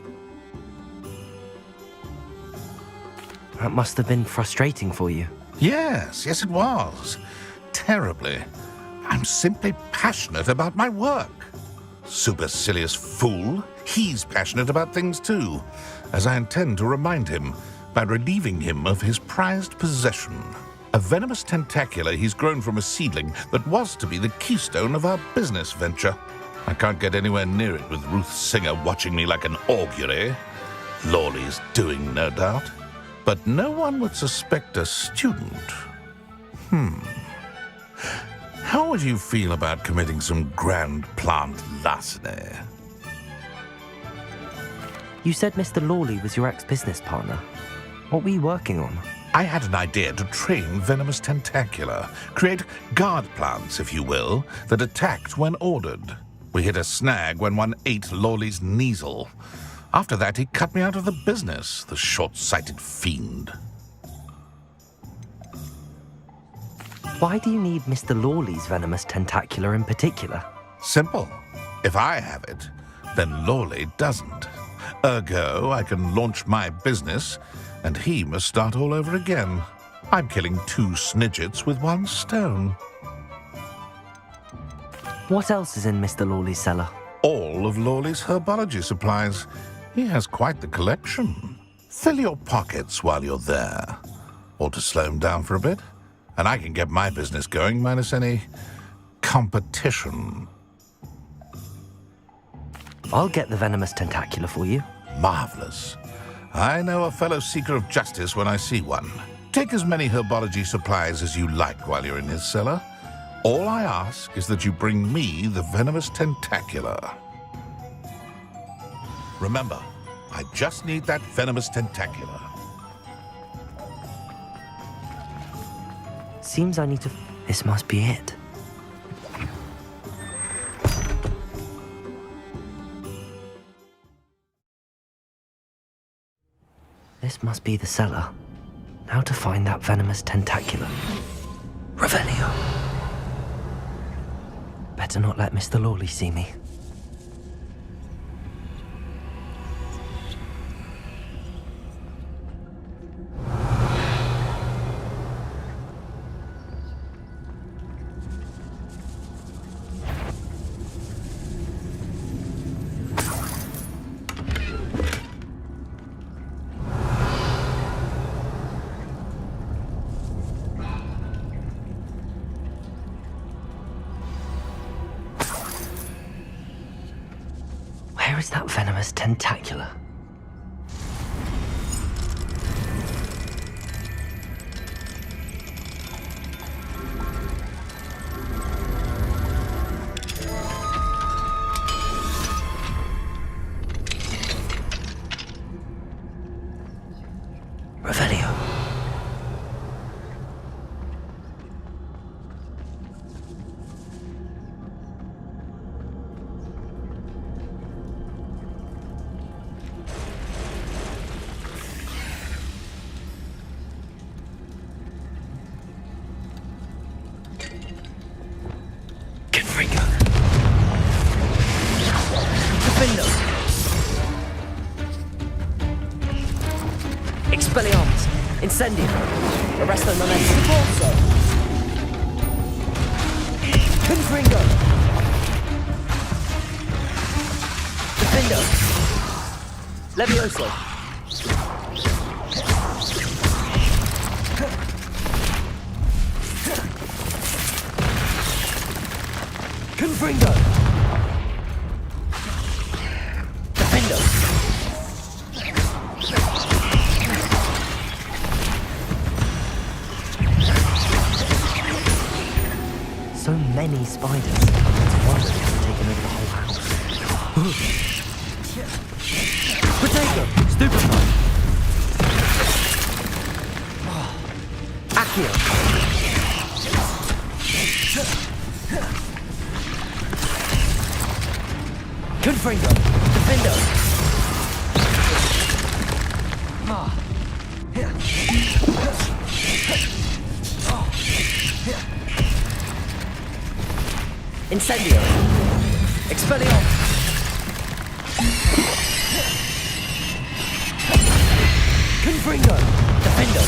That must have been frustrating for you. Yes, it was. Terribly. I'm simply passionate about my work. Supercilious fool. He's passionate about things too, as I intend to remind him by relieving him of his prized possession. A venomous tentacula he's grown from a seedling that was to be the keystone of our business venture. I can't get anywhere near it with Ruth Singer watching me like an augury. Lawley's doing, no doubt. But no one would suspect a student. How would you feel about committing some grand plant larceny? You said Mr. Lawley was your ex-business partner. What were you working on? I had an idea to train venomous tentacula, create guard plants, if you will, that attacked when ordered. We hit a snag when one ate Lawley's Kneasel. After that, he cut me out of the business, the short-sighted fiend. Why do you need Mr. Lawley's venomous tentacula in particular? Simple. If I have it, then Lawley doesn't. Ergo, I can launch my business, and he must start all over again. I'm killing 2 snidgets with 1 stone. What else is in Mr. Lawley's cellar? All of Lawley's herbology supplies. He has quite the collection. Fill your pockets while you're there. Or to slow him down for a bit, and I can get my business going minus any competition. I'll get the venomous tentacula for you. Marvelous. I know a fellow seeker of justice when I see one. Take as many herbology supplies as you like while you're in his cellar. All I ask is that you bring me the venomous tentacula. Remember, I just need that venomous tentacula. Seems I need to... This must be it. This must be the cellar. Now to find that venomous tentacula. Revelio. Better not let Mr. Lawley see me. Where is that venomous tentacula? Revelio. Expelliarmus! Incendio! Arresto Memento! Corso! Confringo! Defendo! Levioso! Confringo! Defendo! So many spiders. It's a wonder they haven't taken over the whole house. Potato! Stupefy! Accio! Confringo! Defendo! Incendio! Expelliarmus! Confringo! Defendo!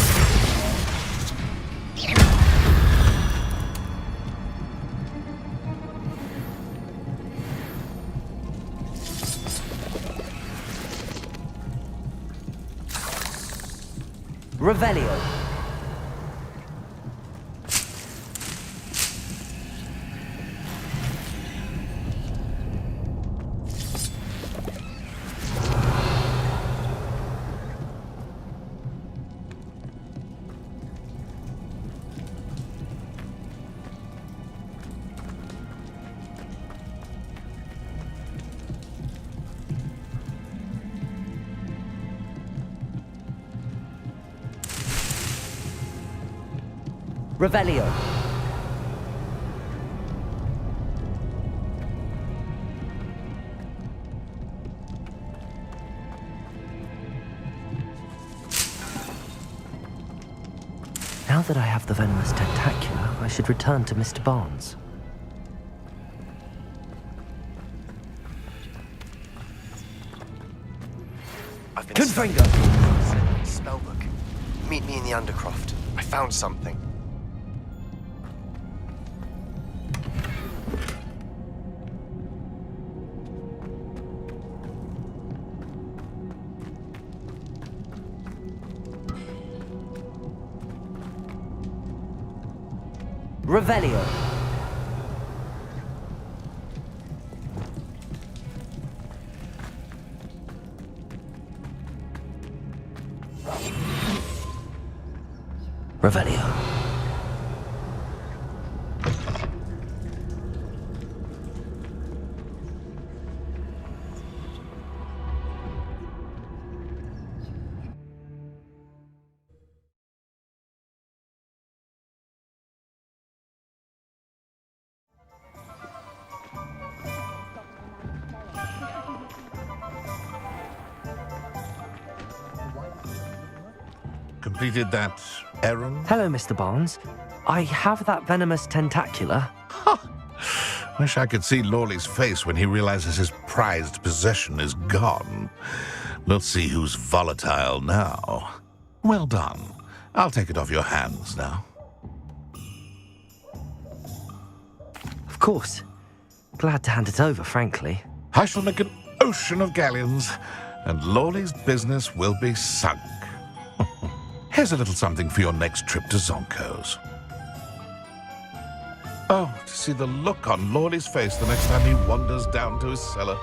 Revelio! Revelio. Now that I have the venomous tentacula, I should return to Mr. Barnes. I've been Confringo! Spellbook. Meet me in the Undercroft. I found something. Revelio. Revelio. Completed that errand? Hello, Mr. Barnes. I have that venomous tentacula. Wish I could see Lawley's face when he realizes his prized possession is gone. Let's see who's volatile now. Well done. I'll take it off your hands now. Of course. Glad to hand it over, frankly. I shall make an ocean of galleons, and Lawley's business will be sunk. Here's a little something for your next trip to Zonko's. Oh, to see the look on Lawley's face the next time he wanders down to his cellar.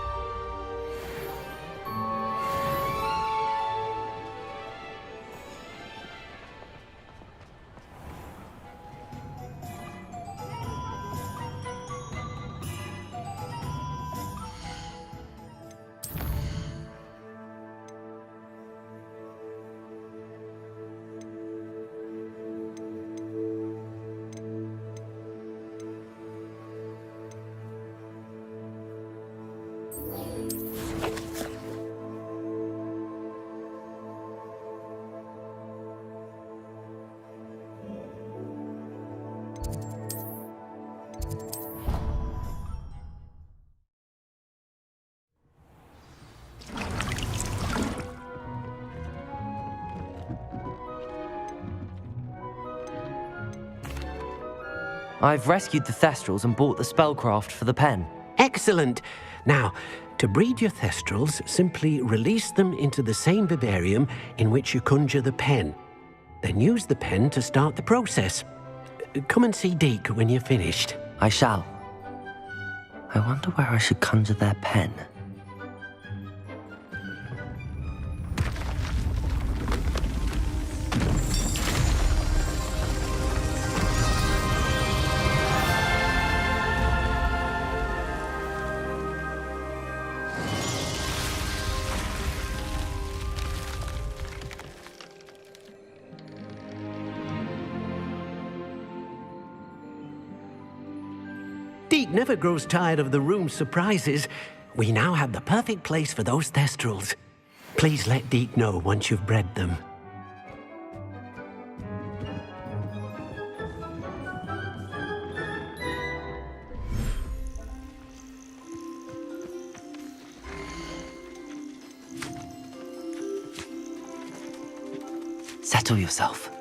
I've rescued the Thestrals and bought the spellcraft for the pen. Excellent. Now, to breed your Thestrals, simply release them into the same vivarium in which you conjure the pen. Then use the pen to start the process. Come and see Deke when you're finished. I shall. I wonder where I should conjure their pen. Deke never grows tired of the room's surprises. We now have the perfect place for those thestrals. Please let Deke know once you've bred them. Settle yourself.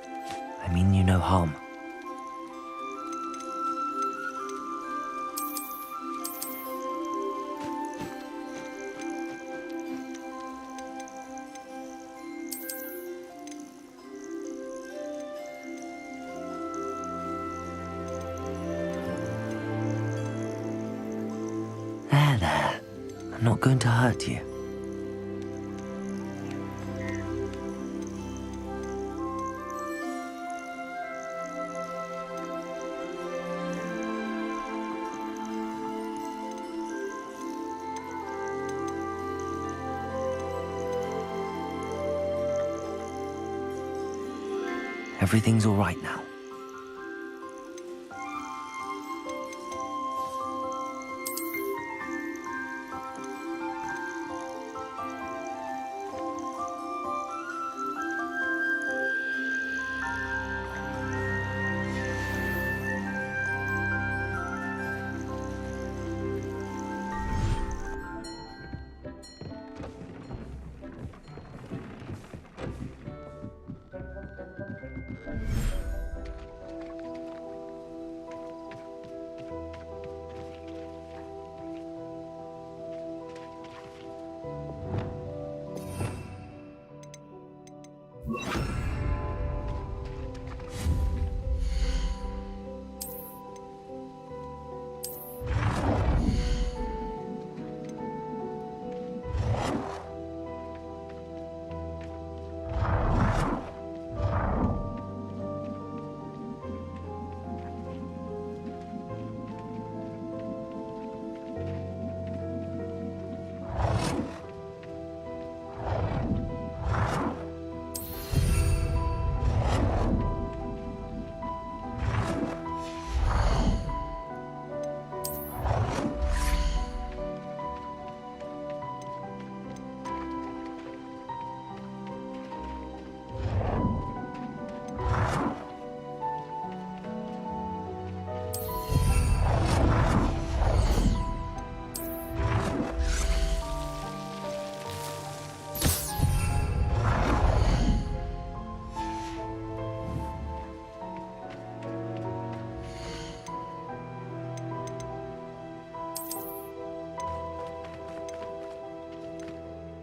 I mean you no harm. There. I'm not going to hurt you. Everything's all right now.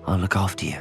I'll look after you.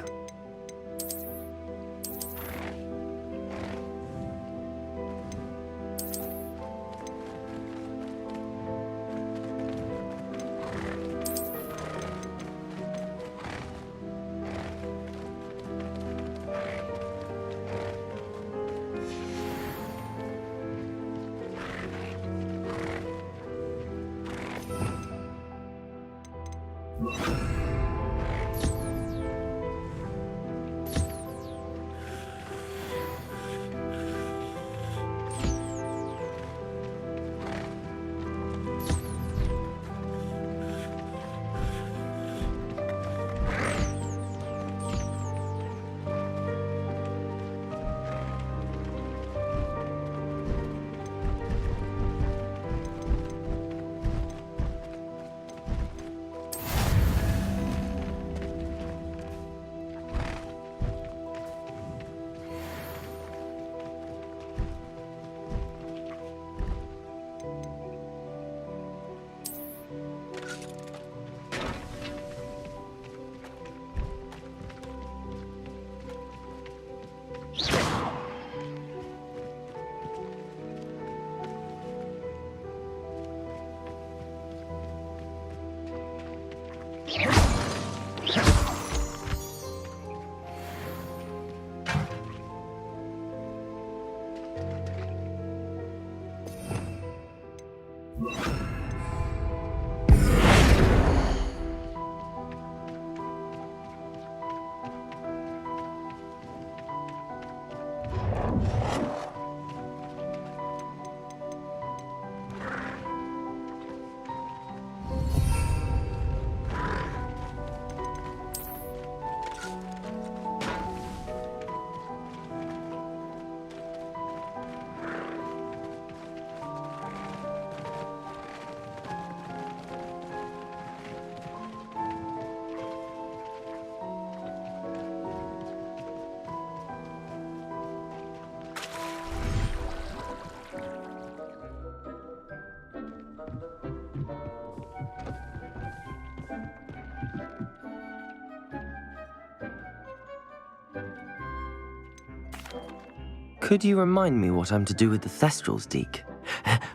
Could you remind me what I'm to do with the Thestrals, Deke?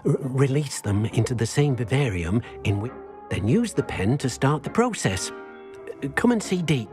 Release them into the same vivarium in which... Then use the pen to start the process. Come and see Deke.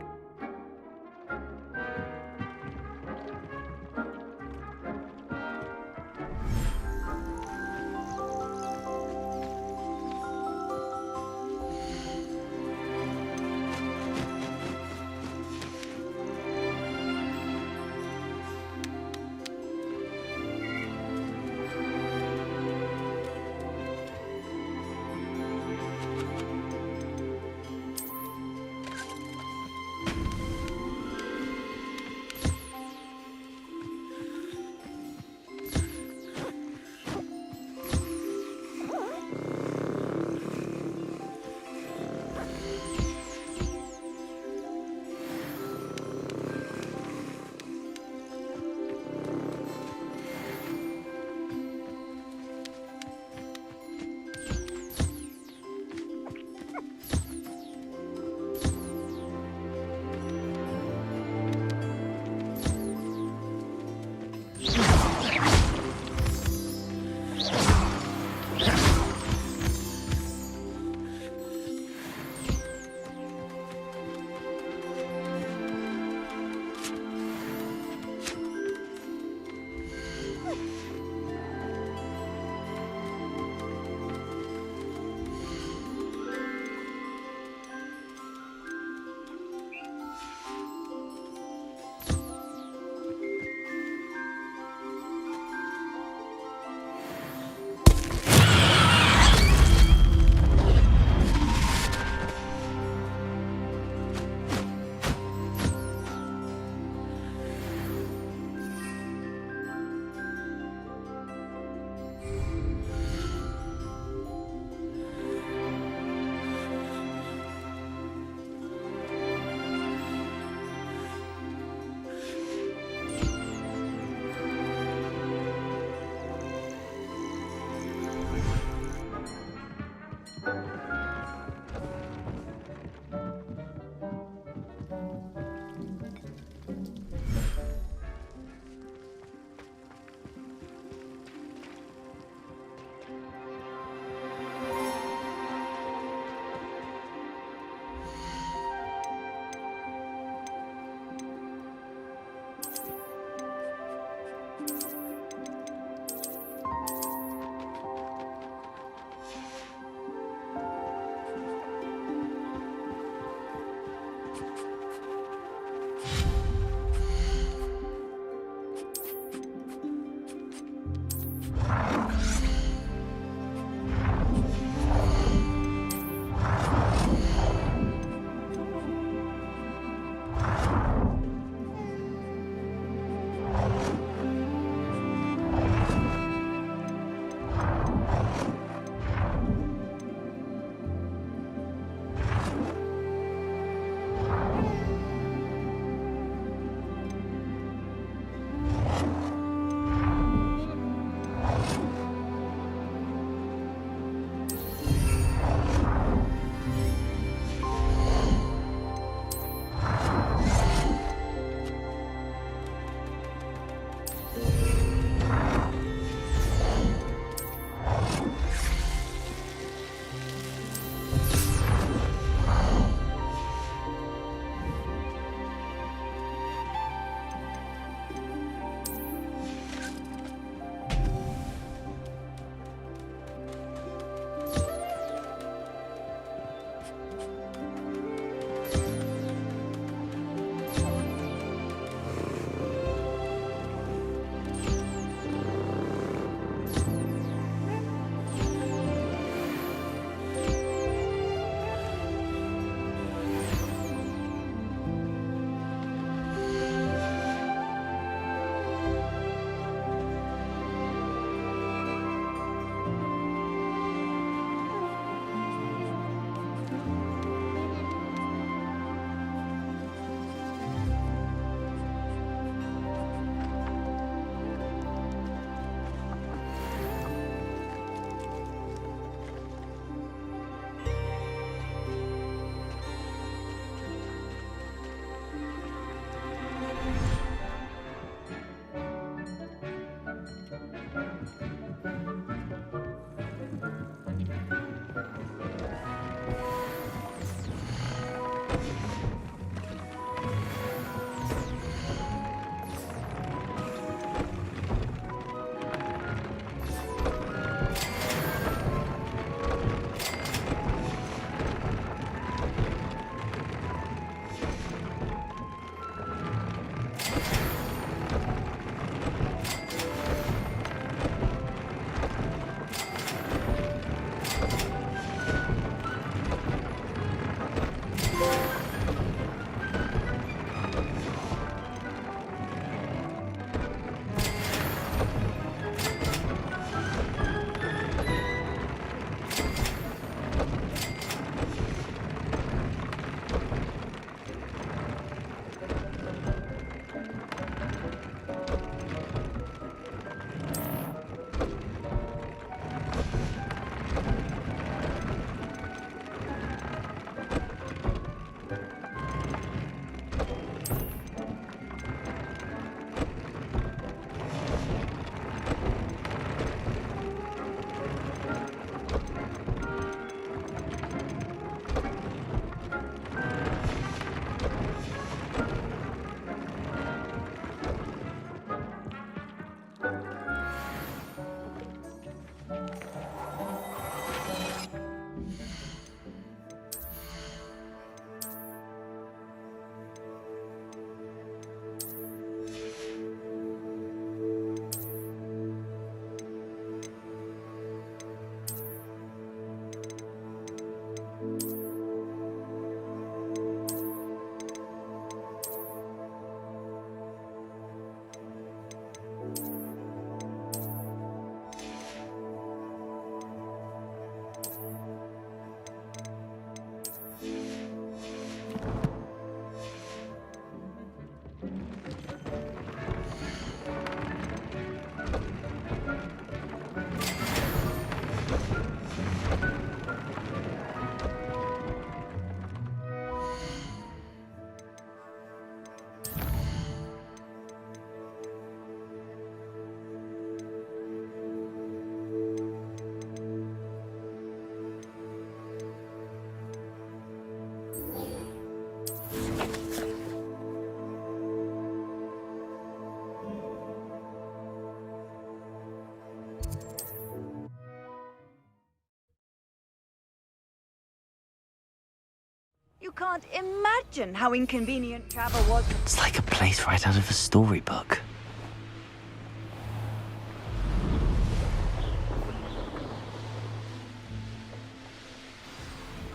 can't imagine how inconvenient travel was. It's like a place right out of a storybook.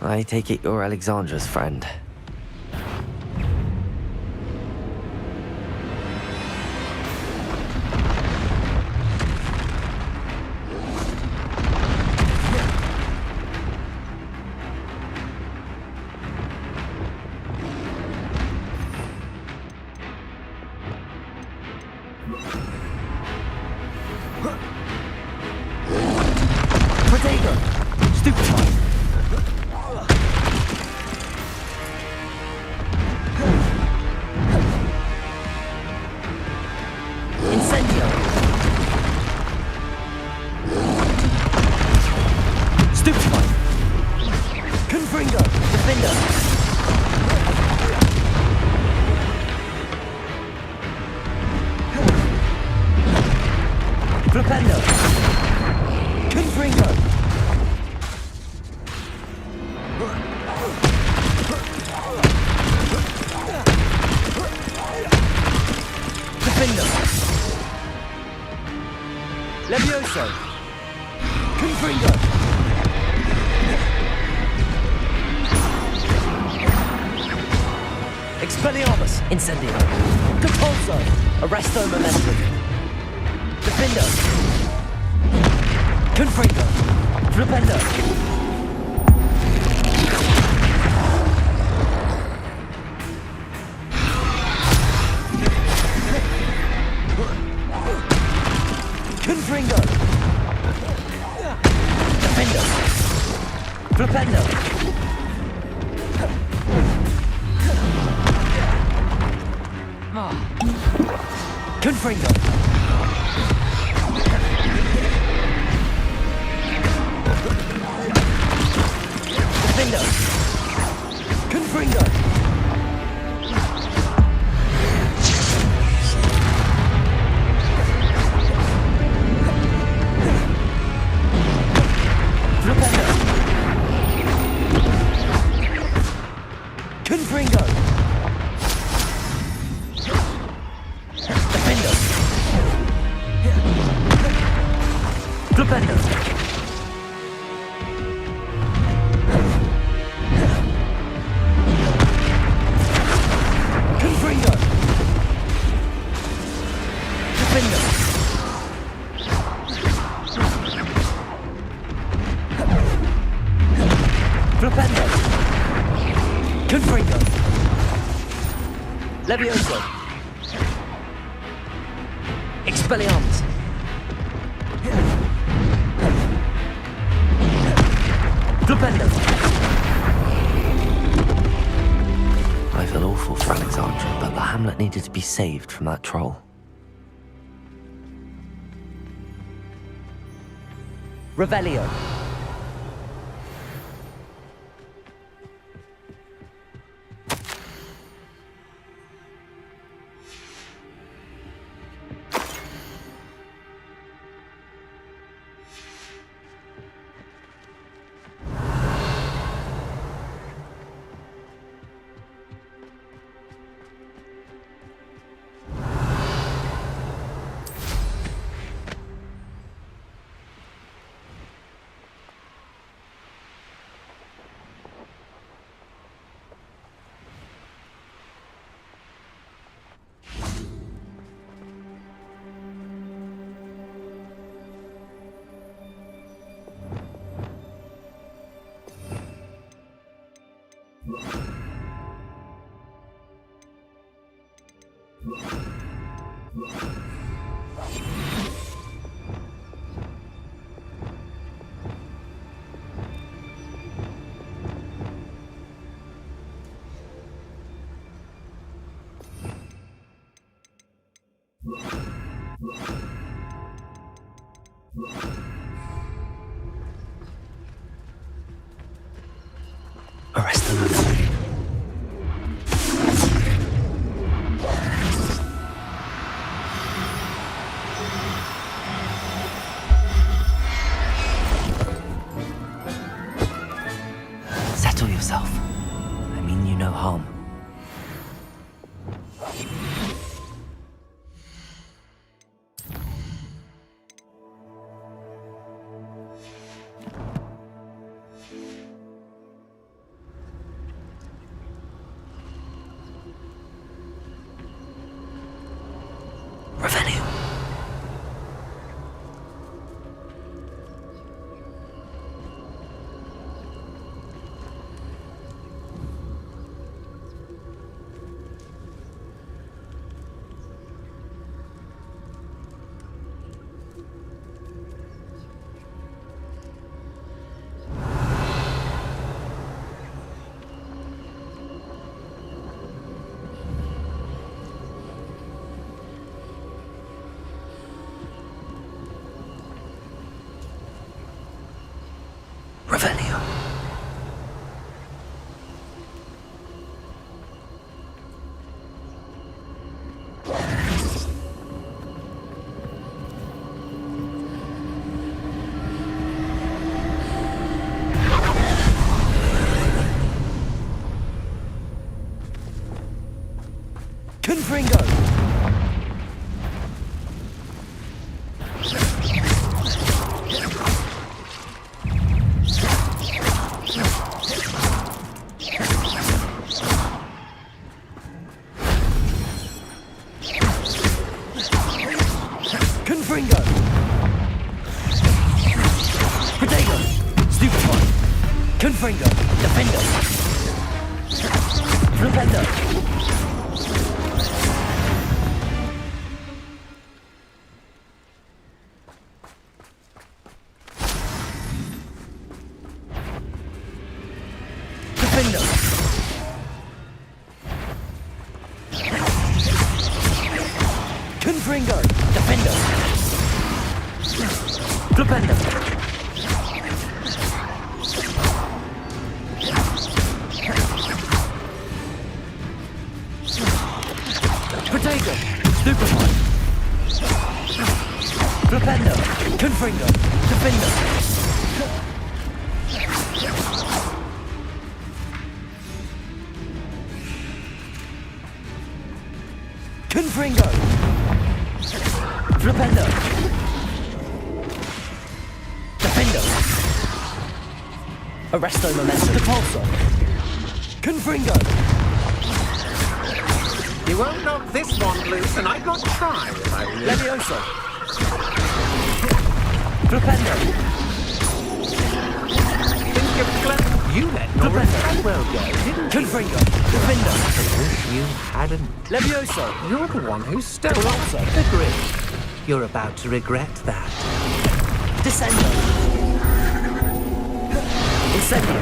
I take it you're Alexandra's friend. Incendio. Compulso. Arresto momentum. Defendo. Confringo. Flipendo. Confringo. Defendo. Flipendo. Confringo. Defendo. Confringo. Flipendo. Confringo. Flipendo. Confringo. Defendo. Flipendo. Confringo. Levioso. Expelliarmus. I feel awful for Alexandra, but the hamlet needed to be saved from that troll. Revelio. Arrest them. Confringo! Confringo! Protego! Stupefy! Confringo! Defender! Flipendo! Defender! Confringo! Defender! Flipendo! Protego! Stupefy! Flipendo! Confringo! Defender! Confringo! Flipendo! Defendo! Arresto momentum. Repulsor! Confringo! You won't knock this one loose, and I'd not try if I were you. Levioso! Flipendo! Think you're clever? You let your friend well go, didn't you? Confringo! Defendo! I wish you hadn't. Levioso! You're the one who stole it. Repulsor! Agreed. You're about to regret that. Descendo! Incendio!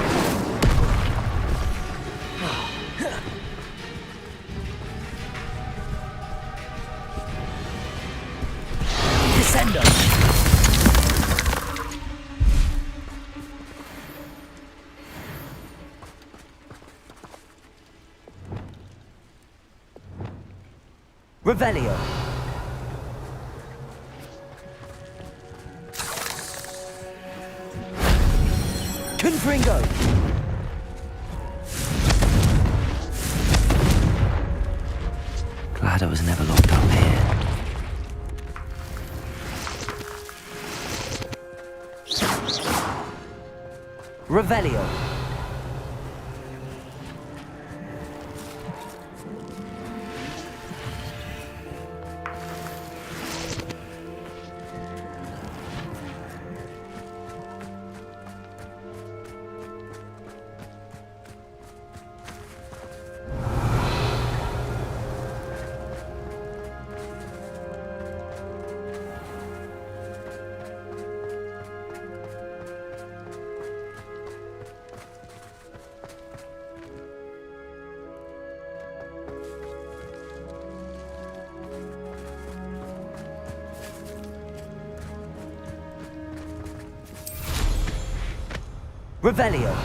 Descendo! Revelio! Confringo! Glad I was never locked up here. Revelio! Revelio!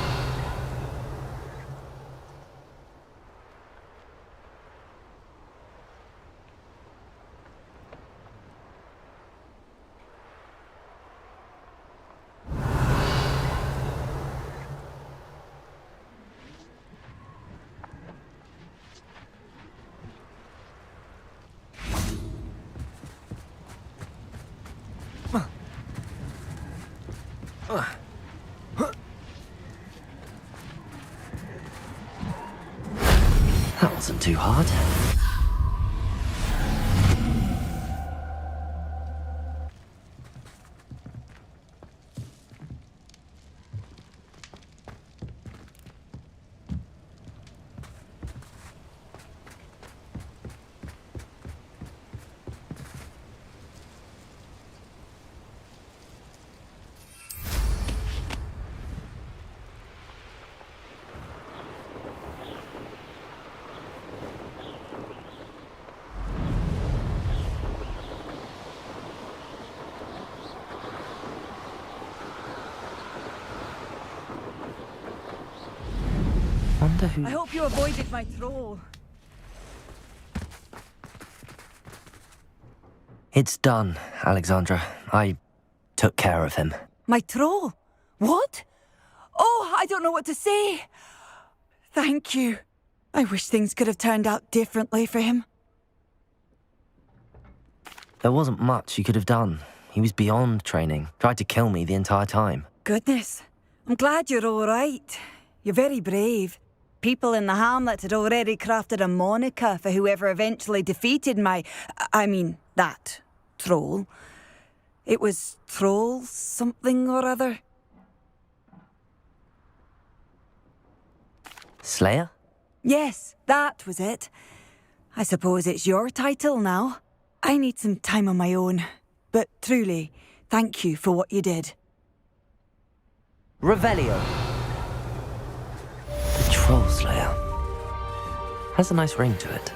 That wasn't too hard. Wonder who... I hope you avoided my troll. It's done, Alexandra. I took care of him. My troll? What? Oh, I don't know what to say. Thank you. I wish things could have turned out differently for him. There wasn't much you could have done. He was beyond training, tried to kill me the entire time. Goodness. I'm glad you're all right. You're very brave. People in the hamlet had already crafted a moniker for whoever eventually defeated that troll. It was Troll something or other. Slayer? Yes, that was it. I suppose it's your title now. I need some time on my own. But truly, thank you for what you did. Revelio. The Troll Slayer. Has a nice ring to it.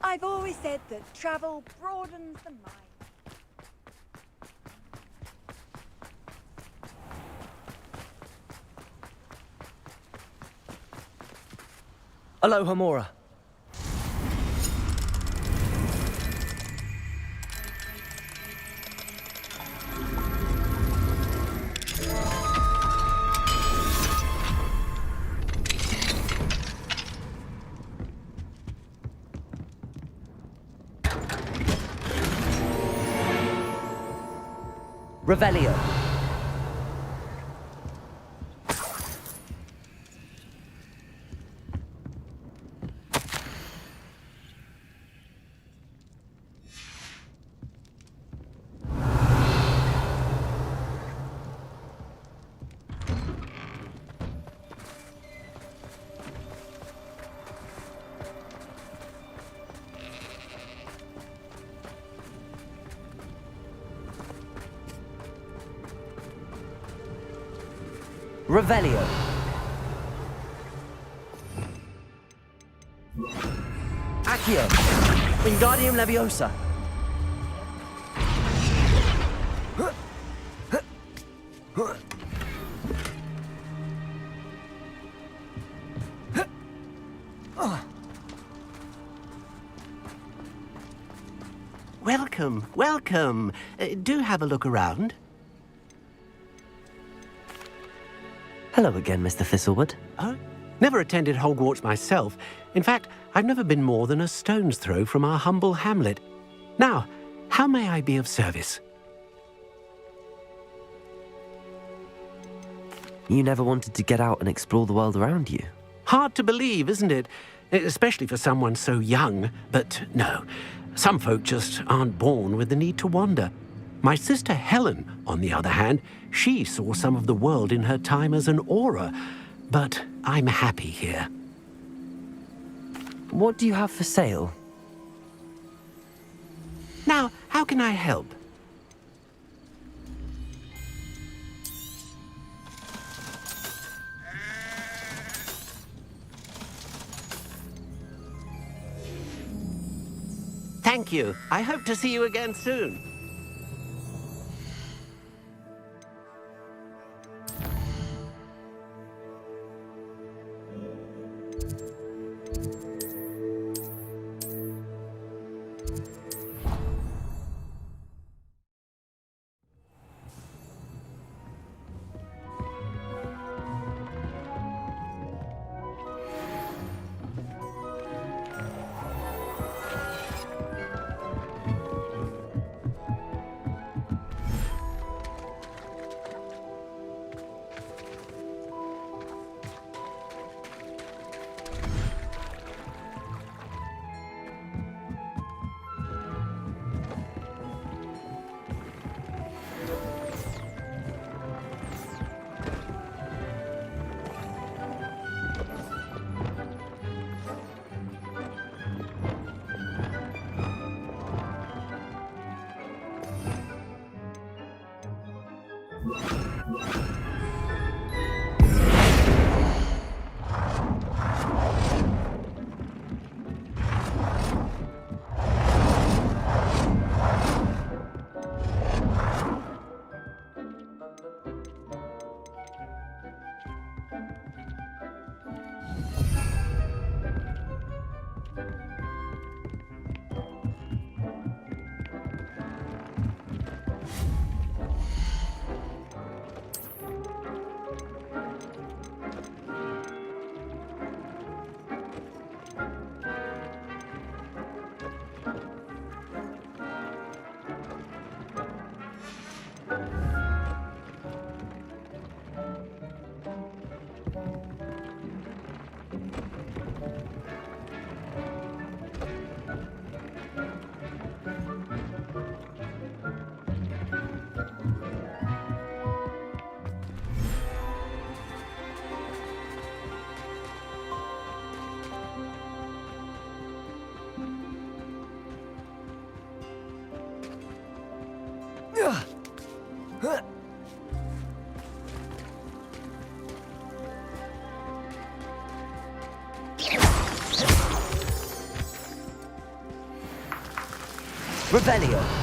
I've always said that travel broadens the mind. Aloha Mora. Revelio. Revelio. Accio. Wingardium Leviosa. Welcome, welcome. Do have a look around. Hello again, Mr. Thistlewood. Oh, never attended Hogwarts myself. In fact, I've never been more than a stone's throw from our humble hamlet. Now, how may I be of service? You never wanted to get out and explore the world around you. Hard to believe, isn't it? Especially for someone so young. But no, some folk just aren't born with the need to wander. My sister Helen, on the other hand, she saw some of the world in her time as an aura. But I'm happy here. What do you have for sale? Now, how can I help? Thank you. I hope to see you again soon. Revelio.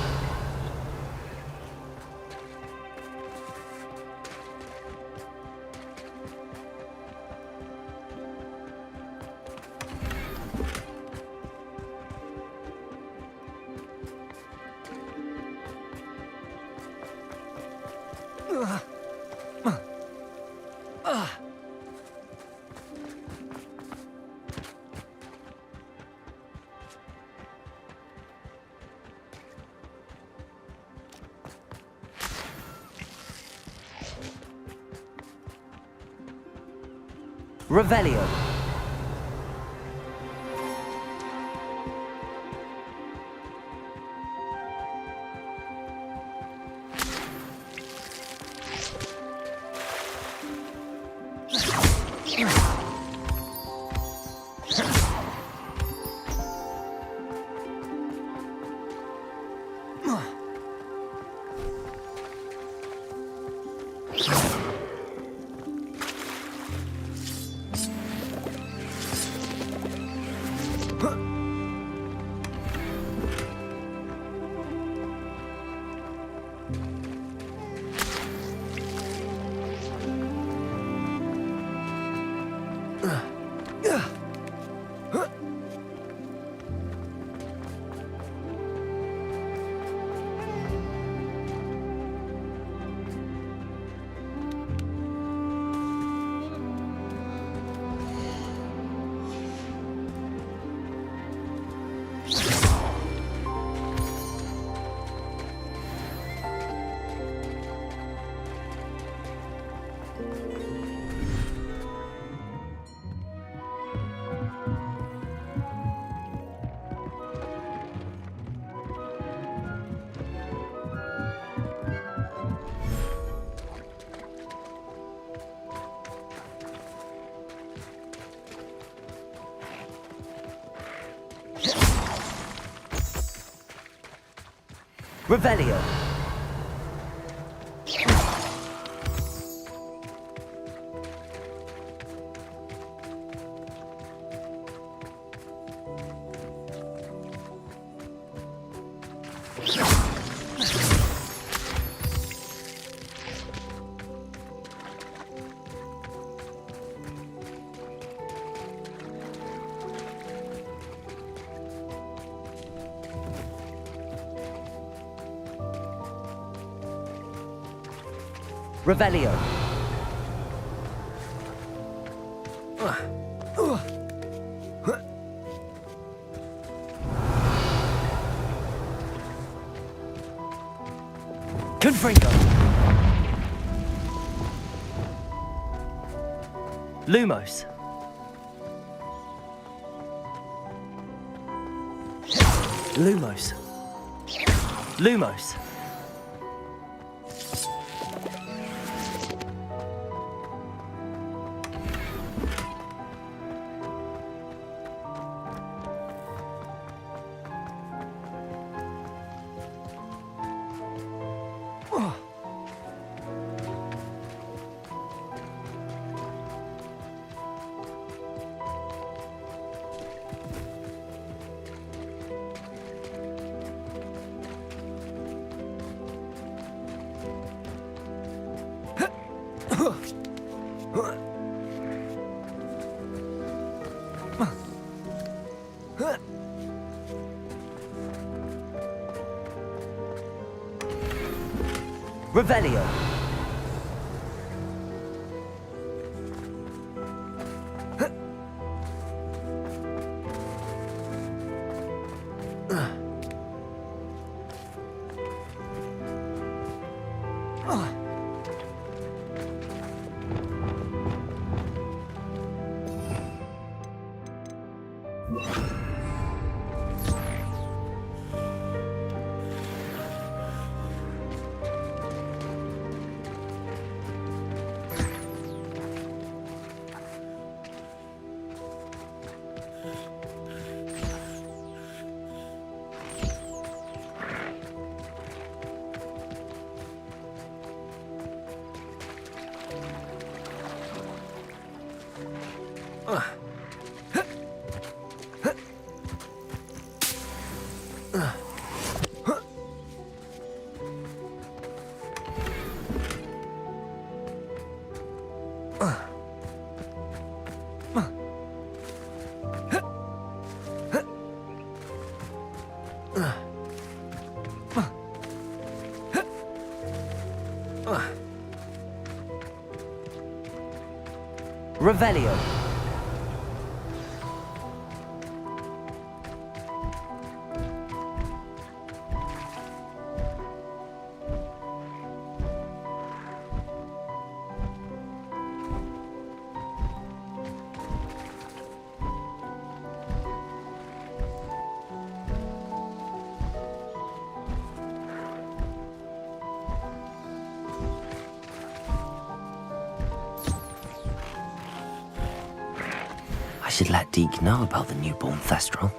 Revelio. Revelio. Revelio. Confringo. Lumos. Lumos. Lumos. Revelio. Revelio. I should let Deke know about the newborn Thestral.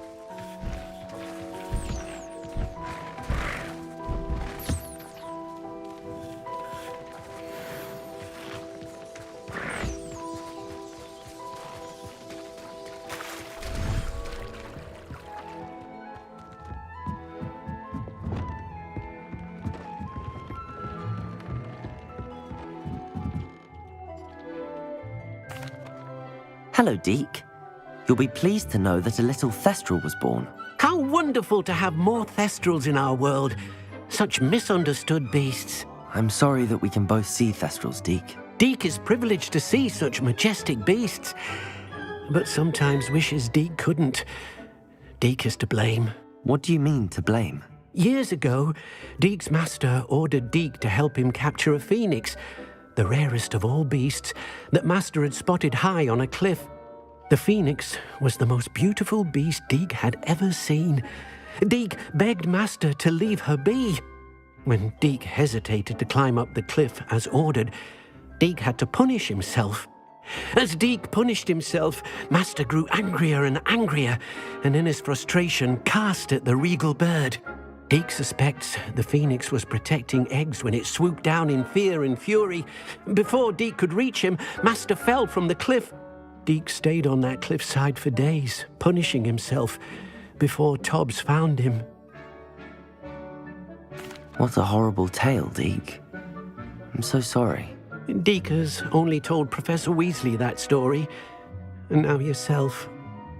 Hello, Deke. You'll be pleased to know that a little Thestral was born. How wonderful to have more Thestrals in our world. Such misunderstood beasts. I'm sorry that we can both see Thestrals, Deke. Deke is privileged to see such majestic beasts, but sometimes wishes Deke couldn't. Deke is to blame. What do you mean, to blame? Years ago, Deke's master ordered Deke to help him capture a phoenix, the rarest of all beasts, that Master had spotted high on a cliff. The phoenix was the most beautiful beast Deke had ever seen. Deke begged Master to leave her be. When Deke hesitated to climb up the cliff as ordered, Deke had to punish himself. As Deke punished himself, Master grew angrier and angrier, and in his frustration cast at the regal bird. Deke suspects the phoenix was protecting eggs when it swooped down in fear and fury. Before Deke could reach him, Master fell from the cliff. Deke stayed on that cliffside for days, punishing himself, before Tobbs found him. What a horrible tale, Deke. I'm so sorry. Deke has only told Professor Weasley that story, and now yourself.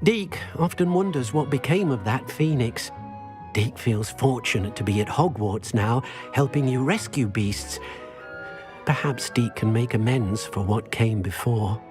Deke often wonders what became of that phoenix. Deke feels fortunate to be at Hogwarts now, helping you rescue beasts. Perhaps Deke can make amends for what came before.